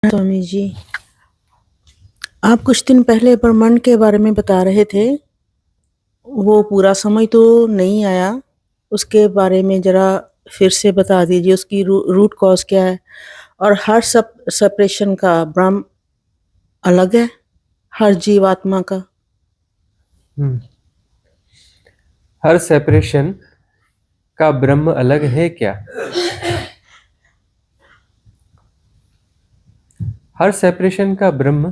स्वामी जी, आप कुछ दिन पहले ब्रह्मांड के बारे में बता रहे थे। वो पूरा समय तो नहीं आया। उसके बारे में ज़रा फिर से बता दीजिए, उसकी रूट कॉज़ क्या है? और हर सेपरेशन का ब्रह्म अलग है, हर जीवात्मा का? हर सेपरेशन का ब्रह्म अलग है क्या? हर सेपरेशन का ब्रह्म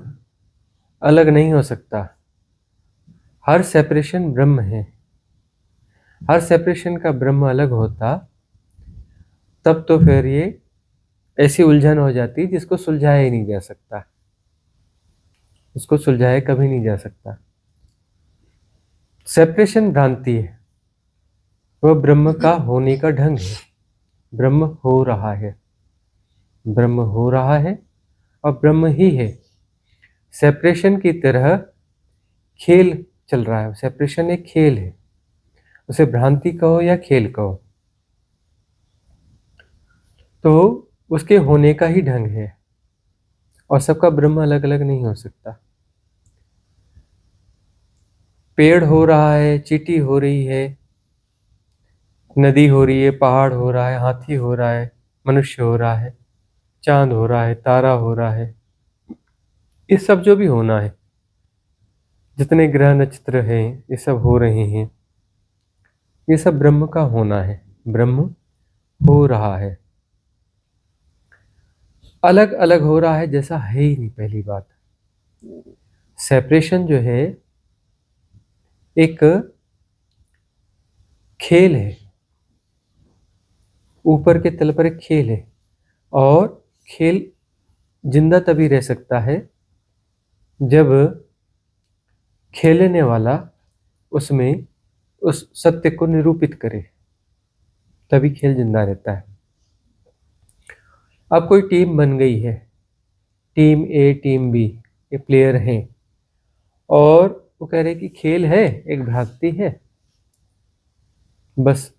अलग नहीं हो सकता। हर सेपरेशन ब्रह्म है। हर सेपरेशन का ब्रह्म अलग होता तब तो फिर ये ऐसी उलझन हो जाती जिसको सुलझाया ही नहीं जा सकता। उसको सुलझाया कभी नहीं जा सकता। सेपरेशन भ्रांति है, वह ब्रह्म का होने का ढंग है। ब्रह्म हो रहा है, ब्रह्म हो रहा है और ब्रह्म ही है। सेपरेशन की तरह खेल चल रहा है। सेपरेशन एक खेल है, उसे भ्रांति कहो या खेल कहो, तो उसके होने का ही ढंग है। और सबका ब्रह्म अलग अलग नहीं हो सकता। पेड़ हो रहा है, चींटी हो रही है, नदी हो रही है, पहाड़ हो रहा है, हाथी हो रहा है, मनुष्य हो रहा है, चांद हो रहा है, तारा हो रहा है। ये सब जो भी होना है, जितने ग्रह नक्षत्र हैं, ये सब हो रहे हैं, ये सब ब्रह्म का होना है। ब्रह्म हो रहा है। अलग अलग हो रहा है जैसा है ही नहीं। पहली बात, सेपरेशन जो है एक खेल है, ऊपर के तल पर एक खेल है। और खेल जिंदा तभी रह सकता है जब खेलने वाला उसमें उस सत्य को निरूपित करे, तभी खेल जिंदा रहता है। अब कोई टीम बन गई है, टीम ए टीम बी, ये प्लेयर हैं, और वो कह रहे कि खेल है, एक भ्रांति है, बस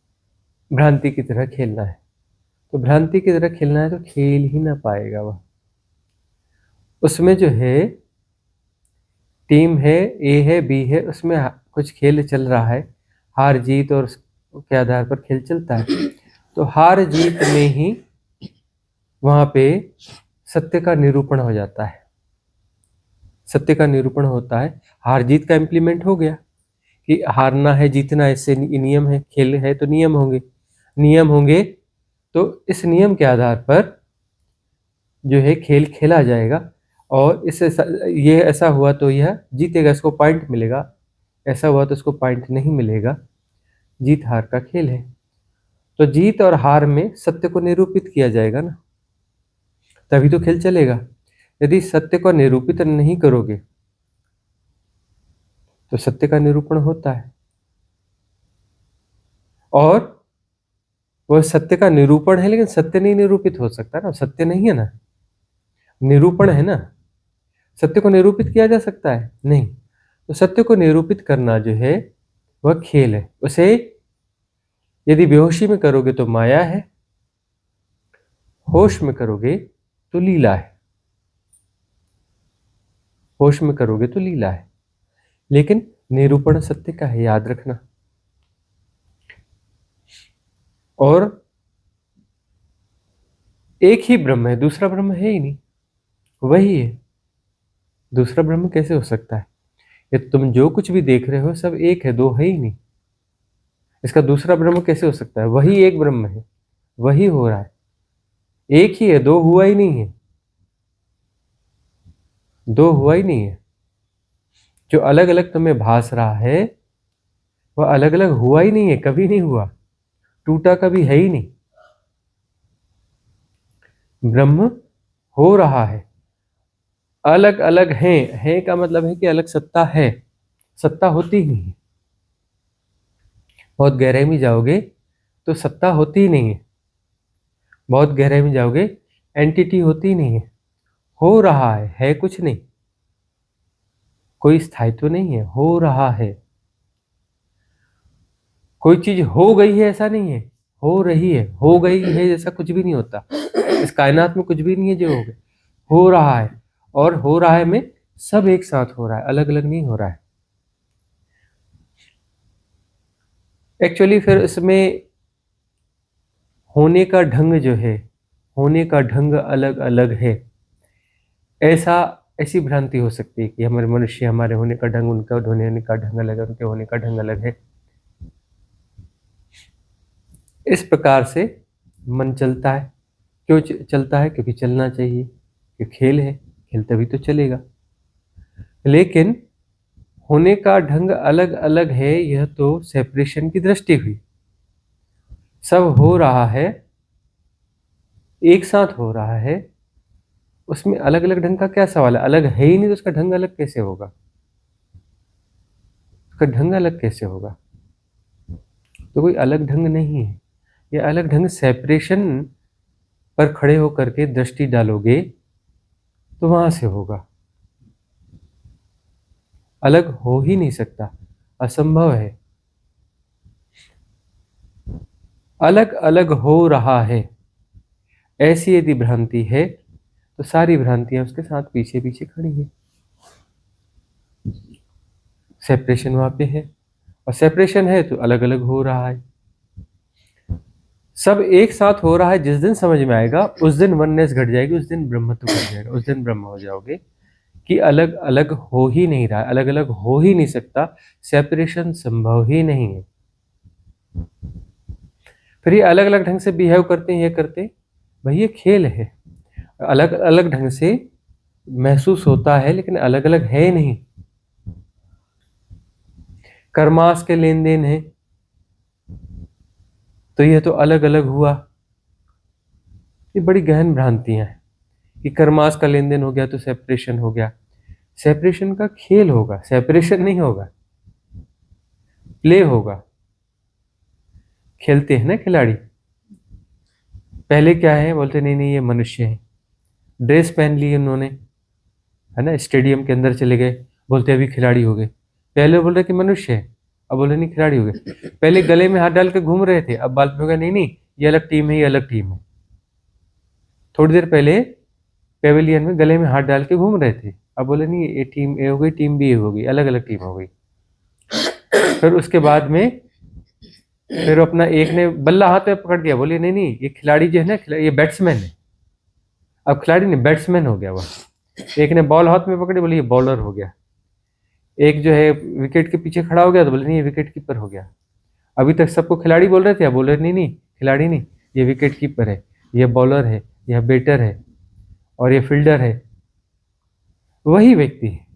भ्रांति की तरह खेलना है। तो भ्रांति की तरह खेलना है तो खेल ही ना पाएगा वह। उसमें जो है टीम है, ए है, बी है, उसमें कुछ खेल चल रहा है, हार जीत और के आधार पर खेल चलता है। तो हार जीत में ही वहां पे सत्य का निरूपण हो जाता है। सत्य का निरूपण होता है। हार जीत का इम्प्लीमेंट हो गया कि हारना है, जीतना है, इससे नियम है, खेल है तो नियम होंगे। नियम होंगे तो इस नियम के आधार पर जो है खेल खेला जाएगा। और इससे ये ऐसा हुआ तो यह जीतेगा, इसको पॉइंट मिलेगा, ऐसा हुआ तो इसको पॉइंट नहीं मिलेगा। जीत हार का खेल है। तो जीत और हार में सत्य को निरूपित किया जाएगा ना, तभी तो खेल चलेगा। यदि सत्य को निरूपित नहीं करोगे तो सत्य का निरूपण होता है, और वह सत्य का निरूपण है, लेकिन सत्य नहीं निरूपित हो सकता ना। सत्य नहीं है ना, निरूपण है ना। सत्य को निरूपित किया जा सकता है नहीं। तो सत्य को निरूपित करना जो है वह खेल है। उसे यदि बेहोशी में करोगे तो माया है, होश में करोगे तो लीला है। होश में करोगे तो लीला है, लेकिन निरूपण सत्य का है, याद रखना। और एक ही ब्रह्म है, दूसरा ब्रह्म है ही नहीं, वही है। दूसरा ब्रह्म कैसे हो सकता है? ये तुम जो कुछ भी देख रहे हो सब एक है, दो है ही नहीं। इसका दूसरा ब्रह्म कैसे हो सकता है? वही एक ब्रह्म है, वही हो रहा है, एक ही है, दो हुआ ही नहीं है। दो हुआ ही नहीं है। जो अलग अलग तुम्हें भास रहा है वह अलग अलग हुआ ही नहीं है, कभी नहीं हुआ, टूटा कभी है ही नहीं। ब्रह्म हो रहा है। अलग अलग है का मतलब है कि अलग सत्ता है, सत्ता होती ही नहीं है। बहुत गहराई में जाओगे तो सत्ता होती ही नहीं है। बहुत गहराई में जाओगे एंटिटी होती ही नहीं है। हो रहा है कुछ नहीं, कोई स्थायित्व नहीं है, हो रहा है। कोई चीज हो गई है ऐसा नहीं है, हो रही है। हो गई है जैसा कुछ भी नहीं होता। इस कायनात में कुछ भी नहीं है जो हो गया, हो रहा है, और हो रहा है में सब एक साथ हो रहा है, अलग अलग नहीं हो रहा है। एक्चुअली फिर इसमें होने का ढंग जो है, होने का ढंग अलग अलग है, ऐसी भ्रांति हो सकती है कि हमारे मनुष्य, हमारे होने का ढंग, उनका होने का ढंग अलग है, उनके होने का ढंग अलग है। इस प्रकार से मन चलता है। क्यों चलता है? क्योंकि चलना चाहिए, क्योंकि खेल है, खेल तभी तो चलेगा। लेकिन होने का ढंग अलग अलग है, यह तो सेपरेशन की दृष्टि हुई। सब हो रहा है, एक साथ हो रहा है, उसमें अलग अलग ढंग का क्या सवाल है? अलग है ही नहीं तो उसका ढंग अलग कैसे होगा? उसका ढंग अलग कैसे होगा? तो कोई अलग ढंग नहीं है। ये अलग ढंग सेपरेशन पर खड़े होकर के दृष्टि डालोगे तो वहां से होगा। अलग हो ही नहीं सकता, असंभव है। अलग अलग हो रहा है, ऐसी यदि भ्रांति है तो सारी भ्रांतियां उसके साथ पीछे पीछे खड़ी है। सेपरेशन वहां पे है, और सेपरेशन है तो अलग अलग हो रहा है। सब एक साथ हो रहा है, जिस दिन समझ में आएगा उस दिन वननेस घट जाएगी, उस दिन ब्रह्मत्व घट जाएगा, उस दिन ब्रह्म हो जाओगे कि अलग अलग हो ही नहीं रहा है, अलग अलग हो ही नहीं सकता, सेपरेशन संभव ही नहीं है। फिर ये अलग अलग ढंग से बिहेव करते हैं, ये करते हैं, भाई ये खेल है। अलग अलग ढंग से महसूस होता है लेकिन अलग अलग है नहीं। कर्मास के लेन देन है तो यह तो अलग अलग हुआ। ये बड़ी गहन भ्रांतियां हैं कि कर्मास का लेन देन हो गया तो सेपरेशन हो गया। सेपरेशन का खेल होगा, सेपरेशन नहीं होगा, प्ले होगा। खेलते हैं ना खिलाड़ी, पहले क्या है बोलते नहीं नहीं ये मनुष्य है, ड्रेस पहन ली उन्होंने, है ना, स्टेडियम के अंदर चले गए, बोलते अभी खिलाड़ी हो गए। पहले बोल रहे कि मनुष्य है, अब बोले नहीं खिलाड़ी हो गए। पहले गले में हाथ डाल के घूम रहे थे, अब बात में हो गया नहीं नहीं ये अलग टीम है, ये अलग टीम है। थोड़ी देर पहले पेविलियन में गले में हाथ डाल के घूम रहे थे, अब बोले नहीं ये टीम ए हो गई, टीम बी हो गई, अलग अलग टीम हो गई। फिर उसके बाद में फिर अपना एक ने बल्ला हाथ में पकड़ दिया, बोले नहीं नहीं ये खिलाड़ी जो है ना, ये बैट्समैन है। अब खिलाड़ी नहीं बैट्समैन हो गया वह। एक ने बॉल हाथ में पकड़ी, बोले ये बॉलर हो गया। एक जो है विकेट के पीछे खड़ा हो गया तो बोले नहीं ये विकेट कीपर हो गया। अभी तक सबको खिलाड़ी बोल रहे थे, अब बोल रहे नहीं नहीं खिलाड़ी नहीं, ये विकेट कीपर है, ये बॉलर है, यह बैटर है, और ये फील्डर है। वही व्यक्ति है।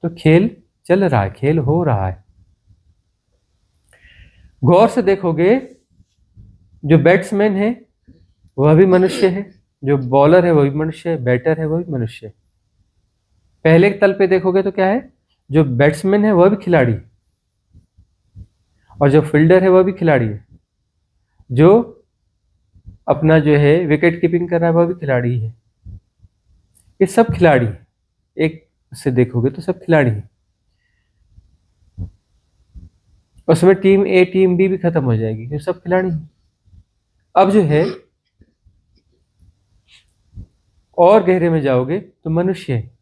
तो खेल चल रहा है, खेल हो रहा है। गौर से देखोगे जो बैट्समैन है वह भी मनुष्य है, जो बॉलर है वह भी मनुष्य है, बैटर है वह भी मनुष्य है। पहले के तल पे देखोगे तो क्या है, जो बैट्समैन है वह भी खिलाड़ी है, और जो फील्डर है वह भी खिलाड़ी है, जो अपना जो है विकेट कीपिंग कर रहा है वह भी खिलाड़ी है। ये सब खिलाड़ी है, एक से देखोगे तो सब खिलाड़ी है। उसमें टीम ए टीम बी भी खत्म हो जाएगी, ये सब खिलाड़ी है। अब जो है और गहरे में जाओगे तो मनुष्य है।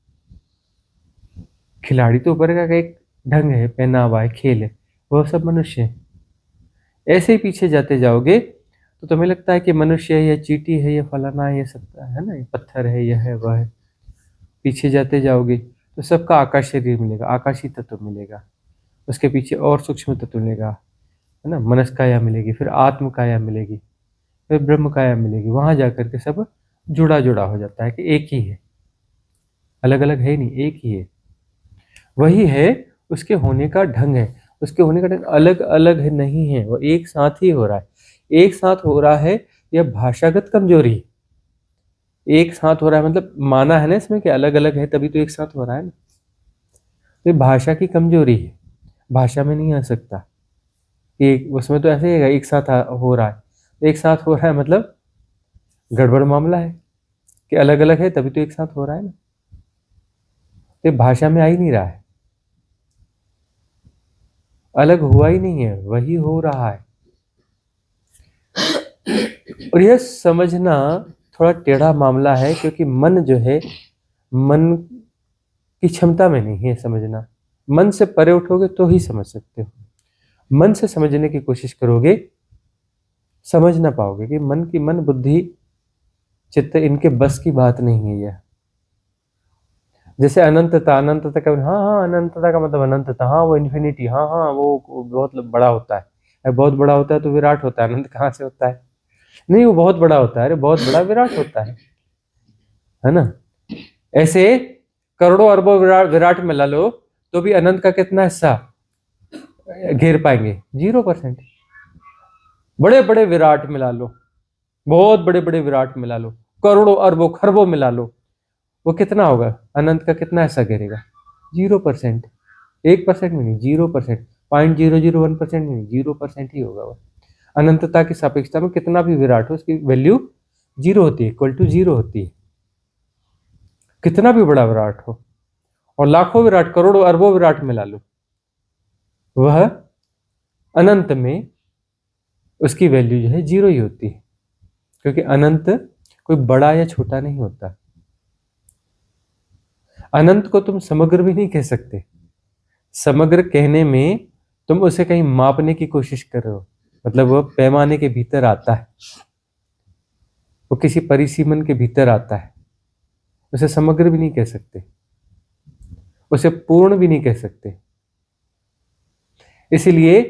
खिलाड़ी तो ऊपर का एक ढंग है, पहनावा है, खेल है, वह सब मनुष्य है। ऐसे ही पीछे जाते जाओगे तो तुम्हें लगता है कि मनुष्य है, यह चींटी है, यह फलाना है, ये सब है ना, ये पत्थर है, यह है वह है। पीछे जाते जाओगे तो सबका आकाश शरीर मिलेगा, आकाशी तत्व मिलेगा, उसके पीछे और सूक्ष्म तत्व मिलेगा, है ना, मनस काया मिलेगी, फिर आत्म काया मिलेगी, फिर ब्रह्म काया मिलेगी। वहां जाकर के सब जुड़ा जुड़ा हो जाता है कि एक ही है, अलग अलग है नहीं, एक ही है। वही है, उसके होने का ढंग है, उसके होने का ढंग अलग अलग है नहीं है, वो एक साथ ही हो रहा है। एक साथ हो रहा है, यह भाषागत कमजोरी है। एक साथ हो रहा है मतलब माना है ना इसमें कि अलग अलग है तभी तो एक साथ हो रहा है ना, तो ये भाषा की कमजोरी है, भाषा में नहीं आ सकता कि उसमें तो ऐसे ही है, एक साथ हो रहा है। एक साथ हो रहा है मतलब गड़बड़ मामला है कि अलग अलग है तभी तो एक साथ हो रहा है ना, तो ये भाषा में आ ही नहीं रहा है, अलग हुआ ही नहीं है, वही हो रहा है। और यह समझना थोड़ा टेढ़ा मामला है, क्योंकि मन जो है, मन की क्षमता में नहीं है समझना। मन से परे उठोगे तो ही समझ सकते हो। मन से समझने की कोशिश करोगे, समझ ना पाओगे, कि मन बुद्धि चित्त इनके बस की बात नहीं है यह। जैसे अनंतता, अनंतता का हाँ, अनंतता का मतलब अनंतता, हाँ वो इन्फिनिटी, हाँ वो बहुत बड़ा होता है। बहुत बड़ा होता है तो विराट होता है, अनंत कहाँ से होता है? नहीं, वो बहुत बड़ा होता है, अरे बहुत बड़ा विराट होता है ना। ऐसे करोड़ों अरबों विराट मिला लो तो भी अनंत का कितना हिस्सा घेर पाएंगे? 0%। बड़े बड़े विराट मिला लो, बहुत बड़े बड़े विराट मिला लो, करोड़ों अरबों खरबों मिला लो, वो कितना होगा? अनंत का कितना हिस्सा घेरेगा? 0%। 1% में नहीं, 0%, 0.001% में नहीं, 0% ही होगा वो। अनंतता की सापेक्षता में कितना भी विराट हो, उसकी वैल्यू 0 होती है, इक्वल टू 0 होती है। कितना भी बड़ा विराट हो, और लाखों विराट, करोड़ों अरबों विराट मिला लो, वह अनंत में उसकी वैल्यू जो है 0 ही होती है, क्योंकि अनंत कोई बड़ा या छोटा नहीं होता। अनंत को तुम समग्र भी नहीं कह सकते। समग्र कहने में तुम उसे कहीं मापने की कोशिश कर रहे हो, मतलब वह पैमाने के भीतर आता है, वो किसी परिसीमन के भीतर आता है। उसे समग्र भी नहीं कह सकते, उसे पूर्ण भी नहीं कह सकते। इसलिए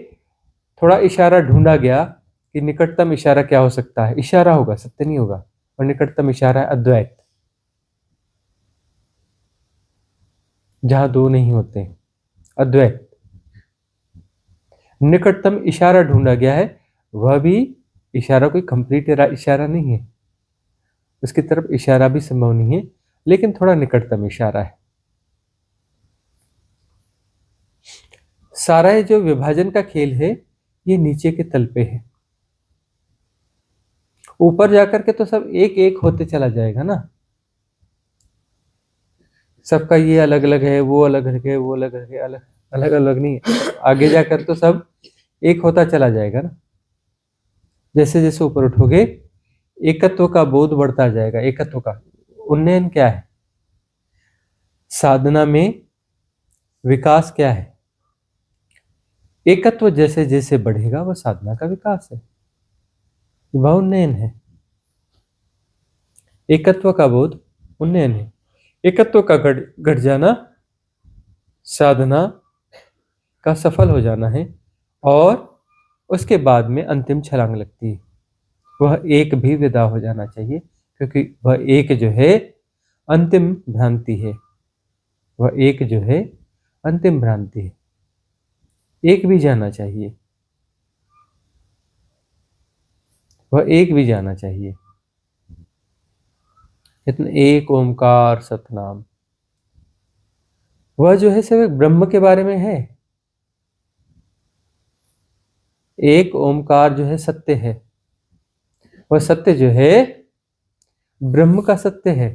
थोड़ा इशारा ढूंढा गया कि निकटतम इशारा क्या हो सकता है। इशारा होगा, सत्य नहीं होगा। और निकटतम इशारा है अद्वैत, जहां दो नहीं होते, अद्वैत। निकटतम इशारा ढूंढा गया है, वह भी इशारा कोई कंप्लीट इशारा नहीं है, उसकी तरफ इशारा भी संभव नहीं है, लेकिन थोड़ा निकटतम इशारा है। सारा ये जो विभाजन का खेल है, ये नीचे के तल पे है। ऊपर जाकर के तो सब एक एक होते चला जाएगा ना, सबका ये अलग अलग है, वो अलग अलग है, वो अलग अलग है, अलग अलग नहीं है। आगे जाकर तो सब एक होता चला जाएगा ना। जैसे जैसे ऊपर उठोगे, एकत्व का बोध बढ़ता जाएगा। एकत्व का उन्नयन क्या है? साधना में विकास क्या है? एकत्व जैसे जैसे बढ़ेगा, वह साधना का विकास है, वह उन्नयन है। एकत्व का बोध उन्नयन है। एकत्व का घट जाना साधना का सफल हो जाना है, और उसके बाद में अंतिम छलांग लगती है। वह एक भी विदा हो जाना चाहिए, क्योंकि वह एक जो है अंतिम भ्रांति है। वह एक जो है अंतिम भ्रांति है, एक भी जाना चाहिए, वह एक भी जाना चाहिए। इतना एक ओमकार सतनाम, वह जो है सिर्फ ब्रह्म के बारे में है। एक ओमकार जो है सत्य है, वह सत्य जो है ब्रह्म का सत्य है,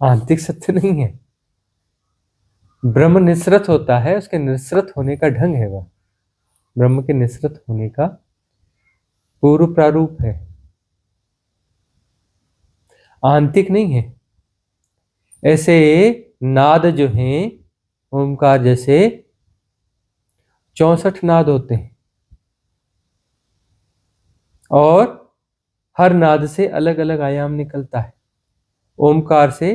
आंतरिक सत्य नहीं है। ब्रह्म निसृत होता है, उसके निसृत होने का ढंग है, वह ब्रह्म के निसृत होने का पूर्व प्रारूप है, आंतरिक नहीं है। ऐसे नाद जो हैं ओमकार जैसे 64 नाद होते हैं, और हर नाद से अलग अलग आयाम निकलता है। ओमकार से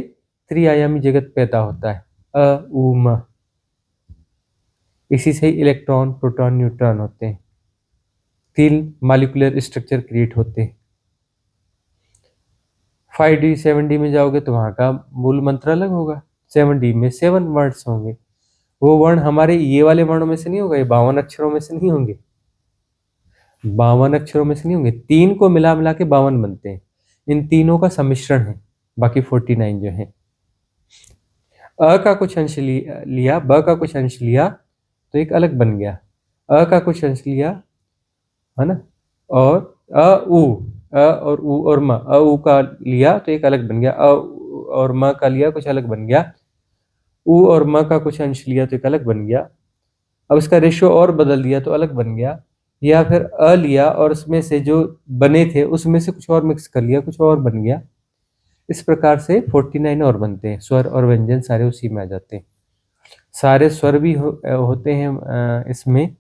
त्रिआयामी जगत पैदा होता है, अ उ म। इसी से इलेक्ट्रॉन प्रोटॉन न्यूट्रॉन होते हैं, 3 मॉलिक्यूलर स्ट्रक्चर क्रिएट होते हैं। 5D 7D में जाओगे तो वहां का मूल मंत्र अलग होगा। 7D में 7 वर्ड्स होंगे, वो वर्ण हमारे ये वाले वर्णों में से नहीं होगा, ये 52 अक्षरों में से नहीं होंगे, 52 अक्षरों में से नहीं होंगे। 3 को मिला मिला के 52 बनते हैं, इन तीनों का सम्मिश्रण है बाकी 49 जो है। अ का कुछ अंश लिया, ब का कुछ अंश लिया तो एक अलग बन गया, अ का कुछ अंश लिया, है ना, और अ और उ और म, अ उ का लिया तो एक अलग बन गया, अ और म का लिया कुछ अलग बन गया, उ और म का कुछ अंश लिया तो एक अलग बन गया। अब इसका रेशियो और बदल दिया तो अलग बन गया, या फिर अ लिया और उसमें से जो बने थे उसमें से कुछ और मिक्स कर लिया, कुछ और बन गया। इस प्रकार से 49 और बनते हैं, स्वर और व्यंजन सारे उसी में आ जाते हैं। सारे स्वर भी होते हैं इसमें,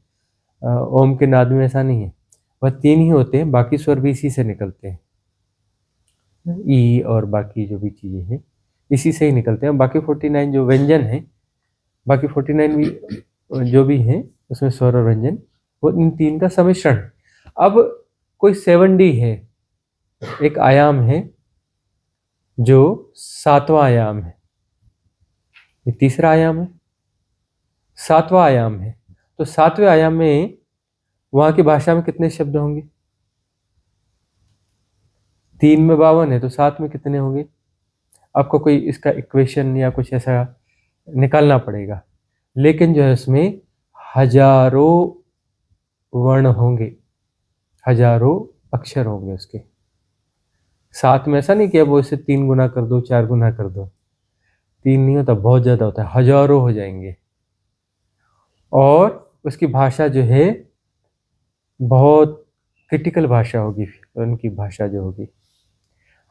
ओम के नाद में ऐसा नहीं है, वह 3 ही होते हैं, बाकी स्वर भी इसी से निकलते हैं, ई और बाकी जो भी चीज़ें हैं इसी से ही निकलते हैं। बाकी 49 जो व्यंजन हैं, बाकी 49 भी जो भी हैं उसमें स्वर और व्यंजन, वो इन 3 का सम्मिश्रण है। अब कोई 7D है, एक आयाम है जो 7वां आयाम है, ये तीसरा आयाम है, 7वां आयाम है। तो 7वें आयाम में वहां की भाषा में कितने शब्द होंगे? 3 में 52 है, तो 7 में कितने होंगे? आपको कोई इसका इक्वेशन या कुछ ऐसा निकालना पड़ेगा, लेकिन जो है उसमें हजारों वर्ण होंगे, हजारों अक्षर होंगे उसके। 7 में ऐसा नहीं कि अब वो इसे 3 गुना कर दो, 4 गुना कर दो, 3 नहीं होता, बहुत ज्यादा होता है, हजारों हो जाएंगे। और उसकी भाषा जो है बहुत क्रिटिकल भाषा होगी, उनकी भाषा जो होगी।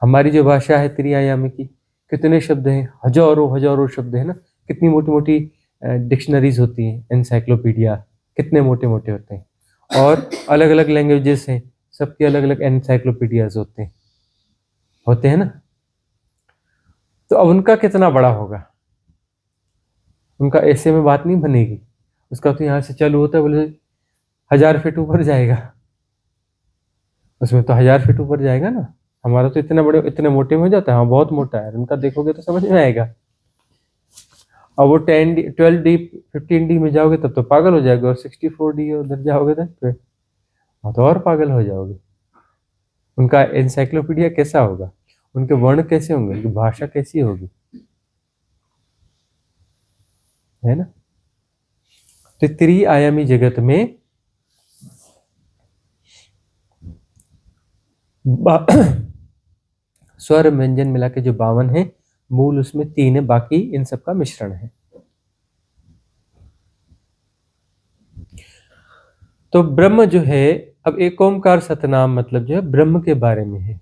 हमारी जो भाषा है त्रिआयामी की, कितने शब्द हैं? हजारों हजारों शब्द है ना, कितनी मोटी मोटी डिक्शनरीज होती हैं, एनसाइक्लोपीडिया कितने मोटे मोटे होते हैं, और अलग अलग लैंग्वेजेस हैं, सबके अलग अलग एनसाइक्लोपीडियाज होते हैं ना। तो अब उनका कितना बड़ा होगा? उनका ऐसे में बात नहीं बनेगी, उसका तो यहाँ से चालू होता है, बोले 1000 फीट ऊपर जाएगा, उसमें तो 1000 फीट ऊपर जाएगा ना। हमारा तो इतने बड़े इतने मोटे में हो जाता है, हाँ बहुत मोटा है, उनका देखोगे तो समझ में आएगा। अब वो 10D 12D 15D में जाओगे तब तो पागल हो जाओगे, और 64D उधर जाओगे तो और पागल हो जाओगे। उनका एनसाइक्लोपीडिया कैसा होगा, उनके वर्ण कैसे होंगे, उनकी भाषा कैसी होगी, है ना। तो त्रिआयामी जगत में स्वर व्यंजन मिला के जो 52 है, मूल उसमें 3 है, बाकी इन सब का मिश्रण है। तो ब्रह्म जो है, अब एक ओमकार सतनाम मतलब जो है ब्रह्म के बारे में है,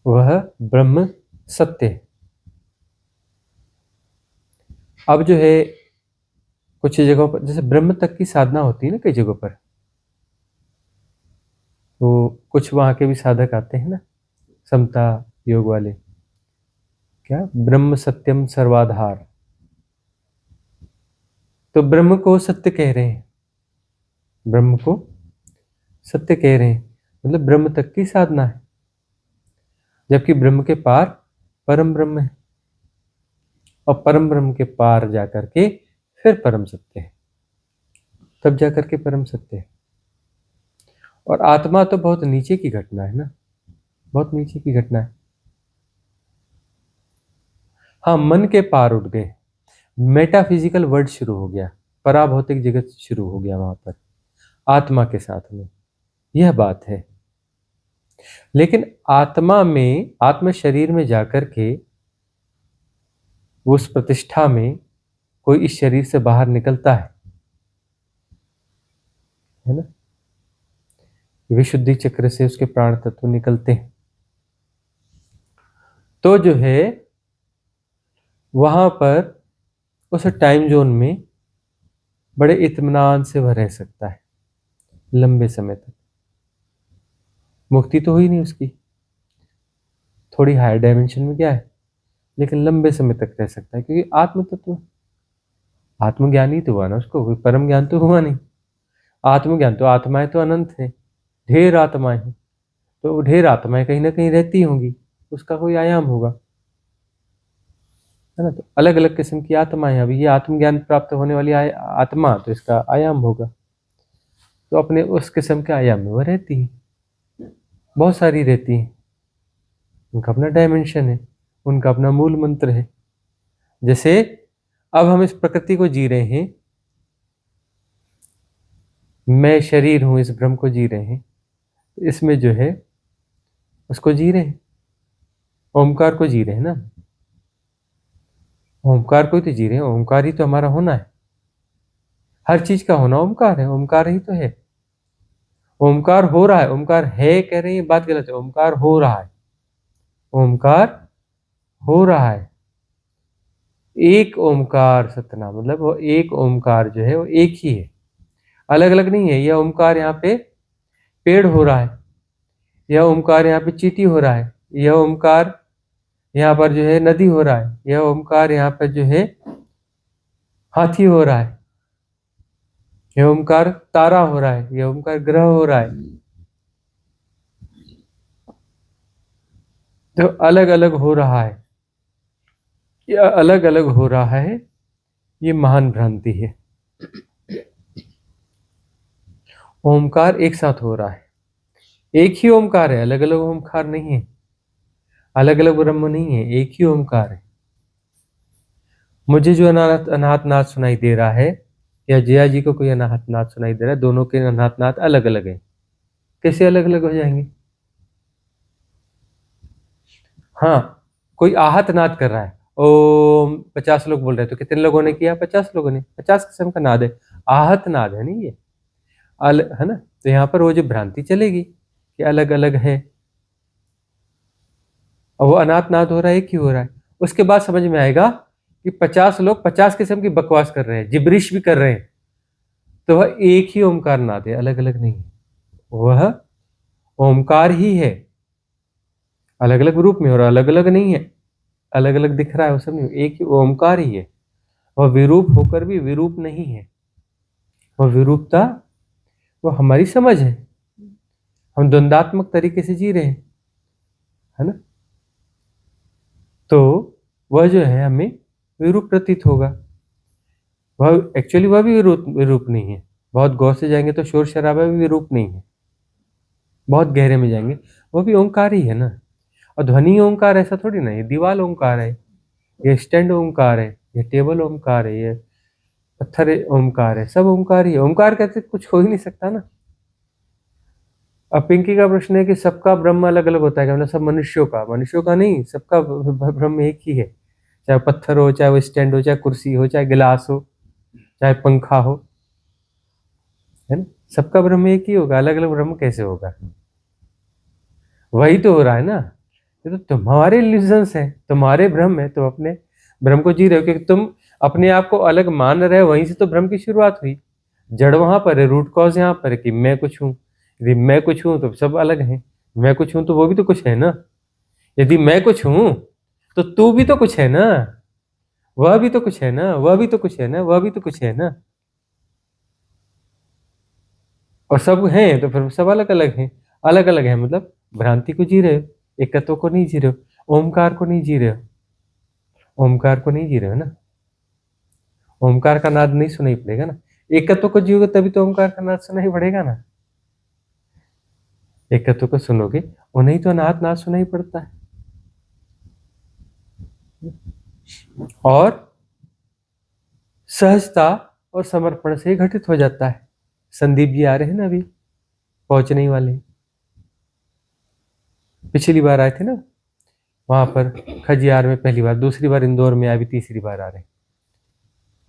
वह ब्रह्म सत्य है। अब जो है कुछ जगहों पर जैसे ब्रह्म तक की साधना होती है ना, कई जगहों पर, तो कुछ वहां के भी साधक आते हैं ना, समता योग वाले, क्या ब्रह्म सत्यम सर्वाधार, तो ब्रह्म को सत्य कह रहे हैं, ब्रह्म को सत्य कह रहे हैं, मतलब ब्रह्म तक की साधना है, जबकि ब्रह्म के पार परम ब्रह्म है, और परम ब्रह्म के पार जाकर के फिर परम सत्य है, तब जाकर के परम सत्य है। और आत्मा तो बहुत नीचे की घटना है ना, बहुत नीचे की घटना है। हाँ, मन के पार उठ गए, मेटाफिजिकल वर्ल्ड शुरू हो गया, पराभौतिक जगत शुरू हो गया वहां पर आत्मा के साथ में, यह बात है। लेकिन आत्मा में, आत्म शरीर में जाकर के उस प्रतिष्ठा में कोई इस शरीर से बाहर निकलता है ना, विशुद्धि चक्र से उसके प्राण तत्व निकलते हैं, तो जो है वहां पर उस टाइम जोन में बड़े इत्मीनान से वह रह सकता है लंबे समय तक। मुक्ति तो हुई नहीं उसकी, थोड़ी हायर डायमेंशन में गया है, लेकिन लंबे समय तक रह सकता है, क्योंकि आत्म तत्व, आत्मज्ञान ही तो हुआ ना उसको, कोई परम ज्ञान तो हुआ नहीं। आत्मज्ञान तो, आत्माएं तो अनंत है, ढेर आत्माएं हैं, तो ढेर आत्माएं कहीं ना कहीं रहती होंगी, उसका कोई आयाम होगा, है ना। तो अलग अलग किस्म की आत्माएं, अभी ये आत्मज्ञान प्राप्त होने वाली आत्मा, तो इसका आयाम होगा, तो अपने उस किस्म के आयाम में वह रहती है, बहुत सारी रहती है, उनका अपना डायमेंशन है, उनका अपना मूल मंत्र है। जैसे अब हम इस प्रकृति को जी रहे हैं, मैं शरीर हूं, इस ब्रह्म को जी रहे हैं, तो इसमें जो है उसको जी रहे हैं, ओमकार को जी रहे हैं ना, ओमकार को ही तो जी रहे हैं, ओमकार ही तो हमारा होना है, हर चीज का होना ओमकार है, ओमकार ही तो है, ओमकार हो रहा है, ओमकार है कह रहे हैं, ये बात गलत है, ओमकार हो रहा है, ओमकार हो रहा है। एक ओमकार सतनाम, मतलब वो एक ओमकार जो है वो एक ही है, अलग अलग नहीं है। यह ओमकार यहाँ पे पेड़ हो रहा है, यह ओमकार यहाँ पे चींटी हो रहा है, यह ओमकार यहाँ पर जो है नदी हो रहा है, यह ओमकार यहाँ पर जो है हाथी हो रहा है, यह ओमकार तारा हो रहा है, यह ओमकार ग्रह हो रहा है। तो अलग अलग हो रहा है, यह अलग अलग हो रहा है, ये महान भ्रांति है। ओमकार एक साथ हो रहा है, एक ही ओमकार है, अलग अलग ओमकार नहीं है, अलग अलग ब्रह्म नहीं है, एक ही ओमकार है। मुझे जो अनाहत नाद सुनाई दे रहा है, या जया जी को कोई अनाहत नाद सुनाई दे रहा है, दोनों के अनाहत नाद अलग अलग है। कैसे अलग अलग हो जाएंगे? हाँ, कोई आहत नाद कर रहा है, ओम 50 लोग बोल रहे हैं, तो कितने लोगों ने किया? 50 लोगों ने। 50 किस्म का नाद है, आहत नाद है नहीं ये, है ना। तो यहाँ पर वो जो भ्रांति चलेगी कि अलग अलग है, और वो अनाथ नाद हो रहा है, एक ही हो रहा है। उसके बाद समझ में आएगा कि 50 लोग 50 किस्म की बकवास कर रहे हैं, जिब्रिश भी कर रहे हैं, तो वह एक ही ओमकार नाद है, अलग अलग नहीं है। वह ओमकार ही है, अलग अलग रूप में, और अलग अलग नहीं है, अलग अलग दिख रहा है वो सब नहीं, एक ही ओमकार ही है। वह विरूप होकर भी विरूप नहीं है। वह विरूपता वो हमारी समझ है, हम द्वंदात्मक तरीके से जी रहे हैं, है ना। तो वह जो है हमें विरूप प्रतीत होगा, वह एक्चुअली वह भी विरूप नहीं है। बहुत गौर से जाएंगे तो शोर शराबा भी विरूप नहीं है, बहुत गहरे में जाएंगे वो भी ओंकार ही है ना। और ध्वनि ओंकार ऐसा थोड़ी ना, ये दीवाल ओंकार है, ये स्टैंड ओंकार है, ये टेबल ओंकार है, ये पत्थर ओंकार है, सब ओंकार ही है। ओंकार कहते कुछ हो ही नहीं सकता ना। अब पिंकी का प्रश्न है कि सबका ब्रह्म अलग अलग होता है, मतलब सब मनुष्यों का नहीं, सबका ब्रह्म एक ही है। चाहे पत्थर हो, चाहे वो स्टैंड हो, चाहे कुर्सी हो, चाहे गिलास हो, चाहे पंखा हो, है ना। सबका ब्रह्म एक ही होगा, अलग अलग ब्रह्म कैसे होगा? वही तो हो रहा है ना। ये तो तुम्हारे इल्यूजन्स है, तुम्हारे भ्रम है, तुम अपने भ्रम को जी रहे हो, क्योंकि तुम अपने आप को अलग मान रहे हो। वहीं से तो भ्रम की शुरुआत हुई। जड़ वहां पर है, रूट कॉज यहाँ पर है कि मैं कुछ हूँ। यदि मैं कुछ हूँ तो सब अलग है, मैं कुछ हूँ तो वो भी तो कुछ है ना। यदि मैं कुछ हूँ तो तू भी तो कुछ है ना, वह भी तो कुछ है ना, वह भी तो कुछ है ना, वह भी तो कुछ है ना। और सब हैं तो फिर सब अलग अलग हैं। अलग अलग है मतलब भ्रांति को जी रहे हो, एकत्व को नहीं जी रहे हो, ओमकार को नहीं जी रहे हो, ओमकार को नहीं जी रहे हो ना। ओमकार का नाद नहीं सुनाई पड़ेगा ना। एकत्व को जियोगे तभी तो ओमकार का नाद सुनाई पड़ेगा ना। एकत्व को सुनोगे उन्हें तो अनाहत नाद सुनाई पड़ता है। और सहजता और समर्पण से घटित हो जाता है। संदीप जी आ रहे हैं ना, अभी पहुंचने ही वाले हैं। पिछली बार आए थे ना वहां पर खजियार में, पहली बार, दूसरी बार इंदौर में, अभी तीसरी बार आ रहे हैं।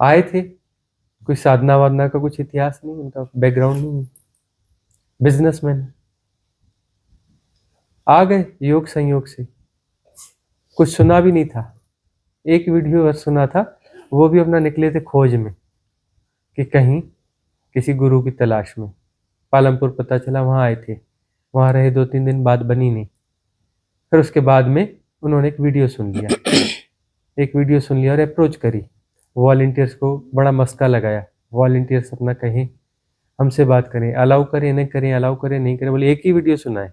आए थे, कोई साधना वादना का कुछ इतिहास नहीं, उनका बैकग्राउंड नहीं, बिजनेसमैन आ गए योग संयोग से। कुछ सुना भी नहीं था, एक वीडियो बस सुना था, वो भी अपना निकले थे खोज में कि कहीं किसी गुरु की तलाश में। पालमपुर पता चला, वहां आए थे, वहां रहे 2-3 दिन, बात बनी नहीं। फिर उसके बाद में उन्होंने एक वीडियो सुन लिया, एक वीडियो सुन लिया और अप्रोच करी वॉलंटियर्स को, बड़ा मस्का लगाया। वॉलंटियर्स अपना कहें, हमसे बात करें, अलाउ करें नहीं करें, अलाउ करें नहीं करें, बोले एक ही वीडियो सुना है।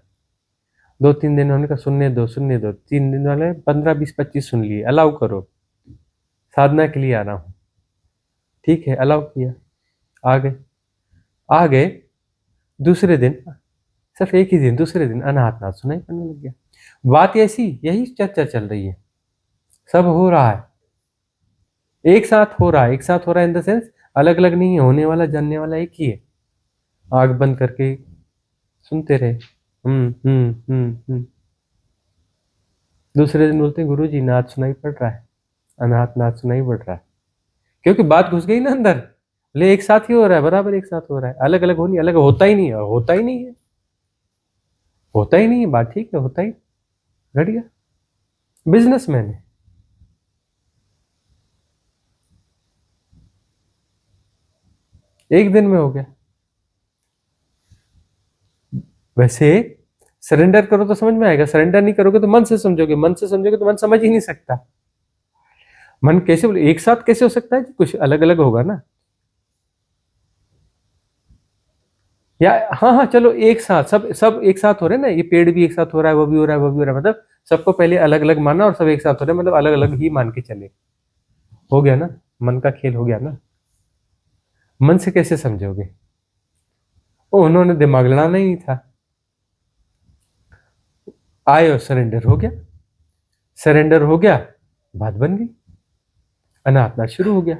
2-3 दिन उन्होंने कहा सुनने दो सुनने दो, 3 दिन वाले 15-20-25 सुन लिए, अलाउ करो, साधना के लिए आ रहा हूँ। ठीक है, अलाउ किया, आ गए। दूसरे दिन, सिर्फ एक ही दिन, दूसरे दिन अनाहत नाद सुनाई पड़ने लग गया। बात ऐसी, यही चर्चा चल रही है, सब हो रहा है, एक साथ हो रहा है, एक साथ हो रहा है इन द सेंस अलग अलग नहीं है, होने वाला जानने वाला एक ही है। आग बंद करके सुनते रहे, दूसरे दिन बोलते हैं गुरु जी नाद सुनाई पड़ रहा है, अनाहत नाद सुनाई पड़ रहा है, क्योंकि बात घुस गई ना अंदर। ले एक साथ ही हो रहा है, बराबर एक साथ हो रहा है, अलग अलग हो नहीं, अलग होता ही नहीं है, होता ही नहीं है, होता ही नहीं है। बात ठीक है, होता ही घट गया। बिजनेसमैन है। एक दिन में हो गया। वैसे सरेंडर करो तो समझ में आएगा, सरेंडर नहीं करोगे तो मन से समझोगे, मन से समझोगे तो मन समझ ही नहीं सकता। मन कैसे बोले एक साथ कैसे हो सकता है, कुछ अलग अलग होगा ना। या हाँ हाँ चलो एक साथ, सब सब एक साथ हो रहे हैं ना, ये पेड़ भी एक साथ हो रहा है, वो भी हो रहा है, वो भी हो रहा है, मतलब सबको पहले अलग अलग माना और सब एक साथ हो रहे हैं, मतलब अलग अलग ही मान के चले। हो गया ना, मन का खेल हो गया ना। मन से कैसे समझोगे, उन्होंने दिमाग लड़ाना ही नहीं था। आए और सरेंडर हो गया, सरेंडर हो गया, बात बन गई, अनाथनाथ शुरू हो गया।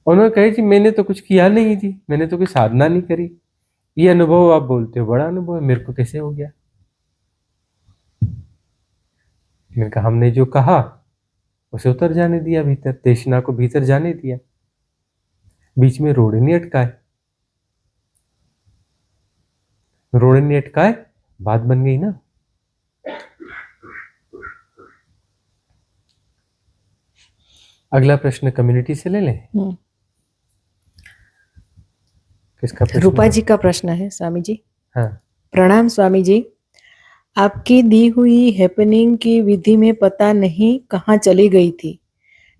उन्होंने कहे जी मैंने तो कुछ किया नहीं जी, मैंने तो कोई साधना नहीं करी, ये अनुभव आप बोलते हो बड़ा अनुभव है, मेरे को कैसे हो गया। मैंने कहा हमने जो कहा उसे उतर जाने दिया भीतर, तृष्णा को भीतर जाने दिया, बीच में रोड़े नहीं अटकाए, रोड़े नहीं अटकाए, बात बन गई ना। अगला प्रश्न कम्युनिटी से ले लें। किसका प्रश्न रूपा है? जी का प्रश्न है स्वामी जी। हाँ प्रणाम स्वामी जी, आपकी दी हुई हैपनिंग की विधि में पता नहीं कहाँ चली गई थी,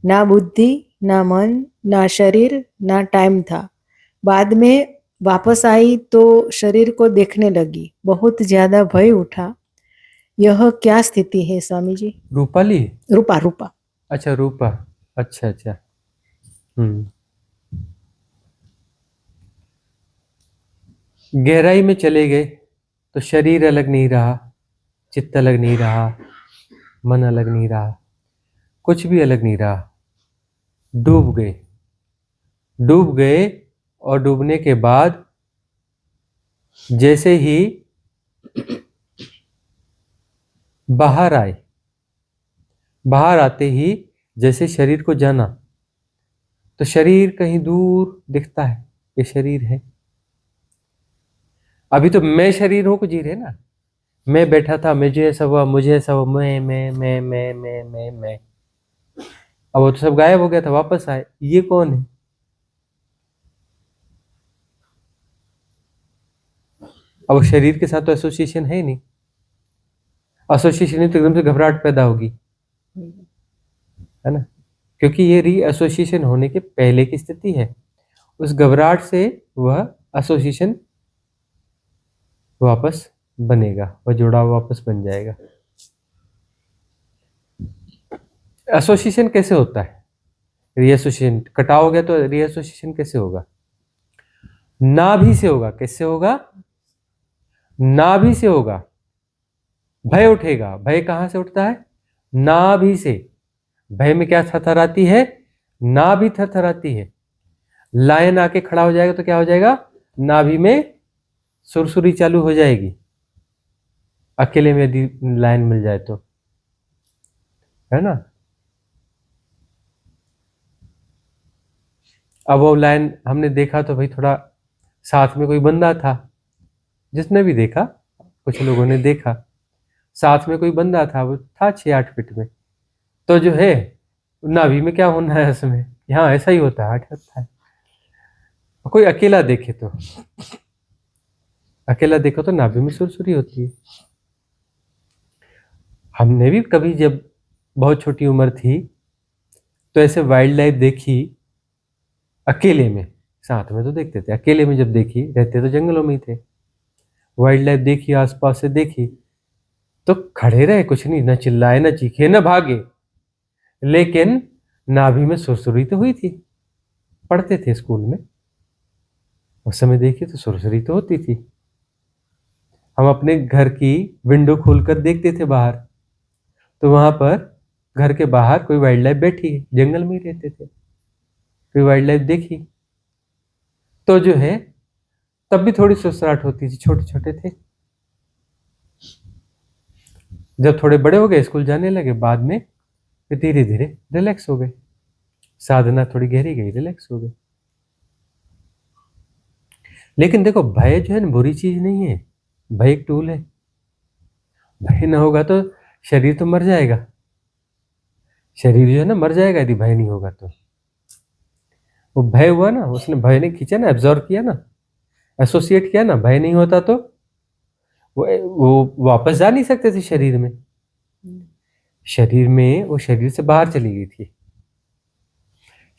ना बुद्धि ना मन ना शरीर ना टाइम था। बाद में वापस आई तो शरीर को देखने लगी, बहुत ज्यादा भय उठा। यह क्या स्थिति है स्वामी जी? रूपाली, रूपा रूपा। अच्छा रूपा, अच्छा अच्छा। गहराई में चले गए तो शरीर अलग नहीं रहा, चित्त अलग नहीं रहा, मन अलग नहीं रहा, कुछ भी अलग नहीं रहा, डूब गए। डूब गए और डूबने के बाद जैसे ही बाहर आए, बाहर आते ही जैसे शरीर को जाना तो शरीर कहीं दूर दिखता है, ये शरीर है। अभी तो मैं शरीर हूं को जी रहे ना, मैं बैठा था, मुझे ऐसा हुआ, मुझे ऐसा हुआ, मैं। अब वो तो सब गायब हो गया था, वापस आए, ये कौन है? अब शरीर के साथ तो एसोसिएशन है ही नहीं, एसोसिएशन नहीं तो एकदम से घबराहट पैदा होगी, है ना, क्योंकि ये री एसोसिएशन होने के पहले की स्थिति है। उस घबराहट से वह एसोसिएशन वापस बनेगा, वह जुड़ाव वापस बन जाएगा। एसोसिएशन कैसे होता है? रीएसोसिएशन कटाव हो गया तो रीएसोसिएशन कैसे होगा? नाभि से होगा। कैसे होगा? नाभि से होगा। भय उठेगा। भय कहां से उठता है? नाभि से। भय में क्या थरथराती है? नाभि थरथराती है। लायन आके खड़ा हो जाएगा तो क्या हो जाएगा? नाभि में सुरसुरी चालू हो जाएगी, अकेले में यदि लायन मिल जाए तो, है ना। अब वो लाइन हमने देखा तो भाई थोड़ा साथ में कोई बंदा था, जिसने भी देखा, कुछ लोगों ने देखा, साथ में कोई बंदा था, वो था 6-8 फीट में, तो जो है नाभि में क्या होना है उसमें, यहाँ ऐसा ही होता है, होता है। कोई अकेला देखे तो, अकेला देखो तो नाभि में सुरसुरी होती है। हमने भी कभी जब बहुत छोटी उम्र थी तो ऐसे वाइल्ड लाइफ देखी, अकेले में, साथ में तो देखते थे, अकेले में जब देखी, रहते तो जंगलों में ही थे, वाइल्ड लाइफ देखी, आसपास से देखी, तो खड़े रहे, कुछ नहीं, न चिल्लाए, न चीखे, न भागे, लेकिन नाभि में सुरसुरी तो हुई थी। पढ़ते थे स्कूल में, उस समय देखी तो सुरसुरी तो होती थी। हम अपने घर की विंडो खोलकर देखते थे बाहर, तो वहां पर घर के बाहर कोई वाइल्ड लाइफ बैठी है, जंगल में ही रहते थे, कोई वाइल्ड लाइफ देखी तो जो है तब भी थोड़ी सुसराहट होती थी, छोटे छोटे थे। जब थोड़े बड़े हो गए, स्कूल जाने लगे, बाद में फिर धीरे धीरे रिलैक्स हो गए, साधना थोड़ी गहरी गई, रिलैक्स हो गए। लेकिन देखो, भय जो है ना बुरी चीज नहीं है, भय एक टूल है। भय न होगा तो शरीर तो मर जाएगा, शरीर जो है ना मर जाएगा यदि भय नहीं होगा तो। वो भय हुआ ना, उसने भय ने खींचा ना, एब्जॉर्व किया ना, एसोसिएट किया ना, भय नहीं होता तो वो वापस जा नहीं सकते थे शरीर में, वो शरीर से बाहर चली गई थी,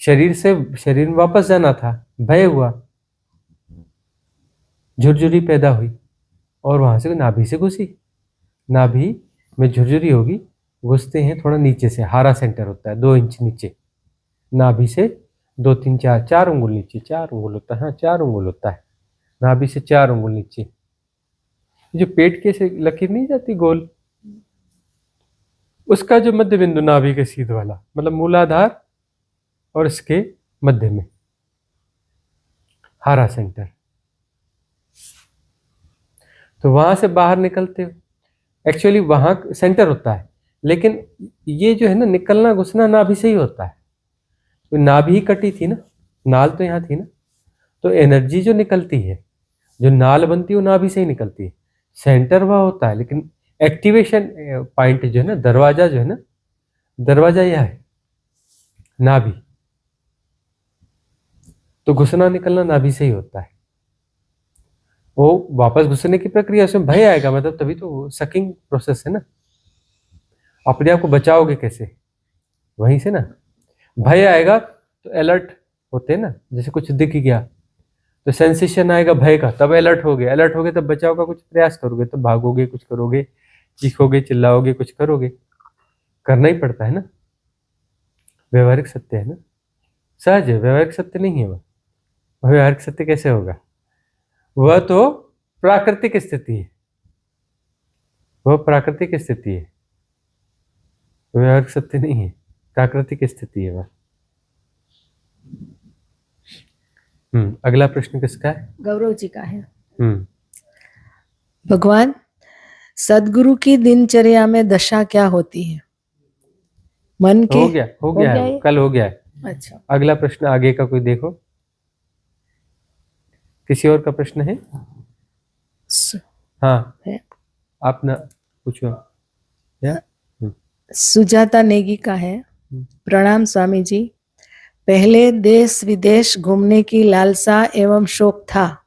शरीर में वापस जाना था, भय हुआ, झुरझुरी पैदा हुई और वहां से नाभि से घुसी। नाभि में झुरझुरी होगी, घुसते हैं थोड़ा नीचे से, हारा सेंटर होता है 2 इंच नीचे, नाभि से 2 3 4 उंगल नीचे, 4 उंगल होता है, हाँ 4 उंगल होता है, नाभि से 4 उंगल नीचे, जो पेट के से लकीर नहीं जाती गोल, उसका जो मध्य बिंदु नाभि के सीध वाला, मतलब मूलाधार और इसके मध्य में हारा सेंटर, तो वहां से बाहर निकलते हो, एक्चुअली वहां सेंटर होता है, लेकिन ये जो है ना निकलना घुसना नाभि से ही होता है, तो नाभि ही कटी थी ना, नाल तो यहाँ थी ना, तो एनर्जी जो निकलती है, जो नाल बनती है वो नाभि से ही निकलती है, सेंटर वह होता है, लेकिन एक्टिवेशन पॉइंट जो है ना, दरवाजा जो है ना, दरवाजा यह है नाभि, तो घुसना निकलना नाभि से ही होता है। वो वापस घुसने की प्रक्रिया, उसमें भय आएगा, मतलब तभी तो सकिंग प्रोसेस है ना, अपने आप को बचाओगे कैसे, वहीं से ना, भय आएगा तो अलर्ट होते हैं ना, जैसे कुछ दिख गया तो सेंसेशन आएगा भय का, तब अलर्ट हो गए तब बचाव का कुछ प्रयास करोगे, तब भागोगे, कुछ करोगे, चीखोगे, चिल्लाओगे, कुछ करोगे, करना ही पड़ता है ना, व्यवहारिक सत्य है ना, सहज है, व्यवहारिक सत्य नहीं है वह, व्यवहारिक सत्य कैसे होगा, वह तो प्राकृतिक स्थिति है, वह प्राकृतिक स्थिति है, व्यवहारिक सत्य नहीं है, प्राकृतिक स्थिति है वह। अगला प्रश्न किसका है? गौरव जी का है। भगवान, सदगुरु की दिनचर्या में दशा क्या होती है? मन के हो गया है, कल हो गया है। अच्छा, अगला प्रश्न आगे का कोई देखो, किसी और का प्रश्न है? हाँ है। आप ना पूछो या? सुजाता नेगी का है। प्रणाम स्वामी जी, पहले देश विदेश घूमने की लालसा एवं शौक था,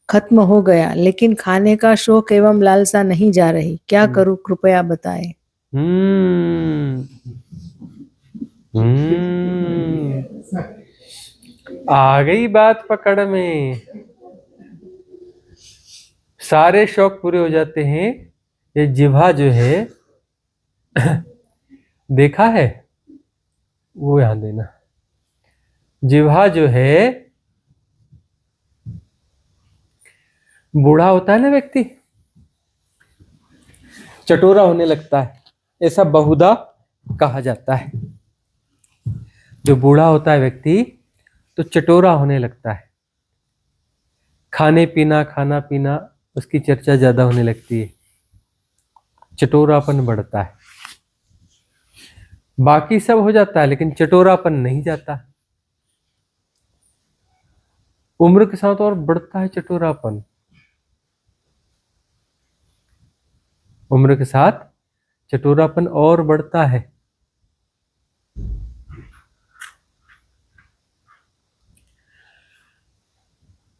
खत्म हो गया, लेकिन खाने का शौक एवं लालसा नहीं जा रही, क्या करूं, कृपया बताएं। आ गई बात पकड़ में, सारे शौक पूरे हो जाते हैं, ये जिह्वा जो है देखा है, वो ध्यान देना, जिह्वा जो है, बूढ़ा होता है ना व्यक्ति, चटोरा होने लगता है, ऐसा बहुधा कहा जाता है, जो बूढ़ा होता है व्यक्ति तो चटोरा होने लगता है, खाना पीना उसकी चर्चा ज्यादा होने लगती है, चटोरापन बढ़ता है, बाकी सब हो जाता है लेकिन चटोरापन नहीं जाता, उम्र के साथ और बढ़ता है चटोरापन, उम्र के साथ चटोरापन और बढ़ता है।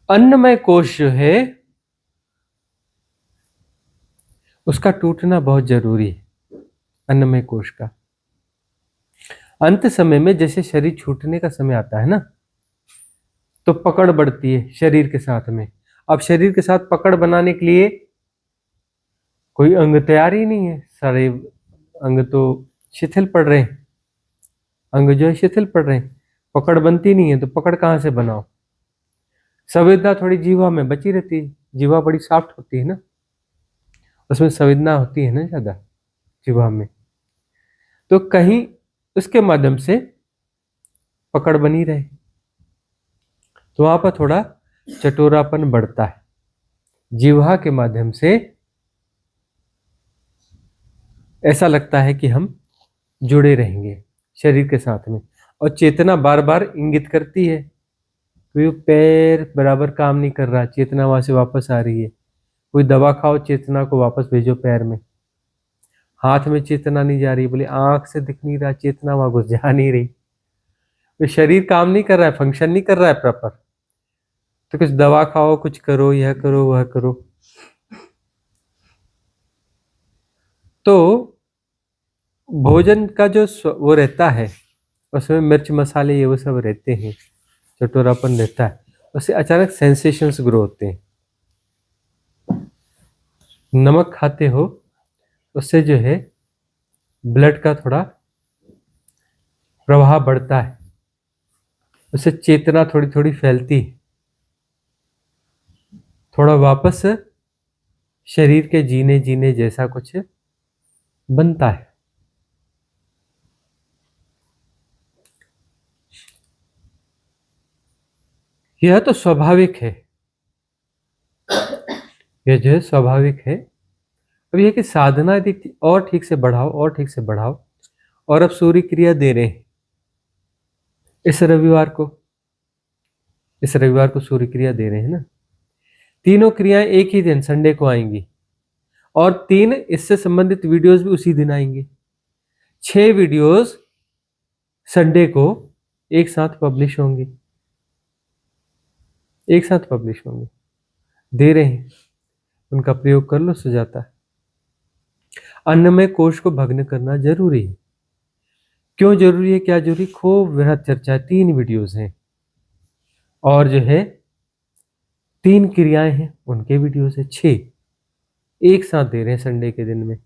अन्नमय कोश जो है उसका टूटना बहुत जरूरी है, अन्नमय कोश का। अंत समय में जैसे शरीर छूटने का समय आता है ना, तो पकड़ बढ़ती है शरीर के साथ में। अब शरीर के साथ पकड़ बनाने के लिए कोई अंग तैयार ही नहीं है, सारे अंग तो शिथिल पड़ रहे हैं, अंग जो है शिथिल पड़ रहे हैं, पकड़ बनती नहीं है, तो पकड़ कहाँ से बनाओ। संवेदना थोड़ी जीवा में बची रहती है, जीवा बड़ी सॉफ्ट होती है ना, उसमें संवेदना होती है ना ज्यादा जीवा में, तो कहीं उसके माध्यम से पकड़ बनी रहे, तो वहां पर थोड़ा चटोरापन बढ़ता है, जीवा के माध्यम से ऐसा लगता है कि हम जुड़े रहेंगे शरीर के साथ में, और चेतना बार बार इंगित करती है कि पैर बराबर काम नहीं कर रहा, चेतना वहां से वापस आ रही है, कोई दवा खाओ, चेतना को वापस भेजो पैर में, हाथ में चेतना नहीं जा रही, बोले आंख से दिख नहीं रहा, चेतना वहां घुस जा नहीं रही, तो शरीर काम नहीं कर रहा है, फंक्शन नहीं कर रहा है प्रॉपर, तो कुछ दवा खाओ, कुछ करो, यह करो वह करो। तो भोजन का जो वो रहता है, उसमें मिर्च मसाले ये वो सब रहते हैं, चटोरापन रहता है, उससे अचानक सेंसेशंस ग्रो होते हैं। नमक खाते हो, उससे जो है ब्लड का थोड़ा प्रवाह बढ़ता है, उससे चेतना थोड़ी थोड़ी फैलती है, थोड़ा वापस शरीर के जीने जीने जैसा कुछ बनता है। यह तो स्वाभाविक है, यह जो है स्वाभाविक है। अब यह कि साधना यदि और ठीक से बढ़ाओ और ठीक से बढ़ाओ, और अब सूर्य क्रिया दे रहे हैं इस रविवार को सूर्य क्रिया दे रहे हैं ना, तीनों क्रियाएं एक ही दिन संडे को आएंगी, और 3 इससे संबंधित वीडियोस भी उसी दिन आएंगे। 6 वीडियोस संडे को एक साथ पब्लिश होंगे, दे रहे हैं, उनका प्रयोग कर लो, सुजाता है। अन्नमय कोश को भग्न करना जरूरी है। क्यों जरूरी है, क्या जरूरी, खूब वृहद चर्चा है, 3 वीडियोस हैं, और जो है 3 क्रियाएं हैं, उनके वीडियोस है 6, एक साथ दे रहे हैं संडे के दिन में।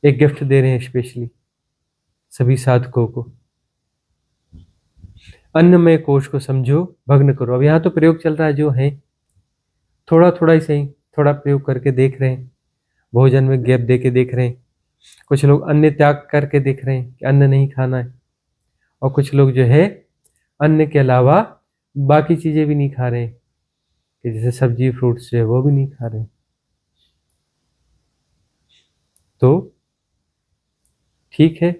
एक गिफ्ट दे रहे हैं स्पेशली सभी साधकों को। अन्नमय कोश को समझो, भग्न करो। अब यहाँ तो प्रयोग चल रहा है, जो है थोड़ा थोड़ा ही सही, थोड़ा प्रयोग करके देख रहे हैं, भोजन में गैप दे के देख रहे हैं। कुछ लोग अन्न त्याग करके देख रहे हैं कि अन्न नहीं खाना है, और कुछ लोग जो है अन्न के अलावा बाकी चीजें भी नहीं खा रहे हैं, कि जैसे सब्जी फ्रूट्स जो है वो भी नहीं खा रहे हैं। तो ठीक है,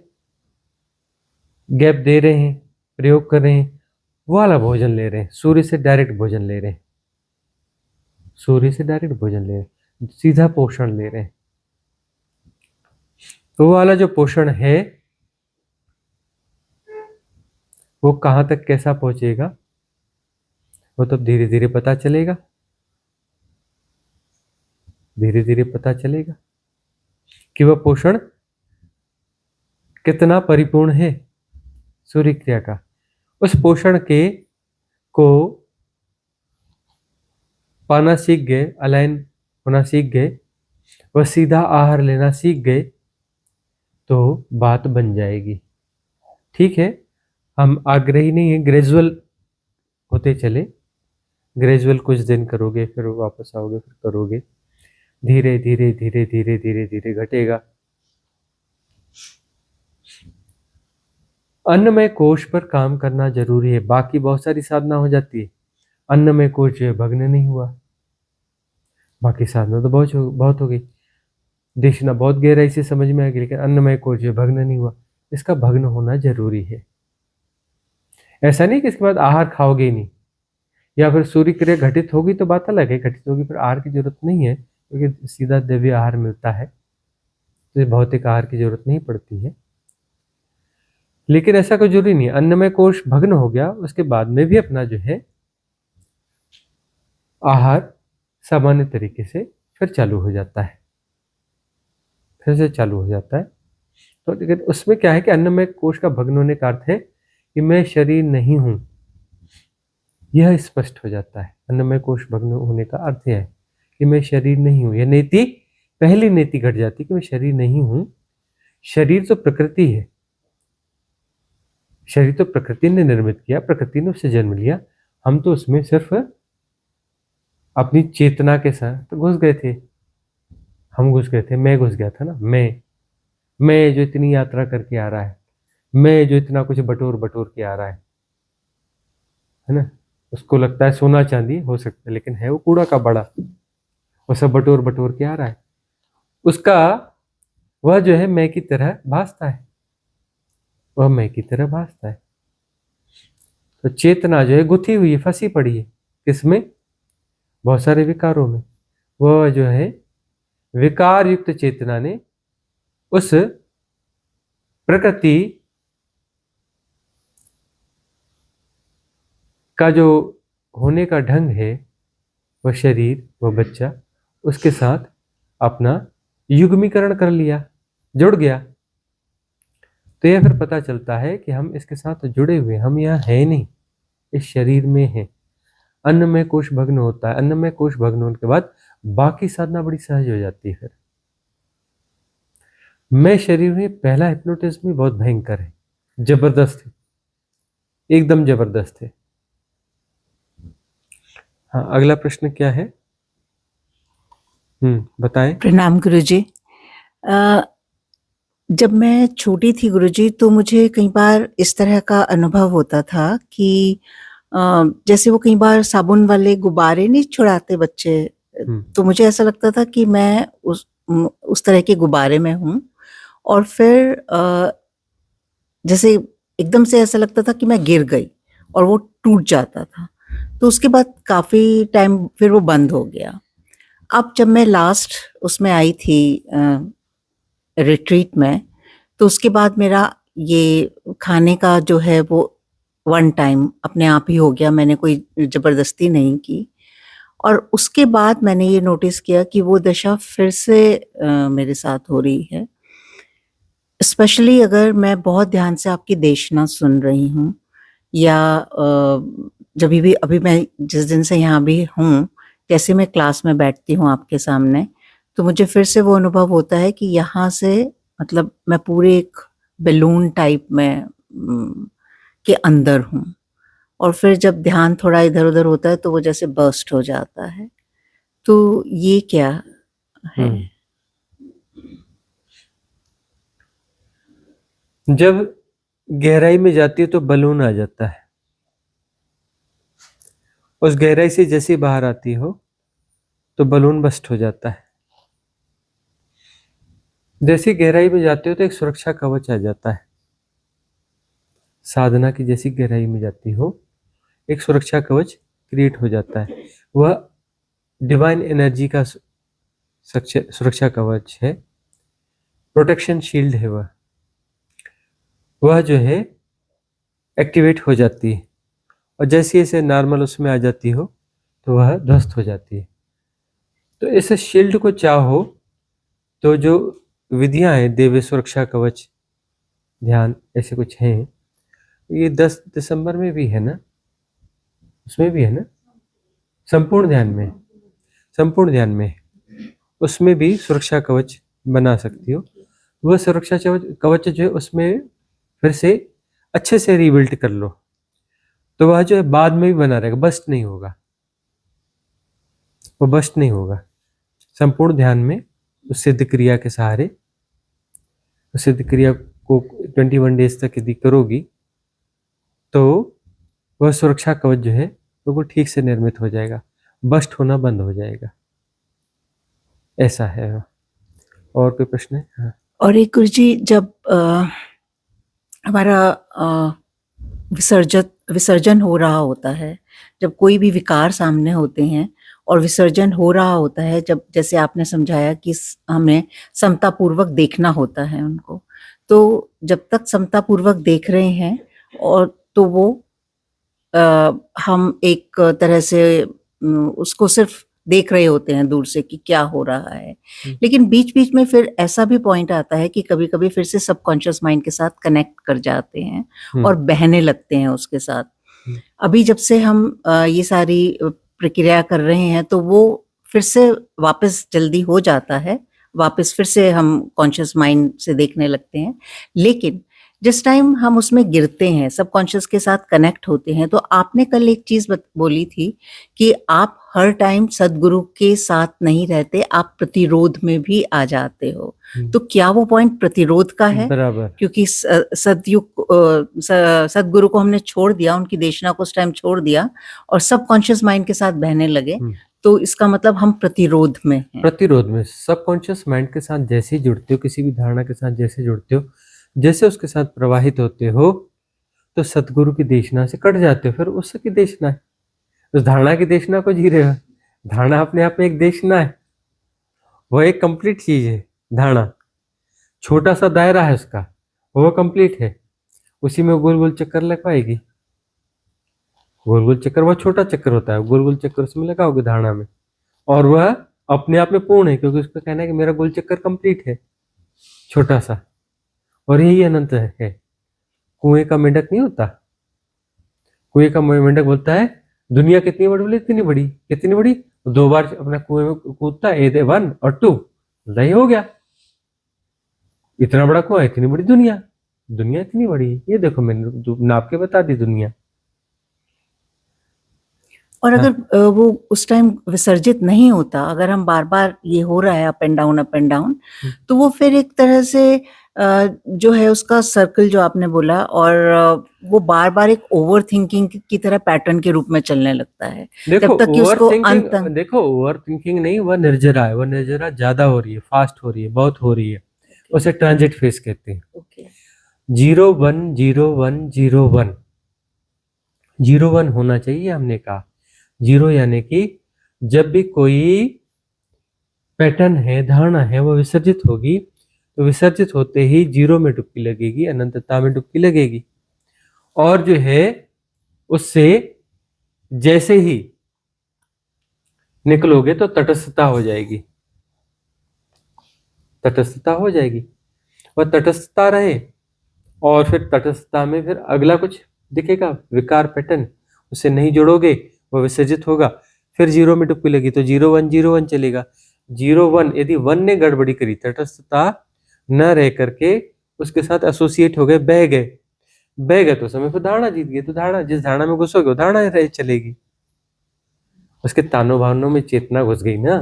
गैप दे रहे हैं, प्रयोग कर रहे हैं, वो वाला भोजन ले रहे हैं, सूर्य से डायरेक्ट भोजन ले रहे हैं, सीधा पोषण ले रहे हैं। तो वो वाला जो पोषण है वो कहां तक कैसा पहुंचेगा, वो तो धीरे धीरे पता चलेगा कि वह पोषण कितना परिपूर्ण है सूर्य क्रिया का। उस पोषण के को पाना सीख गए, अलाइन होना सीख गए, वह सीधा आहार लेना सीख गए, तो बात बन जाएगी। ठीक है, हम आग्रही नहीं है, ग्रेजुअल होते चले, ग्रेजुअल कुछ दिन करोगे, फिर वापस आओगे, फिर करोगे, धीरे धीरे धीरे धीरे धीरे धीरे घटेगा। अन्नमय कोश पर काम करना जरूरी है, बाकी बहुत सारी साधना हो जाती है, अन्नमय कोश जो है भग्न नहीं हुआ, बाकी साधना तो बहुत हो गई, देखना बहुत गहराई से समझ में आ गई, लेकिन अन्नमय कोश जो भग्न नहीं हुआ, इसका भग्न होना जरूरी है। ऐसा नहीं कि इसके बाद आहार खाओगे ही नहीं, या फिर सूर्य क्रिया घटित होगी तो बात अलग है, घटित होगी फिर आहार की जरूरत नहीं है, क्योंकि सीधा दिव्य आहार मिलता है, तो भौतिक आहार की जरूरत नहीं पड़ती है। लेकिन ऐसा कोई जरूरी नहीं, अन्नमय कोश भग्न हो गया उसके बाद में भी अपना जो है आहार सामान्य तरीके से फिर चालू हो जाता है, तो लेकिन उसमें क्या है कि अन्नमय कोश का भग्न होने का अर्थ है कि मैं शरीर नहीं हूं, यह स्पष्ट हो जाता है। अन्नमय कोश भग्न होने का अर्थ यह है कि मैं शरीर नहीं हूं, यह नीति, पहली नीति घट जाती है कि मैं शरीर नहीं हूं। शरीर तो प्रकृति है, शरीर तो प्रकृति ने निर्मित किया, प्रकृति ने उससे जन्म लिया, हम तो उसमें सिर्फ अपनी चेतना के साथ घुस गए थे, मैं घुस गया था ना, मैं जो इतनी यात्रा करके आ रहा है, मैं जो इतना कुछ बटोर के आ रहा है ना, उसको लगता है सोना चांदी हो सकता है, लेकिन है वो कूड़ा का बड़ा, वो सब बटोर के आ रहा है, उसका वह जो है मैं की तरह भासता है, तो चेतना जो है गुथी हुई है, फंसी पड़ी है, किसमें, बहुत सारे विकारों में। वह जो है विकार युक्त चेतना ने उस प्रकृति का जो होने का ढंग है, वह शरीर, वह बच्चा, उसके साथ अपना युग्मीकरण कर लिया, जुड़ गया। तो यह फिर पता चलता है कि हम इसके साथ जुड़े हुए, हम यहाँ है नहीं, इस शरीर में है। अन्न में कोश भग्न होता है, अन्न में कोश भग्न होने के बाद बाकी साधना बड़ी सहज हो जाती है। फिर मैं शरीर में पहला हिप्नोटिज्म भी बहुत भयंकर है, जबरदस्त है, एकदम जबरदस्त है। हाँ, अगला प्रश्न क्या है? बताएं। प्रणाम गुरुजी। जब मैं छोटी थी गुरुजी, तो मुझे कई बार इस तरह का अनुभव होता था कि जैसे वो कई बार साबुन वाले गुब्बारे नहीं छुड़ाते बच्चे, तो मुझे ऐसा लगता था कि मैं उस तरह के गुब्बारे में हूँ। और फिर जैसे एकदम से ऐसा लगता था कि मैं गिर गई और वो टूट जाता था। तो उसके बाद काफ़ी टाइम फिर वो बंद हो गया। अब जब मैं लास्ट उसमें आई थी रिट्रीट में, तो उसके बाद मेरा ये खाने का जो है वो वन टाइम अपने आप ही हो गया, मैंने कोई ज़बरदस्ती नहीं की। और उसके बाद मैंने ये नोटिस किया कि वो दशा फिर से मेरे साथ हो रही है। स्पेशली अगर मैं बहुत ध्यान से आपकी देशना सुन रही हूँ, या जब भी अभी मैं जिस दिन से यहाँ भी हूँ, जैसे मैं क्लास में बैठती हूँ आपके सामने, तो मुझे फिर से वो अनुभव होता है कि यहाँ से मतलब मैं पूरे एक बैलून टाइप में के अंदर हूँ। और फिर जब ध्यान थोड़ा इधर उधर होता है तो वो जैसे बर्स्ट हो जाता है। तो ये क्या है? जब गहराई में जाती है तो बलून आ जाता है, उस गहराई से जैसे बाहर आती हो तो बलून बस्ट हो जाता है। जैसी गहराई में जाते हो तो एक सुरक्षा कवच आ जाता है। साधना की जैसी गहराई में जाती हो, एक सुरक्षा कवच क्रिएट हो जाता है। वह डिवाइन एनर्जी का सुरक्षा कवच है, प्रोटेक्शन शील्ड है। वह जो है एक्टिवेट हो जाती है, और जैसे जैसे नॉर्मल उसमें आ जाती हो तो वह ध्वस्त हो जाती है। तो इस शील्ड को चाहो तो जो विधियां हैं, देव सुरक्षा कवच, ध्यान, ऐसे कुछ हैं। ये 10 दिसंबर में भी है ना, उसमें भी है ना, संपूर्ण ध्यान में, संपूर्ण ध्यान में उसमें भी सुरक्षा कवच बना सकती हो। वह सुरक्षा कवच जो है उसमें फिर से अच्छे से रीबिल्ड कर लो, तो वह जो है बाद में भी बना रहेगा, बस्ट नहीं होगा, वो बस्ट नहीं होगा। संपूर्ण ध्यान में उस सिद्ध क्रिया के सहारे, उस सिद्ध क्रिया को 21 डेज तक यदि करोगी तो वह सुरक्षा कवच जो है वो ठीक से निर्मित हो जाएगा, बस्ट होना बंद हो जाएगा। ऐसा है। और कोई प्रश्न है? हाँ। और एक गुरुजी, जब हमारा विसर्जन हो रहा होता है, जब कोई भी विकार सामने होते हैं और विसर्जन हो रहा होता है, जब जैसे आपने समझाया कि हमें समतापूर्वक देखना होता है उनको, तो जब तक समतापूर्वक देख रहे हैं और तो वो हम एक तरह से उसको सिर्फ देख रहे होते हैं दूर से कि क्या हो रहा है। लेकिन बीच बीच में फिर ऐसा भी पॉइंट आता है कि कभी कभी फिर से सबकॉन्शियस माइंड के साथ कनेक्ट कर जाते हैं और बहने लगते हैं उसके साथ। अभी जब से हम ये सारी प्रक्रिया कर रहे हैं तो वो फिर से वापस जल्दी हो जाता है, वापस फिर से हम कॉन्शियस माइंड से देखने लगते हैं। लेकिन जिस टाइम हम उसमें गिरते हैं, सबकॉन्शियस के साथ कनेक्ट होते हैं, तो आपने कल एक चीज बोली थी कि आप हर टाइम सदगुरु के साथ नहीं रहते, आप प्रतिरोध में भी आ जाते हो। तो क्या वो पॉइंट प्रतिरोध का है? बराबर। क्योंकि सदगुरु को हमने छोड़ दिया, उनकी देशना को उस टाइम छोड़ दिया और सबकॉन्शियस माइंड के साथ बहने लगे, तो इसका मतलब हम प्रतिरोध में हैं। प्रतिरोध में सबकॉन्शियस माइंड के साथ जैसे ही जुड़ते हो, किसी भी धारणा के साथ जैसे जुड़ते हो, जैसे उसके साथ प्रवाहित होते हो, तो सतगुरु की देशना से कट जाते हो, फिर उसकी देशना है। उस धारणा की देशना को जी रहे हो। धारणा अपने आप में एक देशना है, वो एक कंप्लीट चीज है। धारणा छोटा सा दायरा है उसका, वो कंप्लीट है, उसी में गोल गोल चक्कर लग पाएगी? गोल गोल चक्कर बहुत छोटा चक्कर होता है, गोल गोल चक्कर उसमें लगाओगे धारणा में, और वह अपने आप में पूर्ण है, क्योंकि उसका कहना है कि मेरा गोल चक्कर कंप्लीट है छोटा सा, और यही अनंत है। कुएं का मेंढक नहीं होता, कुएं का मेंढक बोलता है दुनिया कितनी बड़ी, बोले इतनी बड़ी, कितनी बड़ी, 2 बार अपना कुएं में कूदता है, 1 और 2, नहीं हो गया, इतना बड़ा कुआं, इतनी बड़ी दुनिया, दुनिया इतनी बड़ी, ये देखो मैंने नाप के बता दी दुनिया। और अगर वो उस टाइम विसर्जित नहीं होता, अगर हम बार बार ये हो रहा है अप एंड डाउन, तो वो फिर एक तरह से जो है उसका सर्कल जो आपने बोला, और वो बार बार एक ओवर थिंकिंग की तरह पैटर्न के रूप में चलने लगता है, देखो जब तक कि उसको अंत तक। देखो ओवर थिंकिंग नहीं, वह निर्जरा है, वह निर्जरा ज्यादा हो रही है, फास्ट हो रही है, बहुत हो रही है, उसे ट्रांजिट फेज कहते हैं। 0 1 0 1 0 1 0 1 होना चाहिए, हमने कहा 0 यानी कि जब भी कोई पैटर्न है, धारणा है, वो विसर्जित होगी, तो विसर्जित होते ही 0 में डुबकी लगेगी, अनंतता में डुबकी लगेगी, और जो है उससे जैसे ही निकलोगे तो तटस्थता हो जाएगी, तटस्थता हो जाएगी, वह तटस्थता रहे, और फिर तटस्थता में फिर अगला कुछ दिखेगा, विकार पैटर्न, उसे नहीं जोड़ोगे, वह विसर्जित होगा, फिर 0 में डुबकी लगी तो 0 1 0 1 चलेगा। 0 1 यदि 1 ने गड़बड़ी करी, तटस्थता न रह करके उसके साथ एसोसिएट हो गए, बह गए तो समय फिर धारणा जीत गई, तो धारणा, जिस धारणा में घुसोगे वो धारणा रह चलेगी, उसके तानों बानों में चेतना घुस गई ना,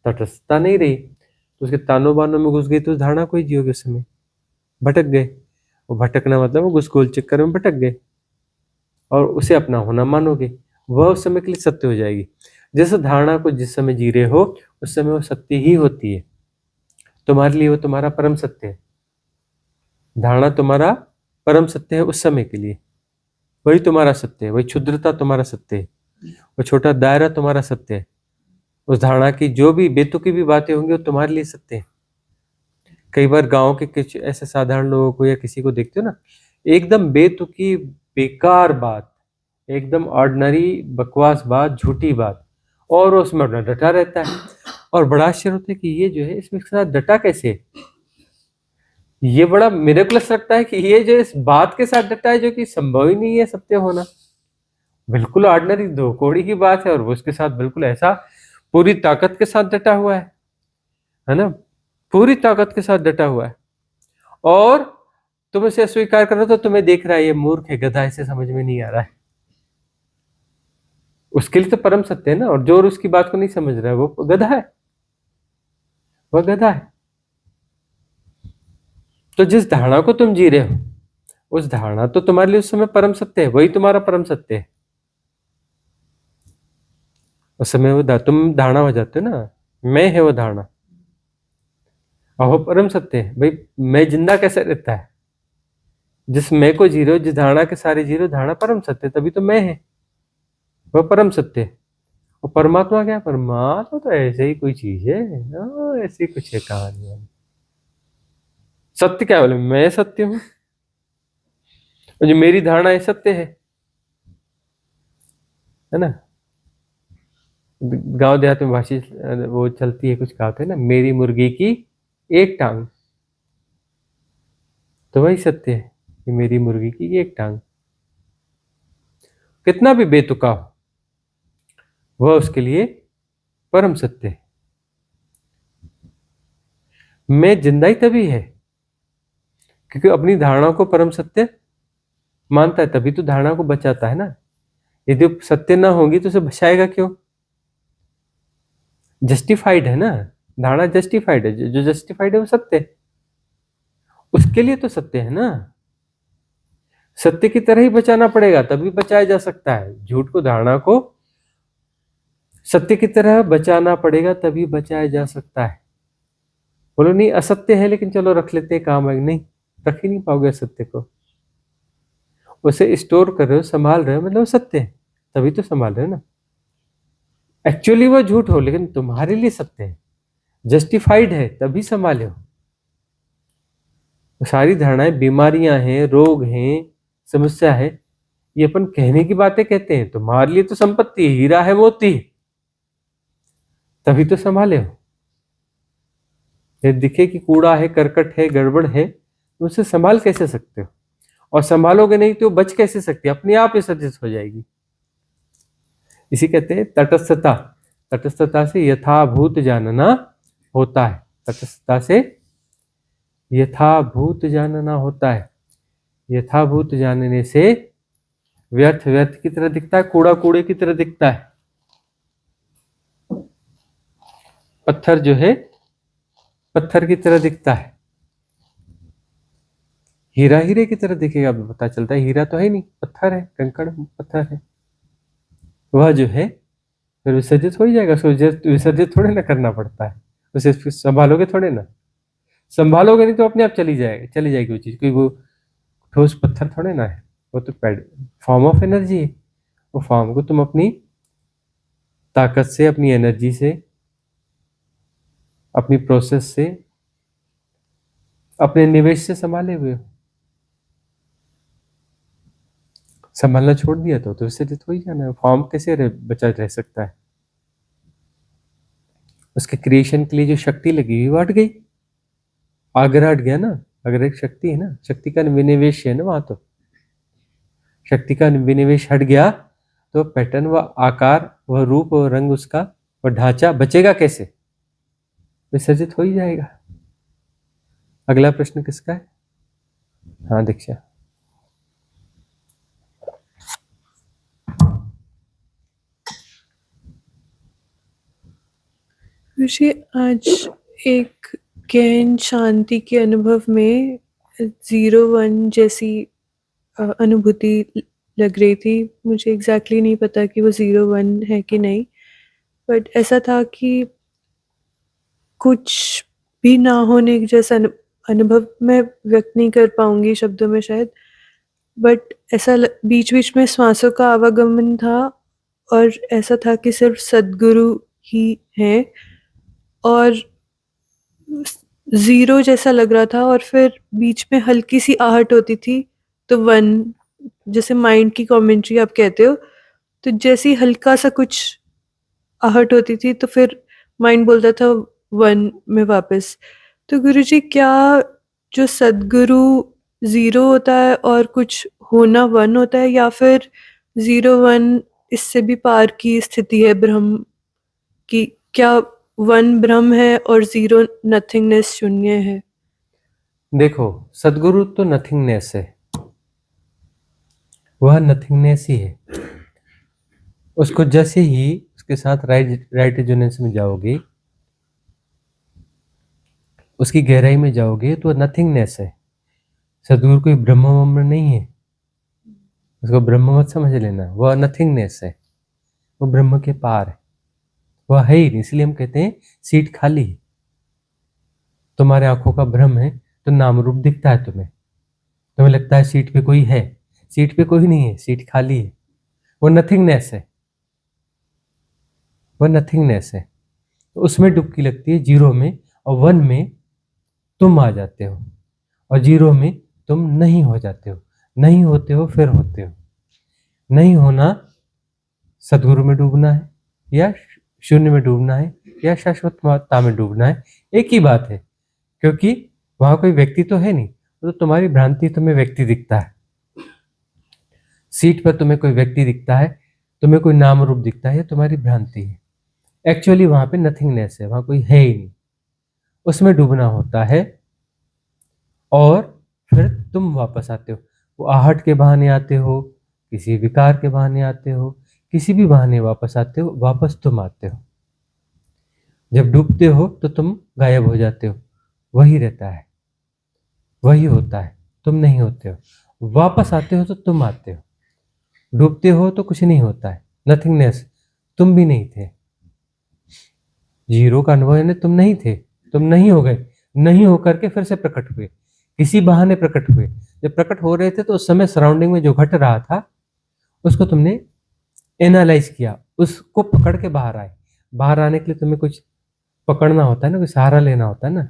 तटस्थता नहीं रही, तो उसके तानों बानों में घुस गई, तो धारणा को ही जियोगे, उस समय भटक गए, वो भटकना मतलब वो घुस गोल चक्कर में भटक गए, और उसे अपना होना मानोगे, वह उस समय के लिए सत्य हो जाएगी। जैसे धारणा को जिस समय जी रहे हो उस समय वो सत्य ही होती है, तुम्हारे लिए वो तुम्हारा परम सत्य है, धारणा तुम्हारा परम सत्य है उस समय के लिए, वही तुम्हारा सत्य है, वही क्षुद्रता तुम्हारा सत्य है, वो छोटा दायरा तुम्हारा सत्य है, उस धारणा की जो भी बेतुकी भी बातें होंगी वो तुम्हारे लिए सत्य है। कई बार गांव के कुछ ऐसे साधारण लोगों को या किसी को देखते हो ना, एकदम बेतुकी बेकार बात, एकदम ऑर्डिनरी बकवास बात, झूठी बात, और उसमें अपना डटा रहता है, और बड़ा आश्चर्य होता है कि ये जो है इसमें साथ डटा कैसे, ये बड़ा मिरेकलस लगता है कि ये जो इस बात के साथ डटा है जो कि संभव ही नहीं है सत्य होना, बिल्कुल ऑर्डिनरी 2 कौड़ी की बात है, और वो उसके साथ बिल्कुल ऐसा पूरी ताकत के साथ डटा हुआ है ना, पूरी ताकत के साथ डटा हुआ है, और तुम इसे अस्वीकार कर रहे हो तो तुम्हें देख रहा है ये मूर्ख है, गधा, इसे समझ में नहीं आ रहा है, उसके लिए तो परम सत्य है ना, और जो उसकी बात को नहीं समझ रहा है वो गधा है, वह गधा है। तो जिस धारणा को तुम जी रहे हो उस धारणा तो तुम्हारे लिए उस समय परम सत्य है, वही तुम्हारा परम सत्य है, उस समय वो तुम धारणा हो जाते हो ना, मैं है वो धारणा, और वो परम सत्य है। भाई मैं जिंदा कैसे रहता है, जिस मैं को जी रहे हो, जिस धारणा के सारे जी रहे हो, धारणा परम सत्य है, तभी तो मैं है, वह परम सत्य है। और परमात्मा क्या है? परमात्मा तो ऐसे ही कोई चीज है, ऐसी कुछ है कहानी। सत्य क्या बोले? मैं सत्य हूं, और जो मेरी धारणा है सत्य है ना। गांव देहात में भाषी वो चलती है, कुछ कहावत है ना, मेरी मुर्गी की एक टांग, तो वही सत्य है कि मेरी मुर्गी की एक टांग, कितना भी बेतुका हो वह उसके लिए परम सत्य है। मैं जिंदा ही तभी है क्योंकि अपनी धारणा को परम सत्य मानता है, तभी तो धारणा को बचाता है ना। यदि सत्य ना होगी तो उसे बचाएगा क्यों? जस्टिफाइड है ना, धारणा जस्टिफाइड है, जो जस्टिफाइड है वो सत्य है, उसके लिए तो सत्य है ना। सत्य की तरह ही बचाना पड़ेगा तभी बचाया जा सकता है। झूठ को, धारणा को सत्य की तरह बचाना पड़ेगा तभी बचाया जा सकता है। बोलो नहीं असत्य है लेकिन चलो रख लेते हैं, काम है, नहीं रख ही नहीं पाओगे असत्य को। उसे स्टोर कर रहे हो, संभाल रहे हो, मतलब सत्य है तभी तो संभाल रहे हो ना। एक्चुअली वो झूठ हो लेकिन तुम्हारे लिए सत्य है, जस्टिफाइड है तभी संभाले हो। सारी धारणाएं, बीमारियां हैं, रोग हैं, समस्या है, ये अपन कहने की बातें कहते हैं। तुम्हारे लिए तो संपत्ति है, हीरा है, मोती है, तभी तो संभाले हो। ये दिखे कि कूड़ा है, करकट है, गड़बड़ है, तो उसे संभाल कैसे सकते हो? और संभालोगे नहीं तो बच कैसे सकती है? अपने आप विसर्जित हो जाएगी। इसी कहते हैं तटस्थता। तटस्थता से यथाभूत जानना होता है। तटस्थता से यथाभूत जानना होता है। यथाभूत जानने से व्यर्थ व्यर्थ की तरह दिखता है, कूड़ा कूड़े की तरह दिखता है। पत्थर जो है पत्थर की तरह दिखता है, हीरा हीरे की तरह दिखेगा, पता चलता है हीरा तो है नहीं, पत्थर है, कंकड़ पत्थर है। वह जो है फिर विसर्जित हो ही जाएगा। उसको विसर्जित थोड़े ना करना पड़ता है, उसे फिर संभालोगे थोड़े ना। संभालोगे नहीं तो अपने आप चली जाएगी वो चीज, क्योंकि वो ठोस पत्थर थोड़े ना है, वो तो फॉर्म ऑफ एनर्जी है। वो फॉर्म को तुम अपनी ताकत से, अपनी एनर्जी से, अपनी प्रोसेस से, अपने निवेश से संभाले हुए हो। संभालना छोड़ दिया तो विसर्जित हो ही जाना है। फॉर्म कैसे बचा रह सकता है? उसके क्रिएशन के लिए जो शक्ति लगी हुई वो हट गई, आग्रह हट गया ना। अगर एक शक्ति है ना, शक्ति का विनिवेश है ना, वहां तो शक्ति का विनिवेश हट गया तो पैटर्न व आकार व रूप व रंग उसका व ढांचा बचेगा कैसे? विसर्जित हो ही जाएगा। अगला प्रश्न किसका है? हाँ दीक्षा। मुझे आज एक गहन शांति के अनुभव में 0-1 जैसी अनुभूति लग रही थी। मुझे एग्जैक्टली नहीं पता कि वो 0-1 है कि नहीं, बट ऐसा था कि कुछ भी ना होने जैसा अनुभव मैं व्यक्त नहीं कर पाऊंगी शब्दों में शायद, बट ऐसा बीच बीच में श्वासों का आवागमन था और ऐसा था कि सिर्फ सद्गुरु ही हैं और 0 जैसा लग रहा था। और फिर बीच में हल्की सी आहट होती थी तो 1, जैसे माइंड की कमेंट्री आप कहते हो, तो जैसी हल्का सा कुछ आहट होती थी तो फिर माइंड बोलता था 1 में वापस। तो गुरुजी, क्या जो सद्गुरु 0 होता है और कुछ होना 1 होता है, या फिर 0-1 इससे भी पार की स्थिति है ब्रह्म की? क्या 1 ब्रह्म है और 0 नथिंगनेस, शून्य है? देखो, सद्गुरु तो नथिंगनेस है, वह नथिंगनेस ही है। उसको जैसे ही उसके साथ राइट रेजोनेंस में जाओगे, उसकी गहराई में जाओगे तो नथिंगनेस है। सद्गुरु कोई ब्रह्म नहीं है, उसको ब्रह्म मत समझ लेना। वह नथिंगनेस है, वो ब्रह्म के पार है, वह है ही नहीं। इसलिए हम कहते हैं सीट खाली है। तुम्हारे आंखों का भ्रम है तो नाम रूप दिखता है तुम्हें लगता है सीट पे कोई है, सीट पे कोई नहीं है, सीट खाली है। वो नथिंगनेस है, वह नथिंगनेस है। तो उसमें डुबकी लगती है 0 में, और 1 में तुम आ जाते हो, और 0 में तुम नहीं हो जाते हो। नहीं होते हो फिर होते हो। नहीं होना सद्गुरु में डूबना है, या शून्य में डूबना है, या शाश्वतता में डूबना है, एक ही बात है। क्योंकि वहां कोई व्यक्ति तो है नहीं, तो तुम्हारी भ्रांति तुम्हें व्यक्ति दिखता है। सीट पर तुम्हें कोई व्यक्ति दिखता है, तुम्हें कोई नाम रूप दिखता है, तुम्हारी भ्रांति है। एक्चुअली वहां पे नथिंगनेस है, वहां कोई है ही नहीं। उसमें डूबना होता है और फिर तुम वापस आते हो। वो आहट के बहाने आते हो, किसी विकार के बहाने आते हो, किसी भी बहाने वापस आते हो, वापस तुम आते हो। जब डूबते हो तो तुम गायब हो जाते हो, वही रहता है, वही होता है, तुम नहीं होते हो। वापस आते हो तो तुम आते हो। डूबते हो तो कुछ नहीं होता है, नथिंगनेस, तुम भी नहीं थे। 0 का अनुभव है, तुम नहीं थे, तुम नहीं हो गए, नहीं होकर के फिर से प्रकट हुए, किसी बहाने प्रकट हुए। जब प्रकट हो रहे थे तो उस समय सराउंडिंग में जो घट रहा था उसको तुमने एनालाइज किया, उसको पकड़ के बाहर आए। बाहर आने के लिए तुम्हें कुछ पकड़ना होता है ना, कोई सहारा लेना होता है ना।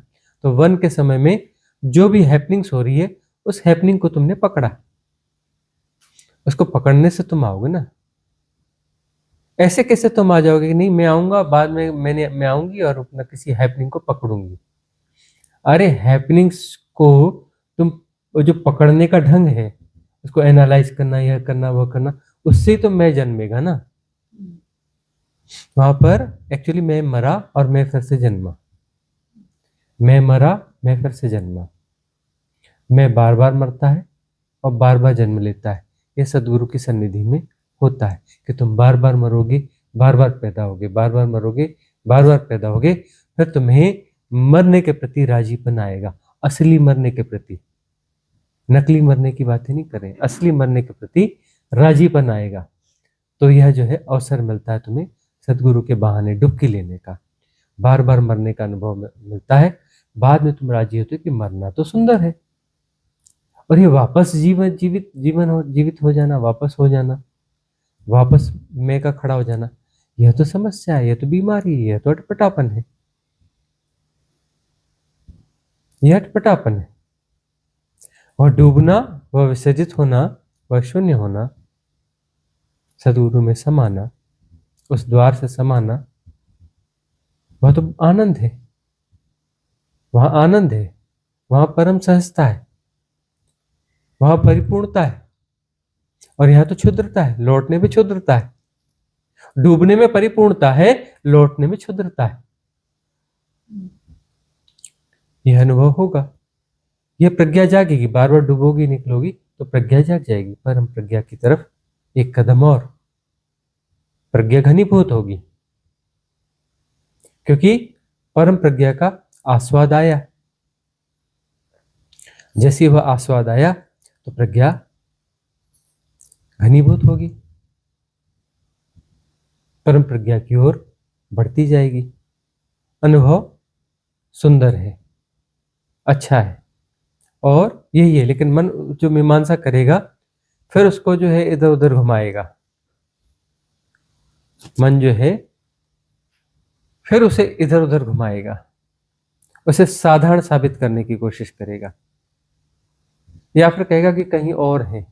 तो 1 के समय में जो भी हैपनिंग्स हो रही है उस हैपनिंग को तुमने पकड़ा, उसको पकड़ने से तुम आओगे ना। ऐसे कैसे तुम आ जाओगे कि नहीं मैं आऊंगा बाद में, मैं आऊंगी और अपना किसी हैपनिंग को पकड़ूंगी। अरे हैपनिंग्स को तुम, वो जो पकड़ने का ढंग है उसको एनालाइज करना, यह करना वो करना, उससे ही तो मैं जन्मेगा ना। वहां पर एक्चुअली मैं मरा और मैं फिर से जन्मा, मैं मरा मैं फिर से जन्मा, मैं बार बार मरता है और बार बार जन्म लेता है। ये सदगुरु की सन्निधि में होता है कि तुम बार बार मरोगे, बार बार पैदा होगे, बार बार मरोगे, बार बार पैदा होगे, फिर तुम्हें मरने के प्रति राजीपन आएगा, असली मरने के प्रति, नकली मरने की बात ही नहीं करें, असली मरने के प्रति राजीपन आएगा। तो यह जो है अवसर मिलता है तुम्हें सदगुरु के बहाने डुबकी लेने का, बार बार मरने का अनुभव मिलता है। बाद में तुम राजी होते हो कि मरना तो सुंदर है, और ये वापस जीवित हो जाना, वापस हो जाना, वापस मैं का खड़ा हो जाना, यह तो समस्या है, यह तो बीमारी है, यह तो अटपटापन है, यह अटपटापन है। और डूबना व विसर्जित होना व शून्य होना, सदगुरु में समाना, उस द्वार से समाना, वह तो आनंद है, वहां आनंद है, वहां परम सहजता है, वहां परिपूर्णता है। और यहां तो क्षुद्रता है, लौटने में क्षुद्रता है। डूबने में परिपूर्णता है, लौटने में क्षुद्रता है। यह अनुभव होगा, यह प्रज्ञा जागेगी, बार बार डूबोगी निकलोगी तो प्रज्ञा जाग जाएगी, परम प्रज्ञा की तरफ एक कदम और, प्रज्ञा घनीभूत होगी, क्योंकि परम प्रज्ञा का आस्वाद आया। जैसे वह आस्वाद आया तो प्रज्ञा घनीभूत होगी, परम प्रज्ञा की ओर बढ़ती जाएगी। अनुभव सुंदर है, अच्छा है, और यही है। लेकिन मन जो मीमांसा करेगा फिर उसको जो है इधर उधर घुमाएगा, मन जो है फिर उसे इधर उधर घुमाएगा, उसे साधारण साबित करने की कोशिश करेगा, या फिर कहेगा कि कहीं और है,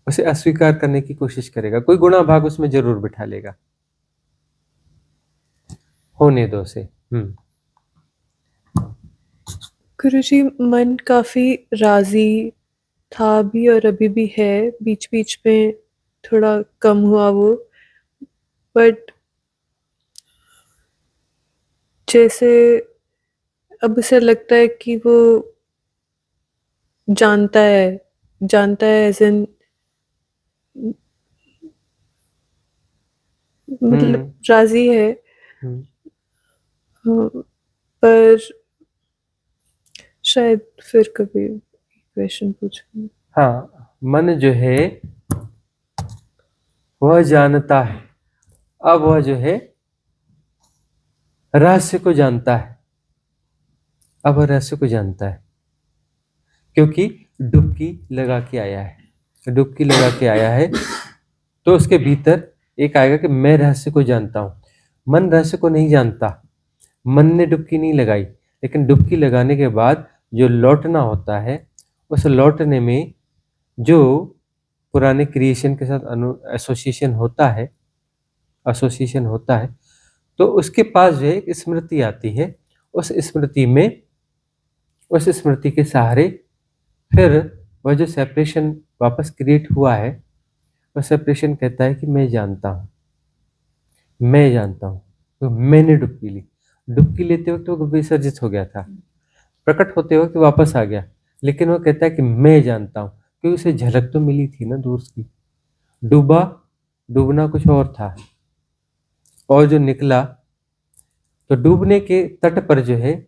उसे अस्वीकार करने की कोशिश करेगा, कोई गुणा भाग उसमें जरूर बिठा लेगा। होने दो से। गुरुजी, मन काफी राजी था भी और अभी भी है, बीच बीच में थोड़ा कम हुआ वो, बट जैसे अब उसे लगता है कि वो जानता है एज इन, मतलब राजी है। पर शायद फिर कभी क्वेश्चन पूछूंगी। हाँ, मन जो है वह जानता है, अब वह जो है रहस्य को जानता है, अब वह रहस्य को जानता है, क्योंकि डुबकी लगा के आया है, डुबकी लगा के आया है, तो उसके भीतर एक आएगा कि मैं रहस्य को जानता हूं। मन रहस्य को नहीं जानता, मन ने डुबकी नहीं लगाई, लेकिन डुबकी लगाने के बाद जो लौटना होता है, उस लौटने में जो पुराने क्रिएशन के साथ एसोसिएशन होता है, तो उसके पास जो है एक स्मृति आती है, उस स्मृति के सहारे फिर वह जो सेपरेशन वापस क्रिएट हुआ है, वह सेपरेशन कहता है कि मैं जानता हूँ, तो मैंने डुबकी ली। डुबकी लेते वक्त वो विसर्जित हो गया था, प्रकट होते वक्त वापस आ गया, लेकिन वो कहता है कि मैं जानता हूँ, क्योंकि उसे झलक तो मिली थी ना दूर की। डूबना कुछ और था, और जो निकला तो डूबने के तट पर जो है,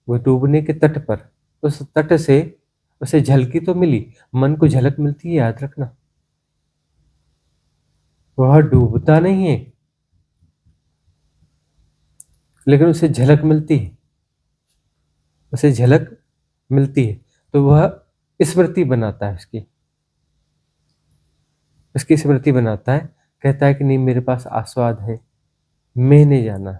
वो डूबने के तट पर, उस तट से उसे झलकी तो मिली, मन को झलक मिलती है, याद रखना। वह डूबता नहीं है, लेकिन उसे झलक मिलती है, तो वह स्मृति बनाता है, उसकी स्मृति बनाता है, कहता है कि नहीं मेरे पास आस्वाद है, मैंने जाना।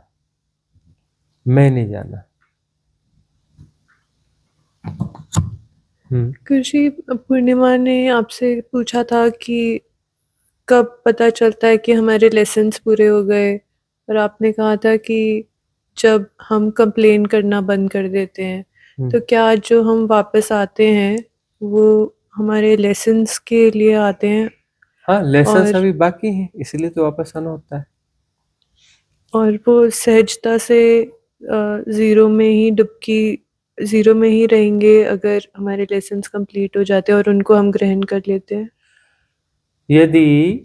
गुरुजी, पूर्णिमा ने आपसे पूछा था कि कब पता चलता है कि हमारे लेसन्स पूरे हो गए, और आपने कहा था कि जब हम कंप्लेन करना बंद कर देते हैं। तो क्या आज जो हम वापस आते हैं वो हमारे लेसन्स के लिए आते हैं, हाँ, लेसन्स और अभी बाकी हैं, इसलिए तो वापस आना होता है। और वो सहजता से ज़ीरो में ही रहेंगे अगर हमारे लेसन्स कंप्लीट हो जाते हैं और उनको हम ग्रहण कर लेते हैं। यदि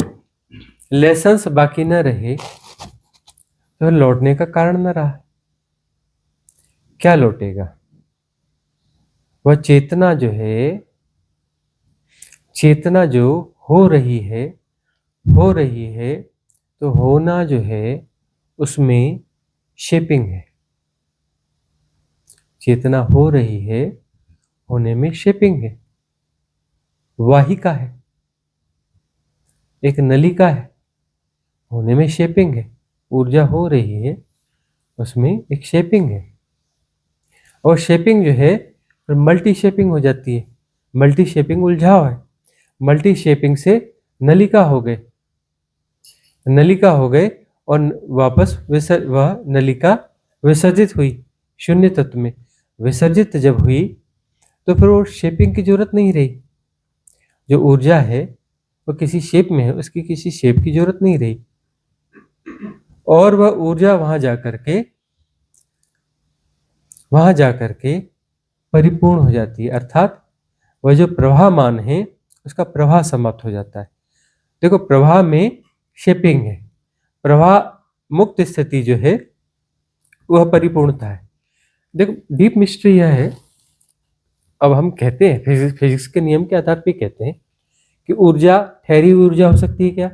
लेसन्स बाकी न रहे तो लौटने का कारण न रहा, क्या लौटेगा? वह चेतना जो है, चेतना जो हो रही है तो होना जो है उसमें शेपिंग है। चेतना हो रही है, होने में शेपिंग है, वाहिका है, एक नलिका है, होने में शेपिंग है। ऊर्जा हो रही है, उसमें एक शेपिंग है, और शेपिंग जो है मल्टी शेपिंग हो जाती है। मल्टी शेपिंग उलझाव है। मल्टी शेपिंग से नलिका हो गए, और वापस वह नलिका विसर्जित हुई, शून्य तत्व में विसर्जित जब हुई तो फिर वो शेपिंग की जरूरत नहीं रही। जो ऊर्जा है वो किसी शेप में है, उसकी किसी शेप की जरूरत नहीं रही, और वह ऊर्जा वहां जाकर के परिपूर्ण हो जाती है, अर्थात वह जो प्रवाहमान है उसका प्रवाह समाप्त हो जाता है। देखो, प्रवाह में शेपिंग है, प्रवाह मुक्त स्थिति जो है वह परिपूर्णता है। देखो, डीप मिस्ट्री यह है, अब हम कहते हैं फिजिक्स के नियम के आधार पर कहते हैं कि ऊर्जा ठहरी हुई ऊर्जा हो सकती है क्या?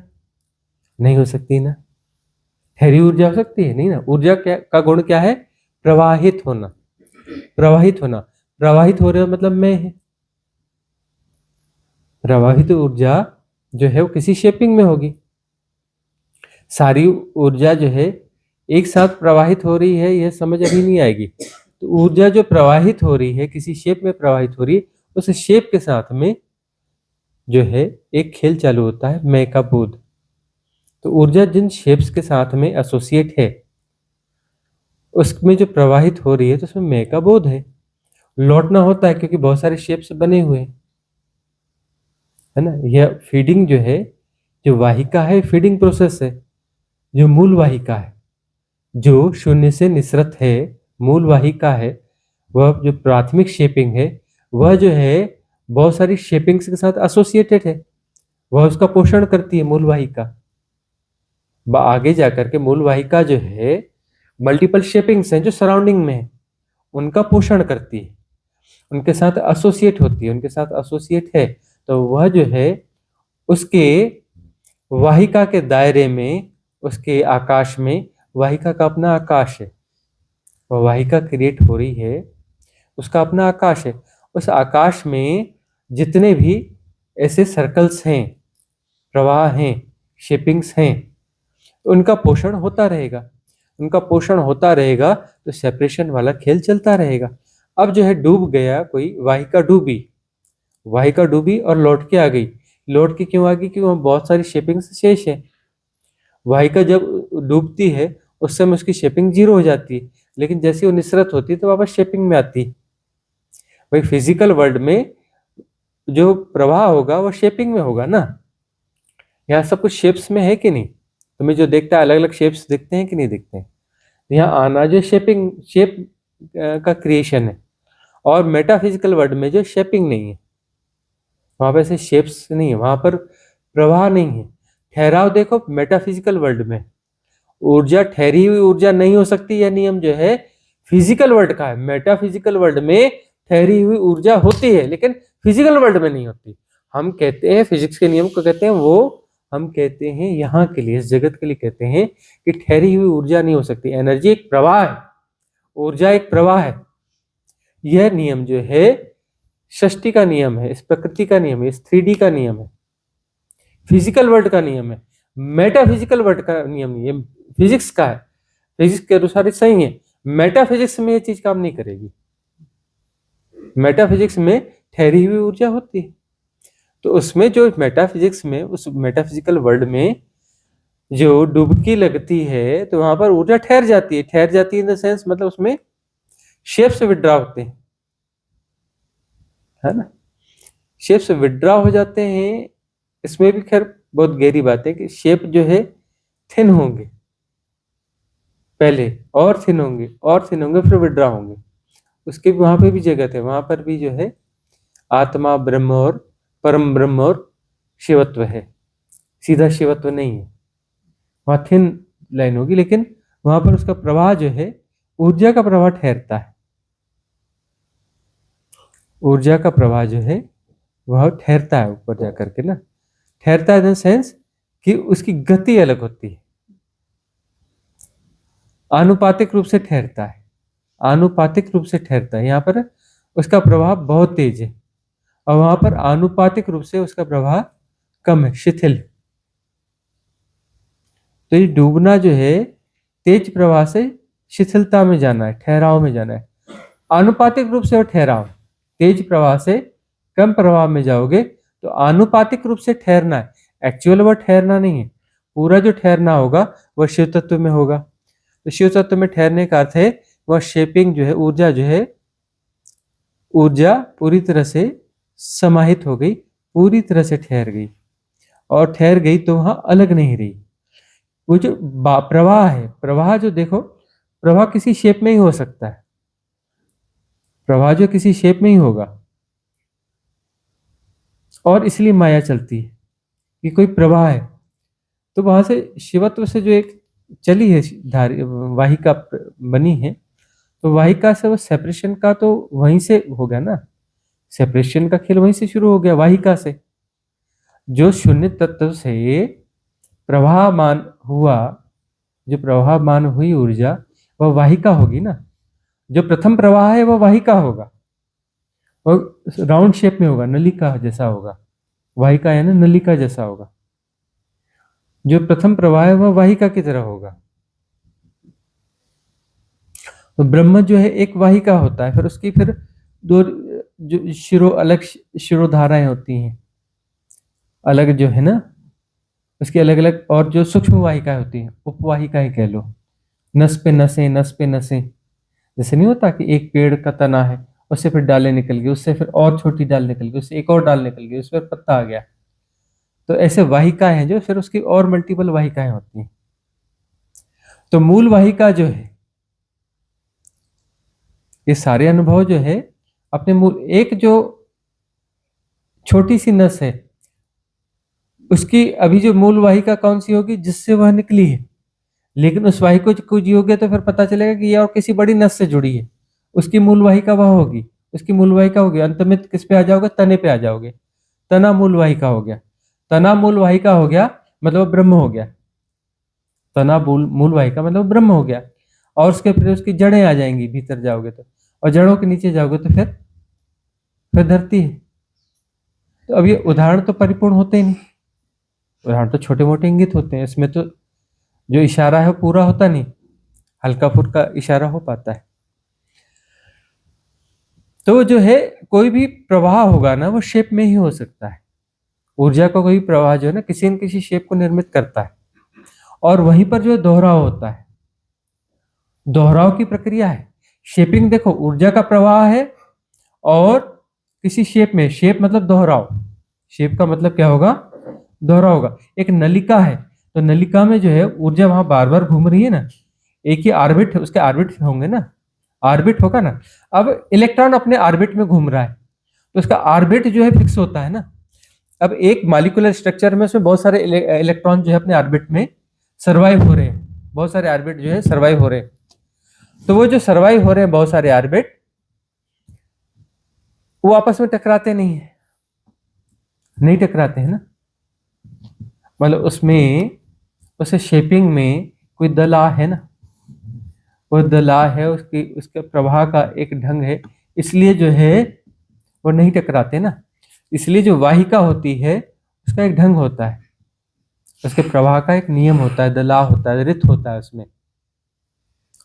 नहीं हो सकती ना। ठहरी ऊर्जा हो सकती है नहीं ना। ऊर्जा का गुण क्या है? प्रवाहित होना। प्रवाहित हो रहे मतलब में है। प्रवाहित ऊर्जा जो है वो किसी शेपिंग में होगी। सारी ऊर्जा जो है एक साथ प्रवाहित हो रही है, यह समझ अभी नहीं आएगी। तो ऊर्जा जो प्रवाहित हो रही है, किसी शेप में प्रवाहित हो रही है, उस शेप के साथ में जो है एक खेल चालू होता है, मैं का बोध। तो ऊर्जा जिन शेप्स के साथ में एसोसिएट है उसमें जो प्रवाहित हो रही है तो उसमें मैं का बोध है। लौटना होता है क्योंकि बहुत सारे शेप्स बने हुए हैं, है ना। यह फीडिंग जो है, जो वाहिका है, फीडिंग प्रोसेस है। जो मूल वाहिका है, जो शून्य से निसृत है, मूल वाहिका है, वह जो प्राथमिक शेपिंग है वह जो है बहुत सारी शेपिंग्स के साथ एसोसिएटेड है। वह उसका पोषण करती है, मूल वाहिका। आगे जाकर के मूल वाहिका जो है मल्टीपल शेपिंग्स हैं जो सराउंडिंग में है, उनका पोषण करती है, उनके साथ एसोसिएट होती है, उनके साथ एसोसिएट है। तो वह जो है उसके वाहिका के दायरे में, उसके आकाश में, वाहिका का अपना आकाश है। वह वाहिका क्रिएट हो रही है, उसका अपना आकाश है। उस आकाश में जितने भी ऐसे सर्कल्स हैं, प्रवाह हैं, शेपिंग्स हैं, उनका पोषण होता रहेगा तो सेपरेशन वाला खेल चलता रहेगा। अब जो है डूब गया कोई, वाहिका डूबी और लौट के आ गई। लौट के क्यों आ गई? क्योंकि वहाँ बहुत सारी शेपिंग्स शेष है। वाहिका जब डूबती है उस समय उसकी शेपिंग 0 हो जाती है, लेकिन जैसे वो निसरत होती है तो वापस शेपिंग में आती है। भाई फिजिकल वर्ल्ड में जो प्रवाह होगा वो शेपिंग में होगा ना। यहाँ सब कुछ शेप्स में है कि नहीं? तुम्हें जो देखता है अलग अलग शेप्स दिखते हैं कि नहीं दिखते हैं? यहाँ आना जो शेप का क्रिएशन है, और मेटाफिजिकल वर्ल्ड में जो शेपिंग नहीं है, वहां पर ऐसे शेप्स नहीं है, वहां पर प्रवाह नहीं है। ठहराव देखो, मेटाफिजिकल वर्ल्ड में ऊर्जा ठहरी हुई ऊर्जा नहीं हो सकती। यह नियम जो है फिजिकल वर्ल्ड का है। मेटाफिजिकल वर्ल्ड में ठहरी हुई ऊर्जा होती है लेकिन फिजिकल वर्ल्ड में नहीं होती। हम कहते हैं, फिजिक्स के नियम को कहते हैं, वो हम कहते हैं यहाँ के लिए, इस जगत के लिए कहते हैं कि ठहरी हुई ऊर्जा नहीं हो सकती। एनर्जी एक प्रवाह है, ऊर्जा एक प्रवाह है। यह नियम जो है षष्टि का नियम है, इस प्रकृति का नियम है, इस 3D का नियम है, फिजिकल वर्ल्ड का नियम है। मेटाफिजिकल वर्ल्ड का नियम नहीं है, फिजिक्स का है। फिजिक्स के अनुसार ये सही है। मेटाफिजिक्स में ये चीज काम नहीं करेगी। मेटाफिजिक्स में ठहरी हुई ऊर्जा होती है। तो उसमें जो मेटाफिजिक्स में, उस मेटाफिजिकल वर्ल्ड में जो डुबकी लगती है तो वहां पर ऊर्जा ठहर जाती है। ठहर जाती है इन द सेंस मतलब उसमें शेप्स विड्रॉ होते हैं, है ना, शेप्स विड्रॉ हो जाते हैं। इसमें भी खैर बहुत गहरी बात है कि शेप जो है थिन होंगे पहले, और थिन होंगे और थिन होंगे, फिर विड्रॉ होंगे। उसके वहां पे भी जगत है, वहां पर भी जो है आत्मा ब्रह्म और परम ब्रह्म और शिवत्व है, सीधा शिवत्व नहीं है। वहां थिन लाइन होगी, लेकिन वहां पर उसका प्रवाह जो है, ऊर्जा का प्रवाह ठहरता है। ऊर्जा का प्रवाह जो है वह ठहरता है ऊपर जाकर के ना, ठहरता है इन द सेंस कि उसकी गति अलग होती है, आनुपातिक रूप से ठहरता है, आनुपातिक रूप से ठहरता है। यहाँ पर उसका प्रवाह बहुत तेज है और वहां पर आनुपातिक रूप से उसका प्रवाह कम है, शिथिल है। तो ये डूबना जो है तेज प्रवाह से शिथिलता में जाना है, ठहराव में जाना है। आनुपातिक रूप से और ठहराव, तेज प्रवाह से कम प्रवाह में जाओगे तो आनुपातिक रूप से ठहरना है, एक्चुअल वह ठहरना नहीं है। पूरा जो ठहरना होगा वह शिव तत्व में होगा। तो शिव तत्व में ठहरने का अर्थ है वह शेपिंग जो है, ऊर्जा जो है, ऊर्जा पूरी तरह से समाहित हो गई, पूरी तरह से ठहर गई, और ठहर गई तो वहां अलग नहीं रही। वो जो प्रवाह है, प्रवाह जो देखो, प्रवाह किसी शेप में ही हो सकता है, प्रवाह जो किसी शेप में ही होगा, और इसलिए माया चलती है कि कोई प्रवाह है। तो वहां से शिवत्व से जो एक चली है वाहिका बनी है, तो वाहिका से वो सेपरेशन का तो वहीं से हो गया ना, सेपरेशन का खेल वहीं से शुरू हो गया, वाहिका से। जो शून्य तत्व से प्रवाहमान हुआ, जो प्रवाहमान हुई ऊर्जा, वह वाहिका होगी ना। जो प्रथम प्रवाह है वह वाहिका होगा, और राउंड शेप में होगा, नलिका जैसा होगा, वाहिका यानी नलिका जैसा होगा। जो प्रथम प्रवाह है वह वाहिका की तरह होगा। तो ब्रह्म जो है एक वाहिका होता है, फिर उसकी फिर दो जो अलग शिरोधाराएं होती हैं, अलग जो है ना, उसकी अलग अलग, और जो सूक्ष्म वाहिकाएं होती हैं, उपवाहिकाएं कह लो, नस पे नसें, नस पे नसें। जैसे नहीं होता कि एक पेड़ का तना है, उससे फिर डालें निकल गई, उससे फिर और छोटी डाल निकल गई, उससे एक और डाल निकल गई, उस पर पत्ता आ गया। तो ऐसे वाहिकाएं हैं जो फिर उसकी और मल्टीपल वाहिकाएं होती हैं। तो मूल वाहिका जो है, ये सारे अनुभव जो है अपने मूल, एक जो छोटी सी नस है, उसकी अभी जो मूल वाहिका कौन सी होगी, जिससे वह निकली है। लेकिन उस वाहिका को जियोगे तो फिर पता चलेगा कि यह और किसी बड़ी नस से जुड़ी है, उसकी मूल वाहिका वह होगी, उसकी मूल वाहिका होगी। अंत में किस पे आ जाओगे, तने पे आ जाओगे, तना मूल वाहिका हो गया। तना मूल वाहिका हो गया मतलब ब्रह्म हो गया, तना मूल वाहिका मतलब ब्रह्म हो गया। और उसके फिर उसकी जड़ें आ जाएंगी, भीतर जाओगे तो, और जड़ों के नीचे जाओगे तो फिर धरती है। तो अब ये उदाहरण तो परिपूर्ण होते ही नहीं, उदाहरण तो छोटे मोटे इंगित होते हैं, इसमें तो जो इशारा है वो पूरा होता नहीं, हल्का फुल्का इशारा हो पाता है। तो जो है कोई भी प्रवाह होगा ना, वो शेप में ही हो सकता है। ऊर्जा का कोई प्रवाह जो है ना, किसी न किसी शेप को निर्मित करता है, और वहीं पर जो दोहराव होता है, दोहराव की प्रक्रिया है। शेपिंग देखो, ऊर्जा का प्रवाह है और किसी शेप में, शेप मतलब दोहराव, शेप का मतलब क्या होगा, दोहराव होगा। एक नलिका है, तो नलिका में जो है ऊर्जा वहां बार बार घूम रही है ना, एक ही ऑर्बिट, उसके ऑर्बिट होंगे ना, ऑर्बिट होगा ना। अब इलेक्ट्रॉन अपने ऑर्बिट में घूम रहा है, तो उसका ऑर्बिट जो है फिक्स होता है ना। अब एक मॉलिक्यूलर स्ट्रक्चर में उसमें बहुत सारे इलेक्ट्रॉन जो है अपने ऑर्बिट में सर्वाइव हो रहे हैं, बहुत सारे ऑर्बिट जो है सर्वाइव हो रहे हैं। तो वो जो सर्वाइव हो रहे हैं बहुत सारे ऑर्बिट, वो आपस में टकराते नहीं है, नहीं टकराते हैं ना। मतलब उसमें, उसे शेपिंग में कोई दला है ना, वो दला है, उसके प्रवाह का एक ढंग है, इसलिए जो है वो नहीं टकराते ना। इसलिए जो वाहिका होती है उसका एक ढंग होता है, उसके प्रवाह का एक नियम होता है, दला होता है, रित होता है, उसमें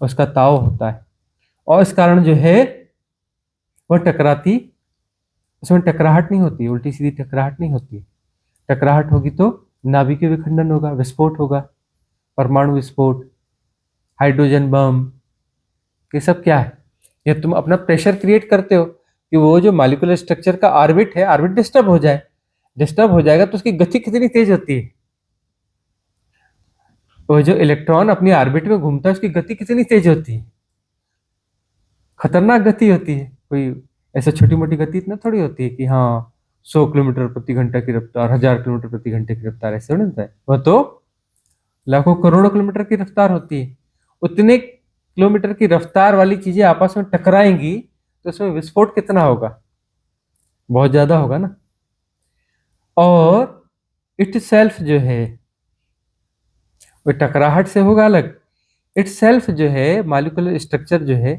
उसका ताव होता है, और इस कारण जो है वह टकराती उसमें टकराहट नहीं होती, उल्टी सीधी टकराहट नहीं होती। टकराहट होगी तो नाभिकीय विखंडन होगा, विस्फोट होगा, परमाणु विस्फोट, हाइड्रोजन बम। ये सब क्या है? ये तुम अपना प्रेशर क्रिएट करते हो कि वो जो मॉलिक्यूलर स्ट्रक्चर का ऑर्बिट है, ऑर्बिट डिस्टर्ब हो जाए। डिस्टर्ब हो जाएगा तो उसकी गति कितनी तेज होती है? वो जो इलेक्ट्रॉन अपनी ऑर्बिट में घूमता है उसकी गति कितनी तेज होती है? खतरनाक गति होती है। कोई ऐसा छोटी मोटी गति इतना थोड़ी होती है कि हाँ 100 किलोमीटर प्रति घंटा की रफ्तार, 1000 किलोमीटर प्रति घंटे की रफ्तार, ऐसे नहीं होता है। वह तो लाखों करोड़ों किलोमीटर की रफ्तार होती है। उतने किलोमीटर की रफ्तार वाली चीजें आपस में टकराएंगी तो उसमें विस्फोट कितना होगा? बहुत ज्यादा होगा ना। और इट सेल्फ जो है वो टकराहट से होगा अलग। इट सेल्फ जो है मॉलिक्यूलर स्ट्रक्चर जो है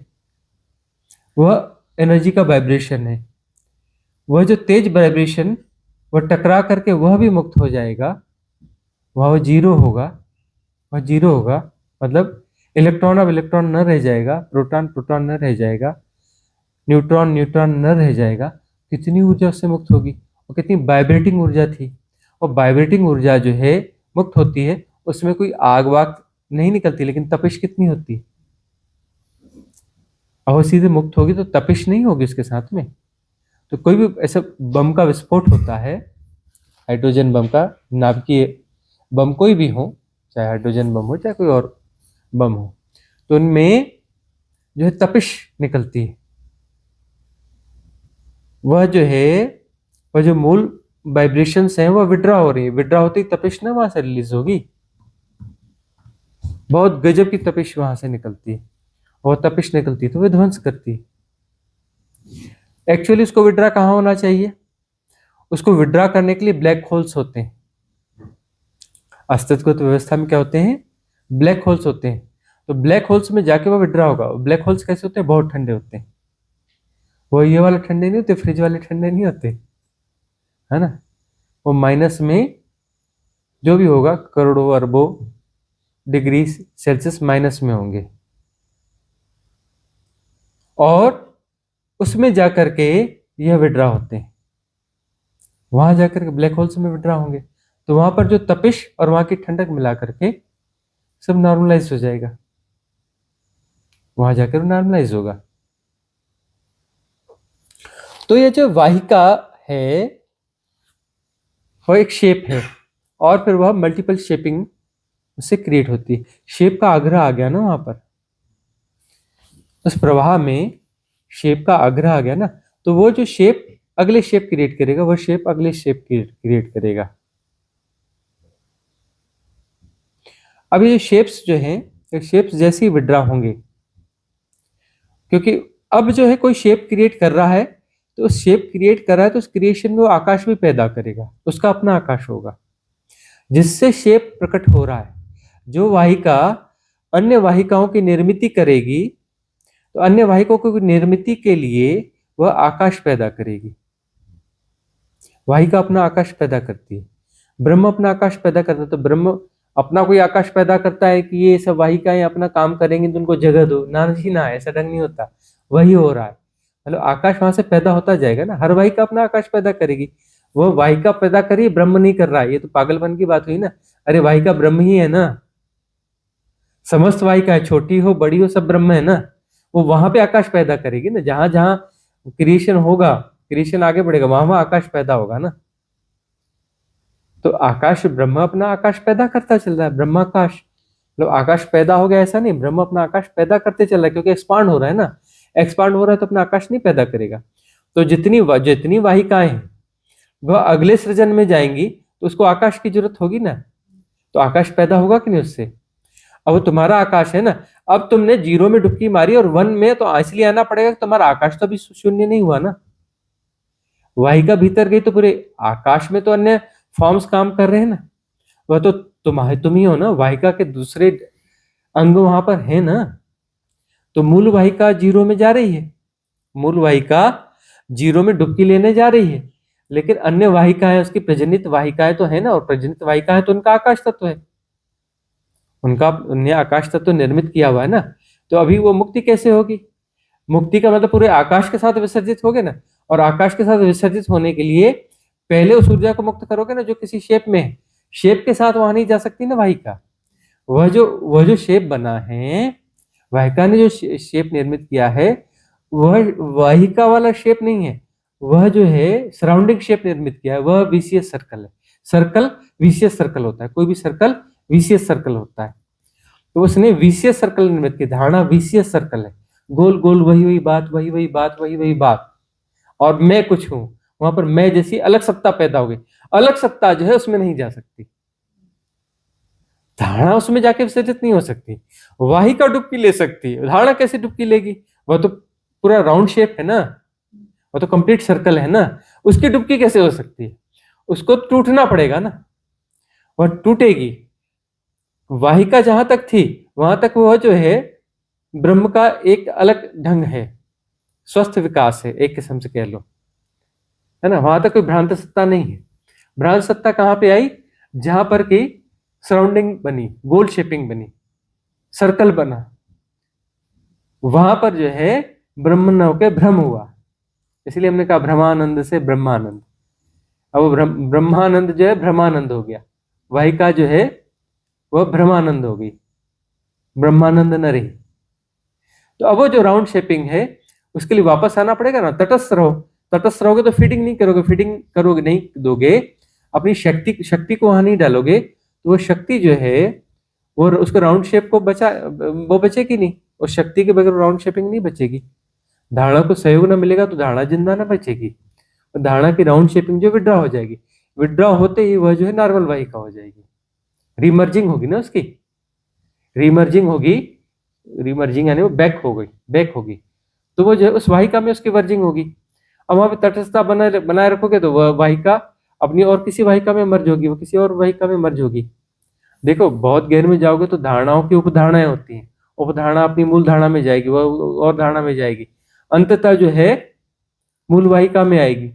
वह एनर्जी का वाइब्रेशन है। वह जो तेज वाइब्रेशन वह टकरा करके वह भी मुक्त हो जाएगा, वह जीरो होगा। वह जीरो होगा मतलब इलेक्ट्रॉन अब इलेक्ट्रॉन न रह जाएगा, प्रोटॉन प्रोटॉन न रह जाएगा, न्यूट्रॉन न्यूट्रॉन न रह जाएगा। कितनी ऊर्जा उससे मुक्त होगी? और कितनी वाइब्रेटिंग ऊर्जा थी। और वाइब्रेटिंग ऊर्जा जो है मुक्त होती है, उसमें कोई आग वाग नहीं निकलती, लेकिन तपिश कितनी होती है? और सीधे मुक्त होगी तो तपिश नहीं होगी उसके साथ में। तो कोई भी ऐसा बम का विस्फोट होता है, हाइड्रोजन बम का, नाभिकीय बम कोई भी हो, चाहे हाइड्रोजन बम हो चाहे कोई और बम हो, तो उनमें जो है तपिश निकलती है। वह जो है वह जो मूल वाइब्रेशंस हैं वह विड्रॉ हो रही है। विड्रॉ होती तपिश ना वहां से रिलीज होगी, बहुत गजब की तपिश वहां से निकलती है। और तपिश निकलती है तो विध्वंस करती है। एक्चुअली उसको विड्रॉ कहाँ होना चाहिए? उसको विड्रॉ करने के लिए ब्लैक होल्स होते हैं। अस्तित्व व्यवस्था में क्या होते हैं? ब्लैक होल्स होते हैं। तो ब्लैक होल्स में जाके वो विड्रॉ होगा। ब्लैक होल्स कैसे होते हैं? बहुत ठंडे होते हैं। वो ये वाले ठंडे नहीं होते, फ्रिज वाले ठंडे नहीं होते, है ना। वो माइनस में जो भी होगा, करोड़ों अरबों डिग्री सेल्सियस माइनस में होंगे। और उसमें जाकर के यह विड्रॉ होते हैं। वहां जाकर के ब्लैक होल्स में विड्रॉ होंगे तो वहां पर जो तपिश और वहां की ठंडक मिला करके सब नॉर्मलाइज हो जाएगा। वहां जाकर नॉर्मलाइज होगा। तो ये जो वाहिका है वो एक शेप है और फिर वह मल्टीपल शेपिंग उससे क्रिएट होती है। शेप का आग्रह आ गया ना वहां पर, उस प्रवाह में शेप का आग्रह आ गया ना, तो वो जो शेप अगले शेप क्रिएट करेगा, वह शेप अगले शेप क्रिएट करेगा। अब ये शेप्स जो हैं, शेप्स जैसे ही विड्रॉ होंगे, क्योंकि अब जो है कोई शेप क्रिएट कर रहा है, तो उस शेप क्रिएट कर रहा है तो उस क्रिएशन में वो आकाश भी पैदा करेगा, उसका अपना आकाश होगा जिससे शेप प्रकट हो रहा है। जो वाहिका अन्य वाहिकाओं की निर्मिति करेगी, तो अन्य वाहिकाओं की निर्मिति के लिए वह आकाश पैदा करेगी। वाहिका अपना आकाश पैदा करती है, ब्रह्म अपना आकाश पैदा करता है। तो ब्रह्म अपना कोई आकाश पैदा करता है कि ये सब वाहिकाएं अपना काम करेंगी तो उनको जगह दो, ना जी ना, ऐसा ढंग नहीं होता। वही हो रहा है, मतलब आकाश वहां से पैदा होता जाएगा ना। हर वाहिका अपना आकाश पैदा करेगी। वह वाहिका पैदा करी, ब्रह्म नहीं कर रहा है, ये तो पागलपन की बात हुई ना। अरे वाहिका ब्रह्म ही है ना, समस्त वाहिका है, छोटी हो बड़ी हो सब ब्रह्म है ना। वो वहां पे आकाश पैदा करेगी ना, जहां जहां क्रिएशन होगा, क्रिएशन आगे बढ़ेगा, वहां वहां आकाश पैदा होगा ना। तो आकाश, ब्रह्म अपना आकाश पैदा करता चल रहा है, ब्रह्माकाश। मतलब आकाश पैदा हो गया ऐसा नहीं, ब्रह्म अपना आकाश पैदा करते चल रहा है, क्योंकि एक्सपांड हो रहा है ना। एक्सपांड हो रहा है तो अपना आकाश नहीं पैदा करेगा। तो जितनी वाहिकाएं हैं वह अगले सृजन में जाएंगी तो उसको आकाश की जरूरत होगी ना, तो आकाश पैदा होगा कि नहीं उससे। अब तुम्हारा आकाश है ना, अब तुमने 0 में डुबकी मारी और 1 में, तो इसलिए आना पड़ेगा कि तुम्हारा आकाश तो अभी शून्य नहीं हुआ ना। वाहिका भीतर गई तो पूरे आकाश में तो अन्य फॉर्म्स काम कर रहे हैं ना। वह तो तुम ही हो ना, वाहिका के दूसरे अंग वहां पर है ना। तो मूल वाहिका 0 में जा रही है, मूल वाहिका 0 में डुबकी लेने जा रही है, लेकिन अन्य वाहिकाएं, उसकी प्रजनित वाहिकाएं तो है ना, और प्रजनित वाहिका है तो उनका आकाश तत्व है, उनका उन्हें आकाश तत्व निर्मित किया हुआ है ना। तो अभी वो मुक्ति कैसे होगी? मुक्ति का मतलब पूरे आकाश के साथ विसर्जित हो गए ना। और आकाश के साथ विसर्जित होने के लिए पहले उस ऊर्जा को मुक्त करोगे ना जो किसी शेप में है, शेप के साथ वहां नहीं जा सकती ना वाहिका। वह जो शेप बना है, वाहिका ने जो शेप निर्मित किया है वह वाहिका वाला शेप नहीं है, वह जो है सराउंडिंग शेप निर्मित किया है, वह वीसीएस सर्कल है। सर्कल वीसीएस सर्कल होता है, कोई भी सर्कल वीसीएस सर्कल होता है। तो उसने वीसीएस सर्कल निर्मित की, धारणा वीसीएस सर्कल है, गोल गोल वही वही बात, वही वही बात, वही वही बात, और मैं कुछ हूं। वहां पर मैं जैसी अलग सत्ता पैदा हो गई, अलग सत्ता जो है उसमें नहीं जा सकती, धारणा उसमें जाके विसर्जित नहीं हो सकती। वाहिका डुबकी ले सकती है, धारणा कैसे डुबकी लेगी? वह तो पूरा राउंड शेप है ना, वह तो कंप्लीट सर्कल है ना, उसकी डुबकी कैसे हो सकती है? उसको टूटना पड़ेगा ना, वह टूटेगी। वाहिका जहां तक थी वहां तक वह जो है ब्रह्म का एक अलग ढंग है, स्वस्थ विकास है एक किस्म से कह लो, है ना। वहां तक कोई भ्रांत सत्ता नहीं है। भ्रांत सत्ता कहां पे आई? जहां पर की सराउंडिंग बनी, गोल शेपिंग बनी, सर्कल बना, वहां पर जो है ब्रह्म न होकर भ्रम हुआ। इसलिए हमने कहा ब्रह्मानंद से ब्रह्मानंद। अब वो ब्रह्मानंद जो है भ्रमानंद हो गया, वाहिका जो है वह भ्रमानंद हो गई, ब्रह्मानंद न रही। तो अब वो जो राउंड शेपिंग है उसके लिए वापस आना पड़ेगा ना, तटस्थ रहो। तटस्थ रहोगे तो फीडिंग नहीं करोगे, फीडिंग करोगे नहीं दोगे, अपनी शक्ति को वहां नहीं डालोगे, तो वो शक्ति जो है वो उसको राउंड शेप को वो बचेगी नहीं, उस शक्ति के बगैर राउंड शेपिंग नहीं बचेगी। धारणा को सहयोग ना मिलेगा तो धारणा जिंदा ना बचेगी, धारणा की राउंड शेपिंग जो विड्रॉ हो जाएगी, विड्रॉ होते ही वह जो है नॉर्मल वाहिका हो जाएगी। रीमर्जिंग होगी ना उसकी, रीमर्जिंग होगी, रीमर्जिंग यानी वो बैक होगी, तो वो जो है उस वाहिका में उसकी वर्जिंग होगी। अब वहां पे तटस्थता बनाए रखोगे तो वह वाहिका अपनी और किसी वाहिका में मर्ज होगी, वो किसी और वाहिका में मर्ज होगी। देखो बहुत गहर में जाओगे तो धारणाओं की उपधारणाएं होती हैं, उपधारणा अपनी मूल धारणा में जाएगी, वह और धारणा में जाएगी, अंततः जो है मूल वाहिका में आएगी,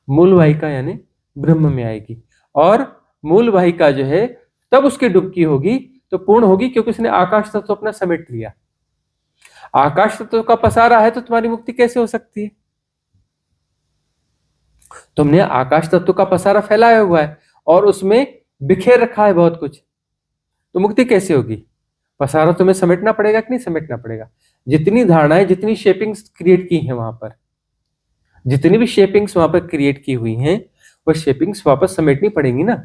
मूल वाहिका यानी ब्रह्म में आएगी। और मूल वाहिका जो है तब उसकी डुबकी होगी तो पूर्ण होगी, क्योंकि उसने आकाश तत्व अपना समेट लिया। आकाश तत्व का पसारा है तो तुम्हारी मुक्ति कैसे हो सकती है? तुमने आकाश तत्व का पसारा फैलाया हुआ है और उसमें बिखेर रखा है बहुत कुछ, तो मुक्ति कैसे होगी? पसारा तुम्हें समेटना पड़ेगा कि नहीं समेटना पड़ेगा? जितनी धारणाएं, जितनी शेपिंग्स क्रिएट की हैं वहां पर, जितनी भी शेपिंग्स वहां पर क्रिएट की हुई हैं वो शेपिंग्स वापस समेटनी पड़ेंगी ना।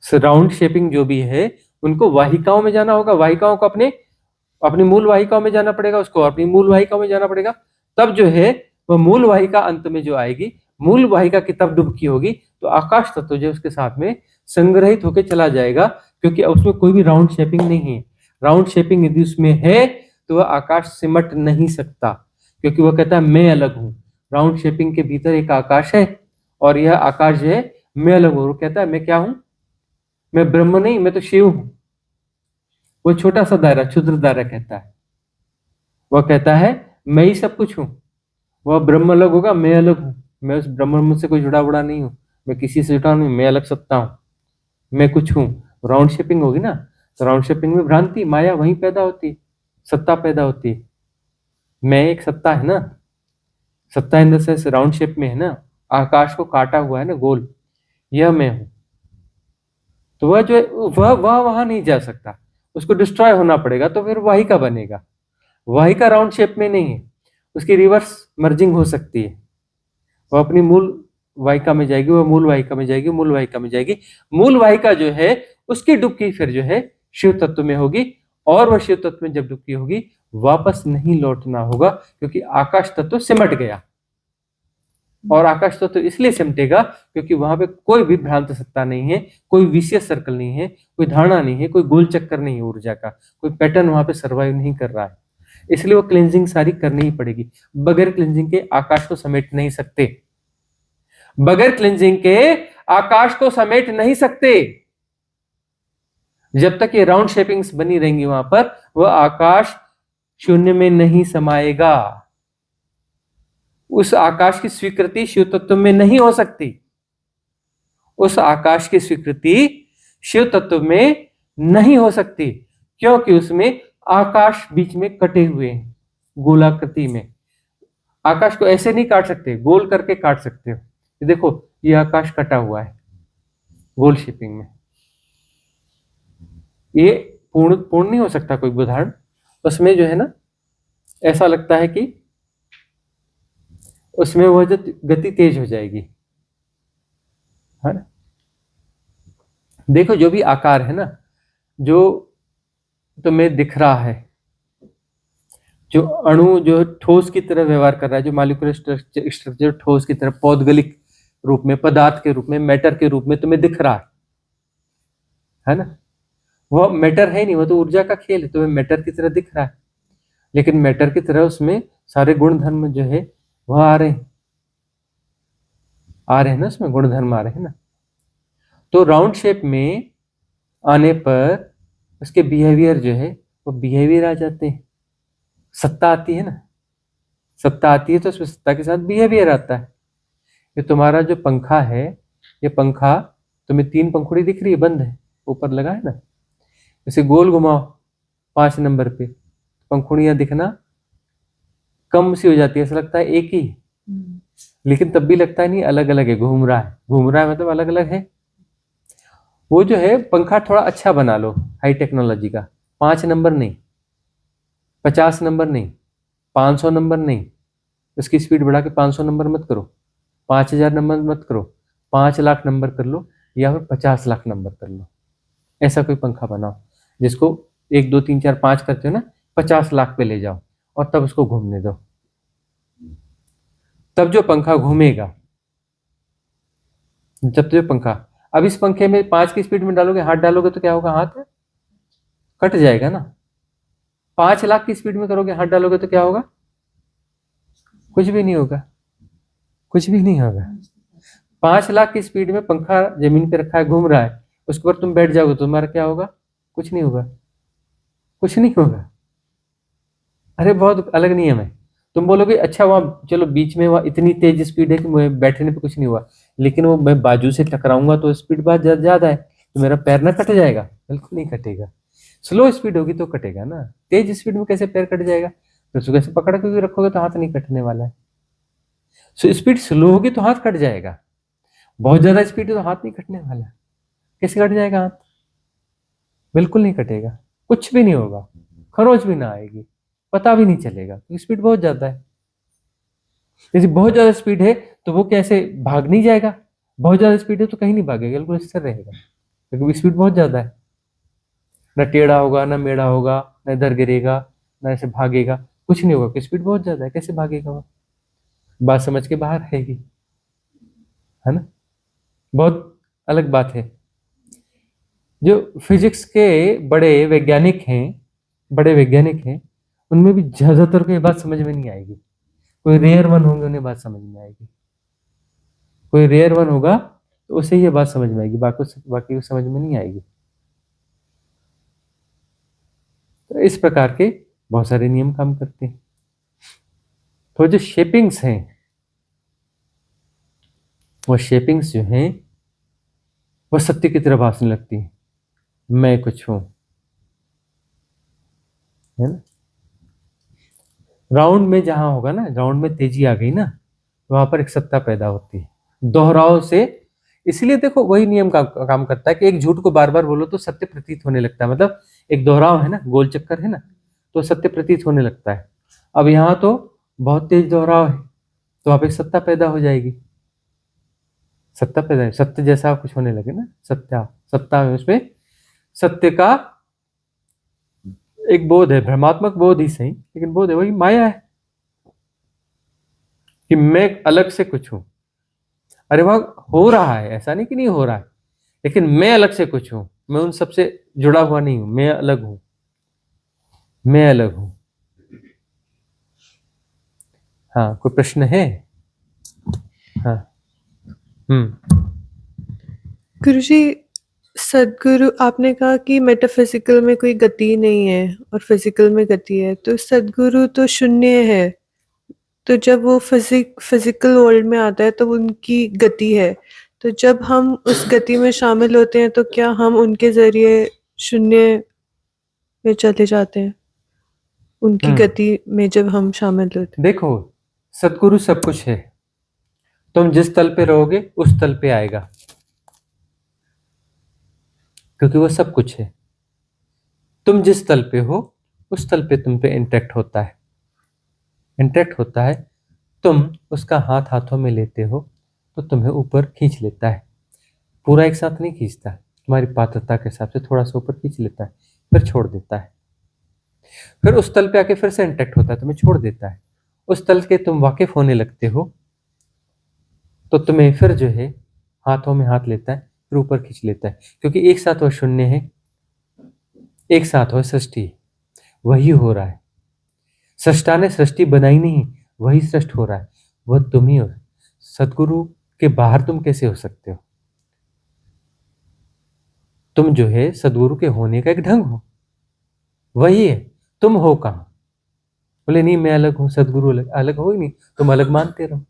राउंड शेपिंग जो भी है उनको वाहिकाओं में जाना होगा, वाहिकाओं को अपनी मूल वाहिकाओं में जाना पड़ेगा, उसको अपनी मूल वाहिकाओं में जाना पड़ेगा, तब जो है वह मूल वाहिका अंत में जो आएगी, मूल वाहिका की तब डुबकी होगी तो आकाश तत्व जो उसके साथ में संग्रहित होकर चला जाएगा, क्योंकि उसमें कोई भी राउंड शेपिंग नहीं है। राउंड शेपिंग यदि उसमें है तो वह आकाश सिमट नहीं सकता, क्योंकि वह कहता है मैं अलग हूं। राउंड शेपिंग के भीतर एक आकाश है और यह आकाश जो है मैं अलग हूं। वो कहता है मैं क्या हूं? मैं ब्रह्म नहीं, मैं तो शिव हूं। वो छोटा सा दायरा, क्षुद्र दायरा कहता है, वह कहता है मैं ही सब कुछ हूं। वह ब्रह्म अलग होगा, मैं अलग हूं, मैं उस ब्रह्म से कोई जुड़ा उड़ा नहीं हूं, मैं किसी से जुड़ा नहीं, मैं अलग सत्ता हूं, मैं कुछ हूं। राउंड शेपिंग होगी ना, तो राउंड शेपिंग में भ्रांति, माया वहीं पैदा होती है, सत्ता पैदा होती है। मैं एक सत्ता है ना, सत्ता in the sense round shape में है ना, आकाश को काटा हुआ है ना गोल, यह मैं हूं। तो वह जो है वह वहां नहीं जा सकता, उसको डिस्ट्रॉय होना पड़ेगा, तो फिर वाहिका बनेगा। वाहिका राउंड शेप में नहीं है, उसकी रिवर्स मर्जिंग हो सकती है, वह अपनी मूल वाहिका में जाएगी, वह मूल वाहिका में जाएगी, मूल वाहिका में जाएगी। मूल वाहिका जो है उसकी डुबकी फिर जो है शिव तत्व में होगी, और वह शिव तत्व में जब डुबकी होगी वापस नहीं लौटना होगा, क्योंकि आकाश तत्व सिमट गया। और आकाश तत्व इसलिए सिमटेगा क्योंकि वहां पे कोई भी भ्रांत सत्ता नहीं है, कोई विशेष सर्कल नहीं है, कोई धारणा नहीं है, कोई गोल चक्कर नहीं है ऊर्जा का, कोई पैटर्न वहां पे सर्वाइव नहीं कर रहा है। इसलिए वो क्लींजिंग सारी करनी ही पड़ेगी। बगैर क्लींजिंग के आकाश को समेट नहीं सकते, बगैर क्लींजिंग के आकाश को समेट नहीं सकते। जब तक ये राउंड शेपिंग्स बनी रहेंगी वहां पर, वह आकाश शून्य में नहीं समाएगा। उस आकाश की स्वीकृति शिव तत्व में नहीं हो सकती, उस आकाश की स्वीकृति शिव तत्व में नहीं हो सकती, क्योंकि उसमें आकाश बीच में कटे हुए हैं गोलाकृति में। आकाश को ऐसे नहीं काट सकते, गोल करके काट सकते हो। ये देखो, ये आकाश कटा हुआ है गोल शेपिंग में। ये पूर्ण नहीं हो सकता कोई उदाहरण, उसमें जो है ना ऐसा लगता है कि उसमें वह जो गति तेज हो जाएगी, है ना। देखो जो भी आकार है ना, जो तुम्हें दिख रहा है, जो अणु जो ठोस की तरह व्यवहार कर रहा है, जो मॉलिक्यूलर स्ट्रक्चर ठोस की तरह पौद्गलिक रूप में, पदार्थ के रूप में, मैटर के रूप में तुम्हें दिख रहा है ना। वह मैटर है नहीं, वह तो ऊर्जा का खेल है, तुम्हें मैटर की तरह दिख रहा है, लेकिन मैटर की तरह उसमें सारे गुण धर्म जो है वह आ रहे हैं ना, उसमें गुण धर्म आ रहे हैं ना। तो राउंड शेप में आने पर उसके बिहेवियर जो है वो बिहेवियर आ जाते हैं। सत्ता आती है ना, सत्ता आती है तो उसमें सत्ता के साथ बिहेवियर आता है। ये तुम्हारा जो पंखा है, ये पंखा तुम्हें 3 पंखुड़ी दिख रही है, बंद है, ऊपर लगा है ना, इसे गोल घुमाओ 5 नंबर पे, पंखुड़ियां दिखना कम सी हो जाती है, ऐसा लगता है एक ही, लेकिन तब भी लगता है नहीं, अलग अलग है, घूम रहा है मतलब अलग अलग है। वो जो है पंखा थोड़ा अच्छा बना लो, हाई टेक्नोलॉजी का, 5 नंबर नहीं, 50 नंबर नहीं, 500 नंबर नहीं, उसकी स्पीड बढ़ा के 500 नंबर मत करो, 5000 नंबर मत करो, 5 लाख नंबर कर लो, या फिर 50 लाख नंबर कर लो। ऐसा कोई पंखा बनाओ जिसको 1 2 3 4 5 करते हो ना, 50 लाख पे ले जाओ और तब उसको घूमने दो, तब जो पंखा घूमेगा, जब जो पंखा, अब इस पंखे में 5 की स्पीड में डालोगे, हाथ डालोगे तो क्या होगा, हाथ कट जाएगा ना। 5 लाख की स्पीड में करोगे, हाथ डालोगे तो क्या होगा, कुछ भी नहीं होगा, कुछ भी नहीं होगा। 5 लाख की स्पीड में पंखा जमीन पे रखा है, घूम रहा है, उसके ऊपर तुम बैठ जाओगे तो तुम्हारा क्या होगा, कुछ नहीं होगा, कुछ नहीं होगा। अरे बहुत अलग नियम है। तुम बोलोगे अच्छा वहां चलो बीच में वहां इतनी तेज स्पीड है कि मुझे बैठने पे कुछ नहीं हुआ, लेकिन वो मैं बाजू से टकराऊंगा तो स्पीड बहुत ज्यादा है, तो मेरा पैर ना कट जाएगा, बिल्कुल नहीं कटेगा। स्लो स्पीड होगी तो कटेगा ना, तेज स्पीड में कैसे पैर कट जाएगा, तो उसको कैसे पकड़ के रखोगे तो हाथ नहीं कटने वाला है। सो स्पीड स्लो होगी तो हाथ कट जाएगा, बहुत ज्यादा स्पीड है तो हाथ नहीं कटने वाला। कैसे कट जाएगा हाथ, बिल्कुल नहीं कटेगा, कुछ भी नहीं होगा, खरोच भी ना आएगी, पता भी नहीं चलेगा, क्योंकि स्पीड बहुत ज्यादा है। यदि बहुत ज्यादा स्पीड है तो वो कैसे भाग नहीं जाएगा, बहुत ज्यादा स्पीड है तो कहीं नहीं भागेगा, बिल्कुल स्थिर रहेगा, क्योंकि स्पीड बहुत ज्यादा है। ना टेढ़ा होगा, ना मेढ़ा होगा, ना इधर गिरेगा, ना ऐसे भागेगा, कुछ नहीं होगा, क्योंकि स्पीड बहुत ज्यादा है, कैसे भागेगा वो, बात समझ के बाहर रहेगी, है ना। बहुत अलग बात है। जो फिजिक्स के बड़े वैज्ञानिक हैं, उनमें भी ज्यादातर को ये बात समझ में नहीं आएगी, कोई रेयर वन होंगे उन्हें बात समझ में आएगी, कोई रेयर वन होगा तो उसे ये बात समझ में आएगी, बाकी को समझ में नहीं आएगी। तो इस प्रकार के बहुत सारे नियम काम करते हैं। तो जो शेपिंग्स हैं, वो शेपिंग्स जो हैं वो सत्य की तरह भासने लगती है, मैं कुछ हूं, है ना। राउंड में जहां होगा ना, राउंड में तेजी आ गई ना, वहां पर एक सत्ता पैदा होती है, दोहराव से। इसलिए देखो वही नियम काम करता है कि एक झूठ को बार बार बोलो तो सत्य प्रतीत होने लगता है, मतलब एक दोहराव है ना, गोल चक्कर है ना, तो सत्य प्रतीत होने लगता है। अब यहाँ तो बहुत तेज दोहराव है, तो वहां पर सत्ता पैदा हो जाएगी, सत्ता पैदा, सत्य जैसा कुछ होने लगे ना, सत्ता है, उसमें सत्य का एक बोध है, भ्रमात्मक बोध ही सही, लेकिन बोध है, वही माया है कि मैं अलग से कुछ हूं। अरे वह हो रहा है, ऐसा नहीं कि नहीं हो रहा है, लेकिन मैं अलग से कुछ हूं, मैं उन सबसे जुड़ा हुआ नहीं हूं, मैं अलग हूं, मैं अलग हूं। हाँ, कोई प्रश्न है? हाँ। गुरुजी, सद्गुरु, आपने कहा कि मेटाफिजिकल में कोई गति नहीं है और फिजिकल में गति है, तो सद्गुरु तो शून्य है, तो जब वो फिजिकल वर्ल्ड में आता है तो उनकी गति है, तो जब हम उस गति में शामिल होते हैं तो क्या हम उनके जरिए शून्य में चले जाते हैं, उनकी गति में जब हम शामिल होते हैं? देखो, सदगुरु सब कुछ है। तुम जिस तल पे रहोगे उस तल पे आएगा, क्योंकि वो सब कुछ है। तुम जिस तल पे हो उस तल पे तुम पे इंटरेक्ट होता है, इंटरेक्ट होता है। तुम उसका हाथ हाथों में लेते हो तो तुम्हें ऊपर खींच लेता है, पूरा एक साथ नहीं खींचता, तुम्हारी पात्रता के हिसाब से थोड़ा सा ऊपर खींच लेता है, फिर छोड़ देता है। फिर उस तल पे आके फिर से इंटरेक्ट होता है, तुम्हें छोड़ देता है। उस तल के तुम वाकिफ होने लगते हो तो तुम्हें फिर जो है हाथों में हाथ लेता है, फिर ऊपर खींच लेता है, क्योंकि एक साथ वह शून्य है, एक साथ वह सृष्टि, वही हो रहा है। सृष्टा ने सृष्टि बनाई नहीं, वही सृष्ट हो रहा है, वह तुम ही हो। सदगुरु के बाहर तुम कैसे हो सकते हो? तुम जो है सदगुरु के होने का एक ढंग हो, वही है। तुम हो कहाँ? बोले नहीं मैं अलग हूं, सदगुरु अलग। अलग हो ही नहीं, तुम अलग मानते रहो,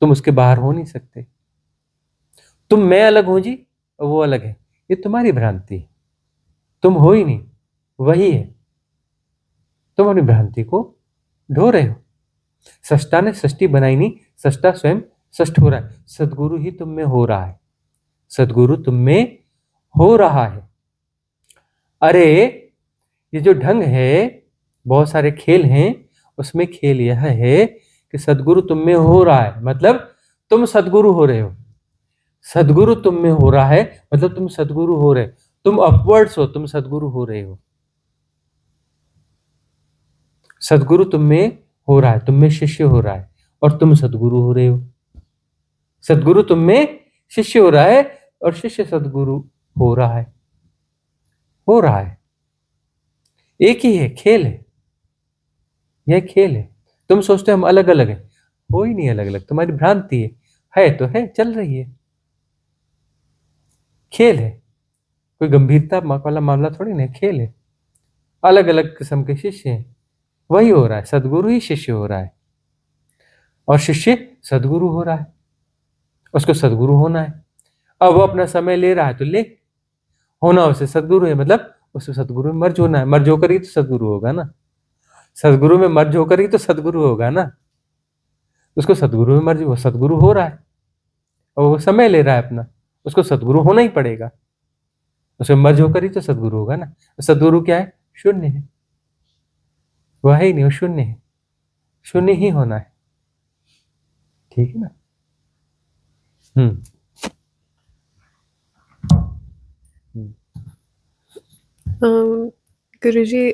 तुम उसके बाहर हो नहीं सकते। तुम मैं अलग हूं जी और वो अलग है, ये तुम्हारी भ्रांति है। तुम हो ही नहीं, वही है। तुम अपनी भ्रांति को ढो रहे हो। सृष्टा ने सृष्टि बनाई नहीं, सृष्टा स्वयं सृष्ट हो रहा है। सदगुरु ही तुम में हो रहा है, सदगुरु तुम में हो रहा है। अरे ये जो ढंग है, बहुत सारे खेल हैं, उसमें खेल यह है कि सदगुरु तुम में हो रहा है, मतलब तुम सदगुरु हो रहे हो। सदगुरु तुम में हो रहा है मतलब तुम सदगुरु हो रहे हो। तुम अपवर्ड्स हो, तुम सदगुरु हो रहे हो। सदगुरु तुम में हो रहा है, तुम में शिष्य हो रहा है और तुम सदगुरु हो रहे हो। सदगुरु तुम में शिष्य हो रहा है और शिष्य सदगुरु हो रहा है, हो रहा है। एक ही है, खेल है, यह खेल है। तुम सोचते हो हम अलग अलग हैं, हो ही नहीं अलग अलग, तुम्हारी भ्रांति है तो है, चल रही है, खेल है। कोई गंभीरता वाला मामला थोड़ी ना, खेल है। अलग अलग किस्म के शिष्य हैं, वही हो रहा है। सदगुरु ही शिष्य हो रहा है और शिष्य सदगुरु हो रहा है, उसको सदगुरु होना है। अब वो अपना समय ले रहा है तो ले, होना उसे सदगुरु है, मतलब उसे सदगुरु में मर्ज होना है। मर्ज होकर ही तो सदगुरु होगा ना, सदगुरु में मर्ज होकर ही तो सदगुरु होगा ना। उसको सदगुरु में मर्ज, वो सदगुरु हो रहा है और वो समय ले रहा है अपना, उसको सदगुरु होना ही पड़ेगा। उसमें मर्ज होकर ही तो सदगुरु होगा ना। सदगुरु क्या है? शून्य है, वह है ही नहीं, वो शून्य है, शून्य ही होना है। ठीक है ना? गुरुजी,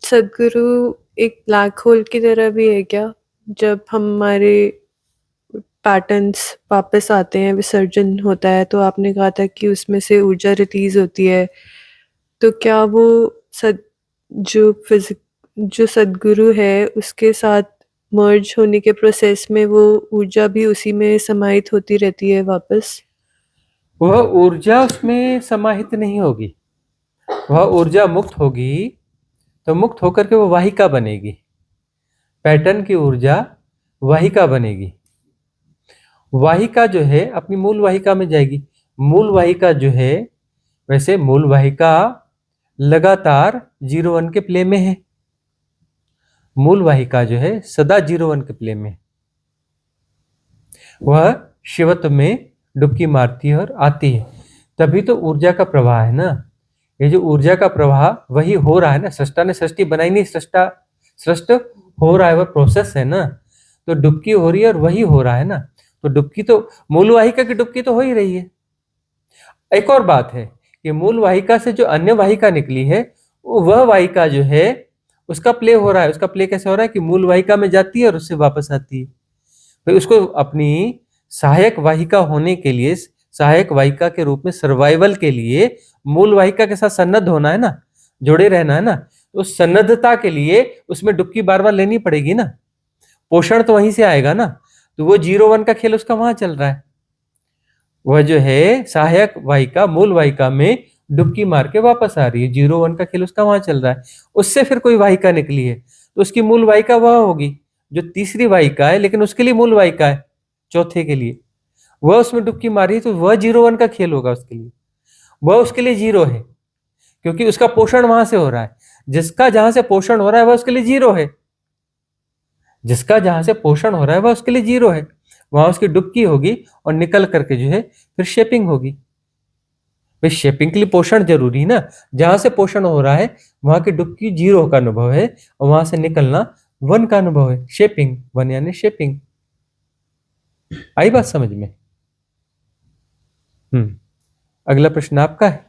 सदगुरु एक ब्लैक होल की तरह भी है क्या? जब हमारे पैटर्न्स वापस आते हैं, विसर्जन होता है, तो आपने कहा था कि उसमें से ऊर्जा रिलीज होती है, तो क्या वो जो सदगुरु है उसके साथ मर्ज होने के प्रोसेस में वो ऊर्जा भी उसी में समाहित होती रहती है वापस? वह ऊर्जा उसमें समाहित नहीं होगी, वह ऊर्जा मुक्त होगी, तो मुक्त होकर के वो वाहिका बनेगी। पैटर्न की ऊर्जा वाहिका बनेगी। वाहिका जो है अपनी मूल वाहिका में जाएगी। मूल वाहिका जो है, वैसे मूल वाहिका लगातार 0-1 के प्ले में है। मूल वाहिका जो है सदा 0-1 के प्ले में, वह शिवत्व में डुबकी मारती है और आती है। तभी तो ऊर्जा का प्रवाह है ना। ये जो ऊर्जा का प्रवाह वही हो रहा है ना। सृष्टा ने सृष्टि बनाई नहीं, सृष्टा सृष्ट हो रहा है, वह प्रोसेस है ना। तो डुबकी हो रही है और वही हो रहा है ना। तो डुबकी तो मूल वाहिका की डुबकी तो हो ही रही है। एक और बात है कि मूल वाहिका से जो अन्य वाहिका निकली है, वह वाहिका जो है उसका प्ले हो रहा है। उसका प्ले कैसे हो रहा है कि मूल वाहिका में जाती है और उससे वापस आती है। भाई उसको अपनी सहायक वाहिका होने के लिए, सहायक वाहिका के रूप में सर्वाइवल के लिए मूल वाहिका के साथ सन्नद्ध होना है ना, जुड़े रहना है ना। तो उस सन्नद्धता के लिए उसमें डुबकी बार बार लेनी पड़ेगी ना, पोषण तो वहीं से आएगा ना। तो वो 0-1 का खेल उसका वहां चल रहा है। वह जो है सहायक वाहिका मूल वाहिका में डुबकी मार के वापस आ रही है, 0-1 का खेल उसका वहां चल रहा है। उससे फिर कोई वाहिका निकली है तो उसकी मूल वाहिका वह होगी जो तीसरी वाहिका है, लेकिन उसके लिए मूल वाहिका है चौथे के लिए, वह उसमें डुबकी मारी है, तो वह 0-1 का खेल होगा उसके लिए। वह उसके लिए 0 है, क्योंकि उसका पोषण वहां से हो रहा है। जिसका जहां से पोषण हो रहा है वह उसके लिए 0 है। जिसका जहां से पोषण हो रहा है वह उसके लिए 0 है, वहां उसकी डुबकी होगी और निकल करके जो है फिर शेपिंग होगी। भाई शेपिंग के लिए पोषण जरूरी ना, जहां से पोषण हो रहा है वहां की डुबकी 0 का अनुभव है और वहां से निकलना 1 का अनुभव है, शेपिंग 1 यानी शेपिंग। आई बात समझ में? अगला प्रश्न आपका है।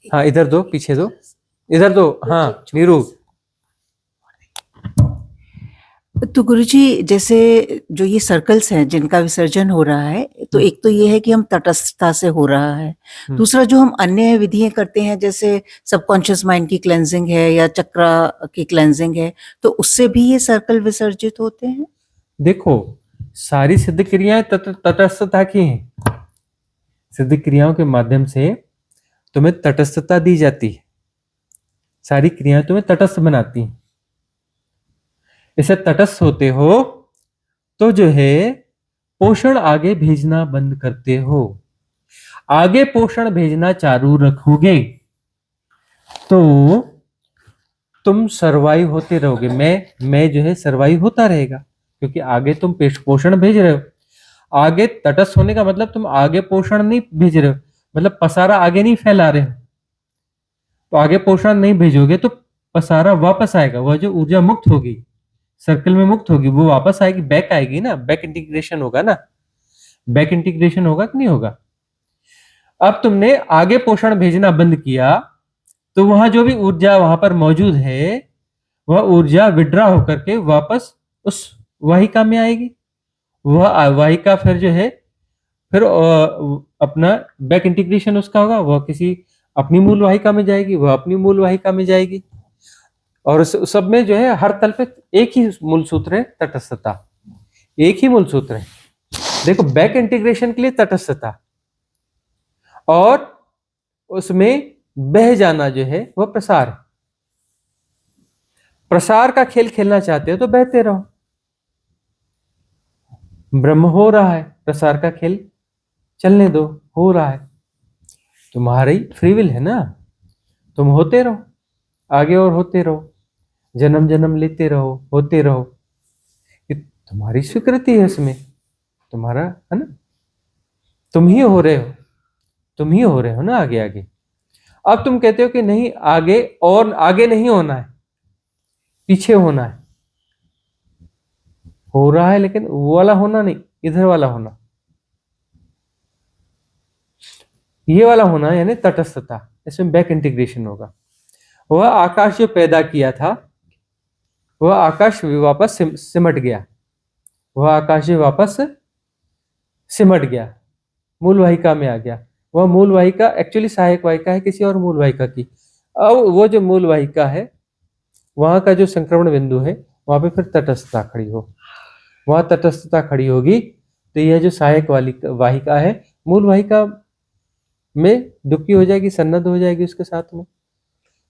हाँ इधर दो, पीछे दो, इधर दो। हाँ नीरू। तो गुरुजी, जैसे जो ये सर्कल्स हैं जिनका विसर्जन हो रहा है, तो एक तो ये है कि हम तटस्थता से हो रहा है, दूसरा जो हम अन्य विधियां करते हैं जैसे सबकॉन्शियस माइंड की क्लेंजिंग है या चक्रा की क्लेंजिंग है, तो उससे भी ये सर्कल विसर्जित होते हैं। देखो सारी सिद्ध क्रियाएं तटस्थता की हैं। सिद्ध क्रियाओं के माध्यम से तुम्हें तटस्थता दी जाती है, सारी क्रियाएं तुम्हें तटस्थ बनाती हैं। इसे तटस्थ होते हो तो जो है पोषण आगे भेजना बंद करते हो। आगे पोषण भेजना चालू रखोगे तो तुम सरवाइव होते रहोगे। मैं जो है सरवाइव होता रहेगा, क्योंकि आगे तुम पोषण भेज रहे हो। आगे तटस्थ होने का मतलब तुम आगे पोषण नहीं भेज रहे हो, मतलब पसारा आगे नहीं फैला रहे हो। तो आगे पोषण नहीं भेजोगे तो पसारा वापस आएगा, वह जो ऊर्जा मुक्त होगी सर्कल में मुक्त होगी वो वापस आएगी, बैक आएगी ना, बैक इंटीग्रेशन होगा ना। बैक इंटीग्रेशन होगा कि नहीं होगा? अब तुमने आगे पोषण भेजना बंद किया तो वहां जो भी ऊर्जा वहां पर मौजूद है वह ऊर्जा विड्रॉ होकर के वापस उस वाहिका में आएगी। वह वाहिका फिर जो है फिर अपना बैक इंटीग्रेशन उसका होगा, वह किसी अपनी मूल वाहिका में जाएगी, वह अपनी मूल वाहिका में जाएगी। और उस सब में जो है हर तल पे एक ही मूल सूत्र है, तटस्थता। एक ही मूल सूत्र है। देखो बैक इंटीग्रेशन के लिए तटस्थता और उसमें बह जाना जो है वह प्रसार है। प्रसार का खेल खेलना चाहते हो तो बहते रहो। ब्रह्म हो रहा है, प्रसार का खेल चलने दो, हो रहा है। तुम्हारी फ्री विल है ना, तुम होते रहो आगे और होते रहो, जन्म जन्म लेते रहो, होते रहो। ये तुम्हारी स्वीकृति है, इसमें तुम्हारा है ना, तुम ही हो रहे हो, तुम ही हो रहे हो ना आगे आगे। अब तुम कहते हो कि नहीं आगे, और आगे नहीं होना है, पीछे होना है। हो रहा है लेकिन वो वाला होना नहीं, इधर वाला होना, ये वाला होना, यानी तटस्थता। इसमें बैक इंटीग्रेशन होगा। वह आकाश जो पैदा किया था वह आकाश वापस सिमट गया, वह आकाश वापस सिमट गया, मूल वाहिका में आ गया। वह मूल वाहिका एक्चुअली सहायक वाहिका है किसी और मूल वाहिका की। अब वो जो मूल वाहिका है वहां का जो संक्रमण बिंदु है वहां पे फिर तटस्थता खड़ी हो, वहां तटस्थता खड़ी होगी तो यह जो सहायक वाली वाहिका है मूल वाहिका में डुबकी हो जाएगी, सन्नद्ध हो जाएगी उसके साथ में।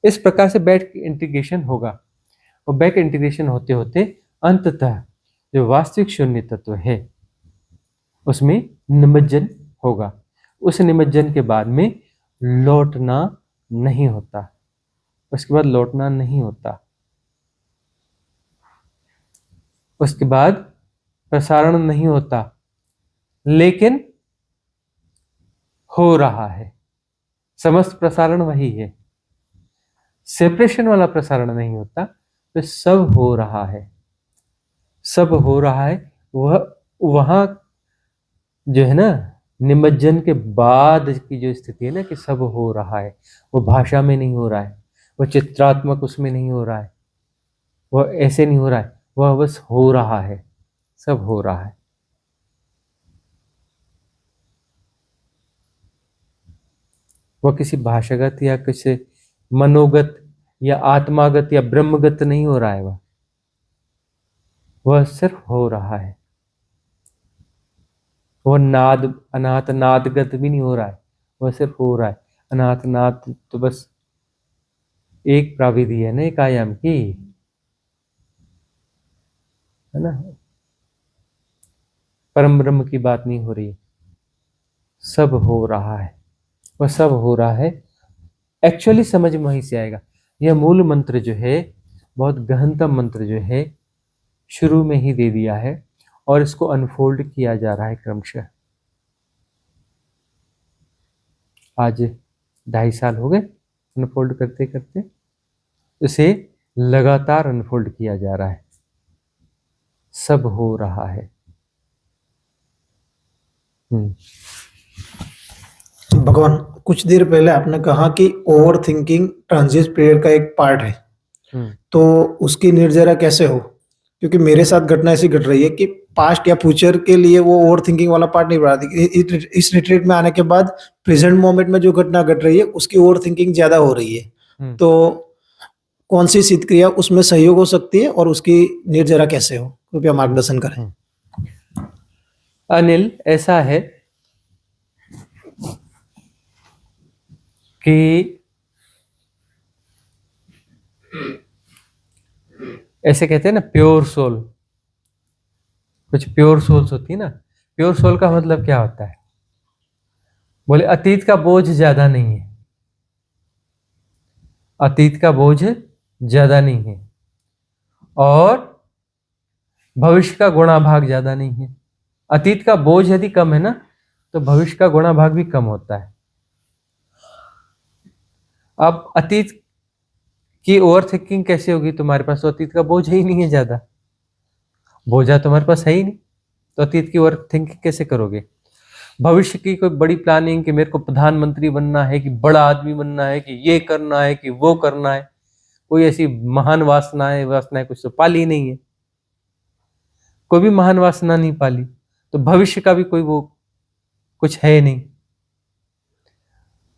इस प्रकार से बैक इंटीग्रेशन होगा और बैक इंटीग्रेशन होते होते अंततः जो वास्तविक शून्य तत्व है उसमें निमज्जन होगा। उस निमज्जन के बाद में लौटना नहीं होता, उसके बाद लौटना नहीं होता, उसके बाद प्रसारण नहीं होता, लेकिन हो रहा है। समस्त प्रसारण वही है, सेपरेशन वाला प्रसारण नहीं होता, तो सब हो रहा है, सब हो रहा है। वह वहां जो है ना निमज्जन के बाद की जो स्थिति है ना कि सब हो रहा है, वो भाषा में नहीं हो रहा है, वो चित्रात्मक उसमें नहीं हो रहा है, वह ऐसे नहीं हो रहा है, वह बस हो रहा है, सब हो रहा है। वह किसी भाषागत या किसी मनोगत या आत्मागत या ब्रह्मगत नहीं हो रहा है, वह सिर्फ हो रहा है। वह नाद अनाथ नादगत भी नहीं हो रहा है, वह सिर्फ हो रहा है। अनाथ नाद तो बस एक प्राविधि है ना, एक आयाम की, है ना, परम ब्रह्म की बात नहीं हो रही। सब हो रहा है, वह सब हो रहा है। एक्चुअली समझ में वहीं से आएगा। यह मूल मंत्र जो है बहुत गहनतम मंत्र जो है शुरू में ही दे दिया है और इसको अनफोल्ड किया जा रहा है क्रमशः। आज 2.5 साल हो गए अनफोल्ड करते करते, इसे लगातार अनफोल्ड किया जा रहा है, सब हो रहा है। भगवान, कुछ देर पहले आपने कहा कि ओवर थिंकिंग ट्रांजिट पीरियड का एक पार्ट है, तो उसकी निर्जरा कैसे हो? क्योंकि मेरे साथ घटना ऐसी घट रही है कि पास्ट या फ्यूचर के लिए वो ओवर थिंकिंग वाला पार्ट नहीं बढ़ाती। इस रिट्रीट में आने के बाद प्रेजेंट मोमेंट में जो घटना घट रही है उसकी ओवर थिंकिंग ज्यादा हो रही है, तो कौन सी सिद्ध क्रिया उसमें सहयोग हो सकती है और उसकी निर्जरा कैसे हो? कृपया मार्गदर्शन करें। अनिल, ऐसा है कि ऐसे कहते हैं ना प्योर सोल, कुछ प्योर सोल्स होती है ना। प्योर सोल का मतलब क्या होता है? बोले अतीत का बोझ ज्यादा नहीं है, अतीत का बोझ ज्यादा नहीं है और भविष्य का गुणा भाग ज्यादा नहीं है। अतीत का बोझ यदि कम है ना तो भविष्य का गुणा भाग भी कम होता है। अब अतीत की ओवर थिंकिंग कैसे होगी तुम्हारे पास? तो अतीत का बोझ ही नहीं है ज्यादा, बोझा तुम्हारे पास है ही नहीं, तो अतीत की ओवर थिंकिंग कैसे करोगे? भविष्य की कोई बड़ी प्लानिंग कि मेरे को प्रधानमंत्री बनना है, कि बड़ा आदमी बनना है, कि ये करना है, कि वो करना है, कोई ऐसी महान वासनाएं कुछ तो पाली नहीं है, कोई भी महान वासना नहीं पाली, तो भविष्य का भी कोई वो कुछ है नहीं।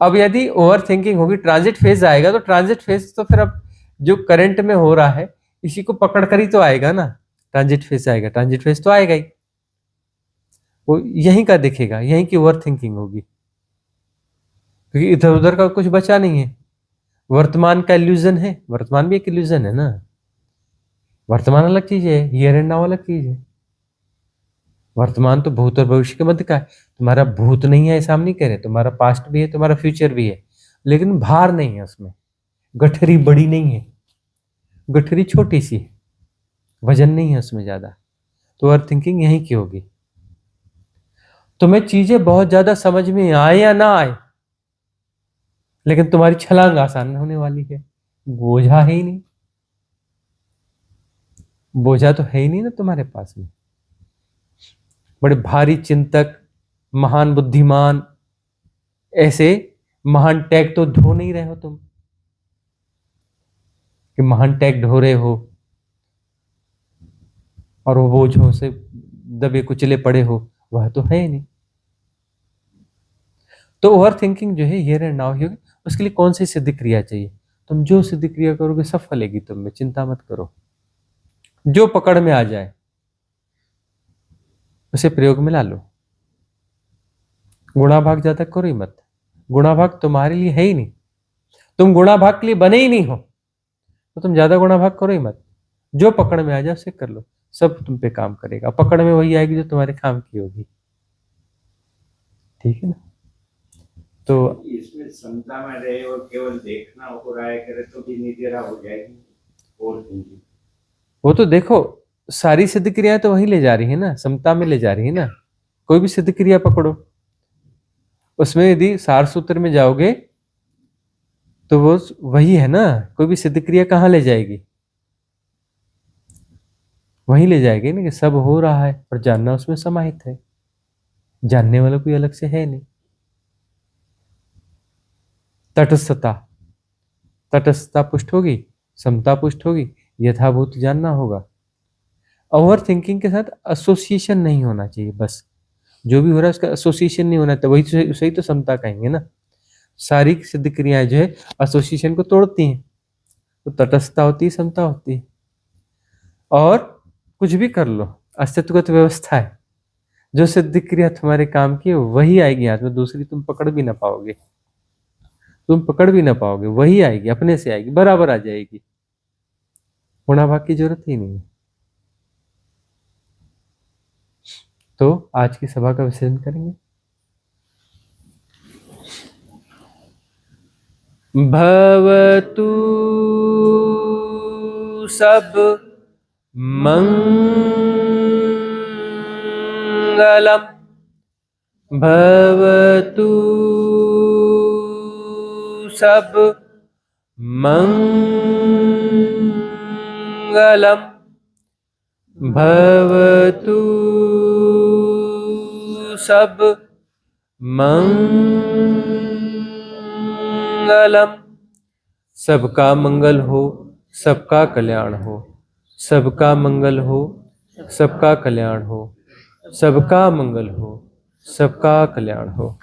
अब यदि ओवर थिंकिंग होगी, ट्रांजिट फेज आएगा, तो ट्रांजिट फेज तो फिर अब जो करंट में हो रहा है इसी को पकड़ कर ही तो आएगा ना। ट्रांजिट फेज आएगा, ट्रांजिट फेज तो आएगा ही, वो यहीं का दिखेगा, यहीं की ओवर थिंकिंग होगी, क्योंकि इधर उधर का कुछ बचा नहीं है। वर्तमान का इल्यूजन है, वर्तमान भी एक इल्यूजन है ना। वर्तमान अलग चीज है, हियर एंड नाउ अलग चीज है। वर्तमान तो भूत और भविष्य के मध्य का है। तुम्हारा भूत नहीं है ऐसा हम नहीं कह रहे, तुम्हारा पास्ट भी है, तुम्हारा फ्यूचर भी है, लेकिन भार नहीं है उसमें, गठरी बड़ी नहीं है, गठरी छोटी सी है, वजन नहीं है उसमें ज्यादा। तो ओवर थिंकिंग यहीं की होगी। तुम्हें चीजें बहुत ज्यादा समझ में आए या ना आए, लेकिन तुम्हारी छलांग आसान होने वाली है, बोझा है ही नहीं, बोझा तो है ही नहीं ना तुम्हारे पास में। बड़े भारी चिंतक, महान बुद्धिमान, ऐसे महान टैग तो ढो नहीं रहे हो तुम कि महान टैग ढो रहे हो और वो बोझों से दबे कुचले पड़े हो, वह तो है ही नहीं। तो ओवर थिंकिंग जो है हियर एंड नाउ होगी, उसके लिए कौन सी सिद्ध क्रिया चाहिए? तुम जो सिद्ध क्रिया करोगे सब फलेगी तुम में, चिंता मत करो। जो पकड़ में आ जाए उसे प्रयोग में ला लो। गुणाभाग ज्यादा करो ही मत, गुणाभाग तुम्हारे लिए है ही नहीं, तुम गुणाभाग के लिए बने ही नहीं हो, तो तुम ज्यादा गुणाभाग करो ही मत। जो पकड़ में आ जाए उसे कर लो, सब तुम पे काम करेगा। पकड़ में वही आएगी जो तुम्हारे काम की होगी, ठीक है ना? तो इसमें क्षमता में रहे और केवल देखना हो रहा है करे तो भी निर्जरा हो जाएगी और थिंकिंग। वो तो देखो, सारी सिद्ध क्रियाएं तो वही ले जा रही है ना, समता में ले जा रही है ना। कोई भी सिद्ध क्रिया पकड़ो, उसमें यदि सार सूत्र में जाओगे तो वो वही है ना। कोई भी सिद्ध क्रिया कहाँ ले जाएगी? वही ले जाएगी ना कि सब हो रहा है और जानना उसमें समाहित है, जानने वाला कोई अलग से है नहीं। तटस्थता, तटस्थता पुष्ट होगी, समता पुष्ट होगी, यथाभूत जानना होगा। ओवर थिंकिंग के साथ एसोसिएशन नहीं होना चाहिए, बस जो भी हो रहा है उसका एसोसिएशन नहीं होना, तो वही सही तो समता कहेंगे ना। सारी सिद्ध क्रियाएं जो है एसोसिएशन को तोड़ती हैं, तो तटस्थता होती है, समता होती है। और कुछ भी कर लो, अस्तित्वगत व्यवस्था है, जो सिद्ध क्रिया तुम्हारे काम की है वही आएगी हाथ में, दूसरी तुम पकड़ भी ना पाओगे, तुम पकड़ भी ना पाओगे, वही आएगी, अपने से आएगी, बराबर आ जाएगी, गुणाभाग की जरूरत ही नहीं है। तो आज की सभा का विश्लेषण करेंगे। भवतु सब मंगलम भवतु सब मंगलम भवतु सब मंगलम। सबका मंगल हो, सबका कल्याण हो, सबका मंगल हो, सबका कल्याण हो, सबका मंगल हो, सबका कल्याण हो।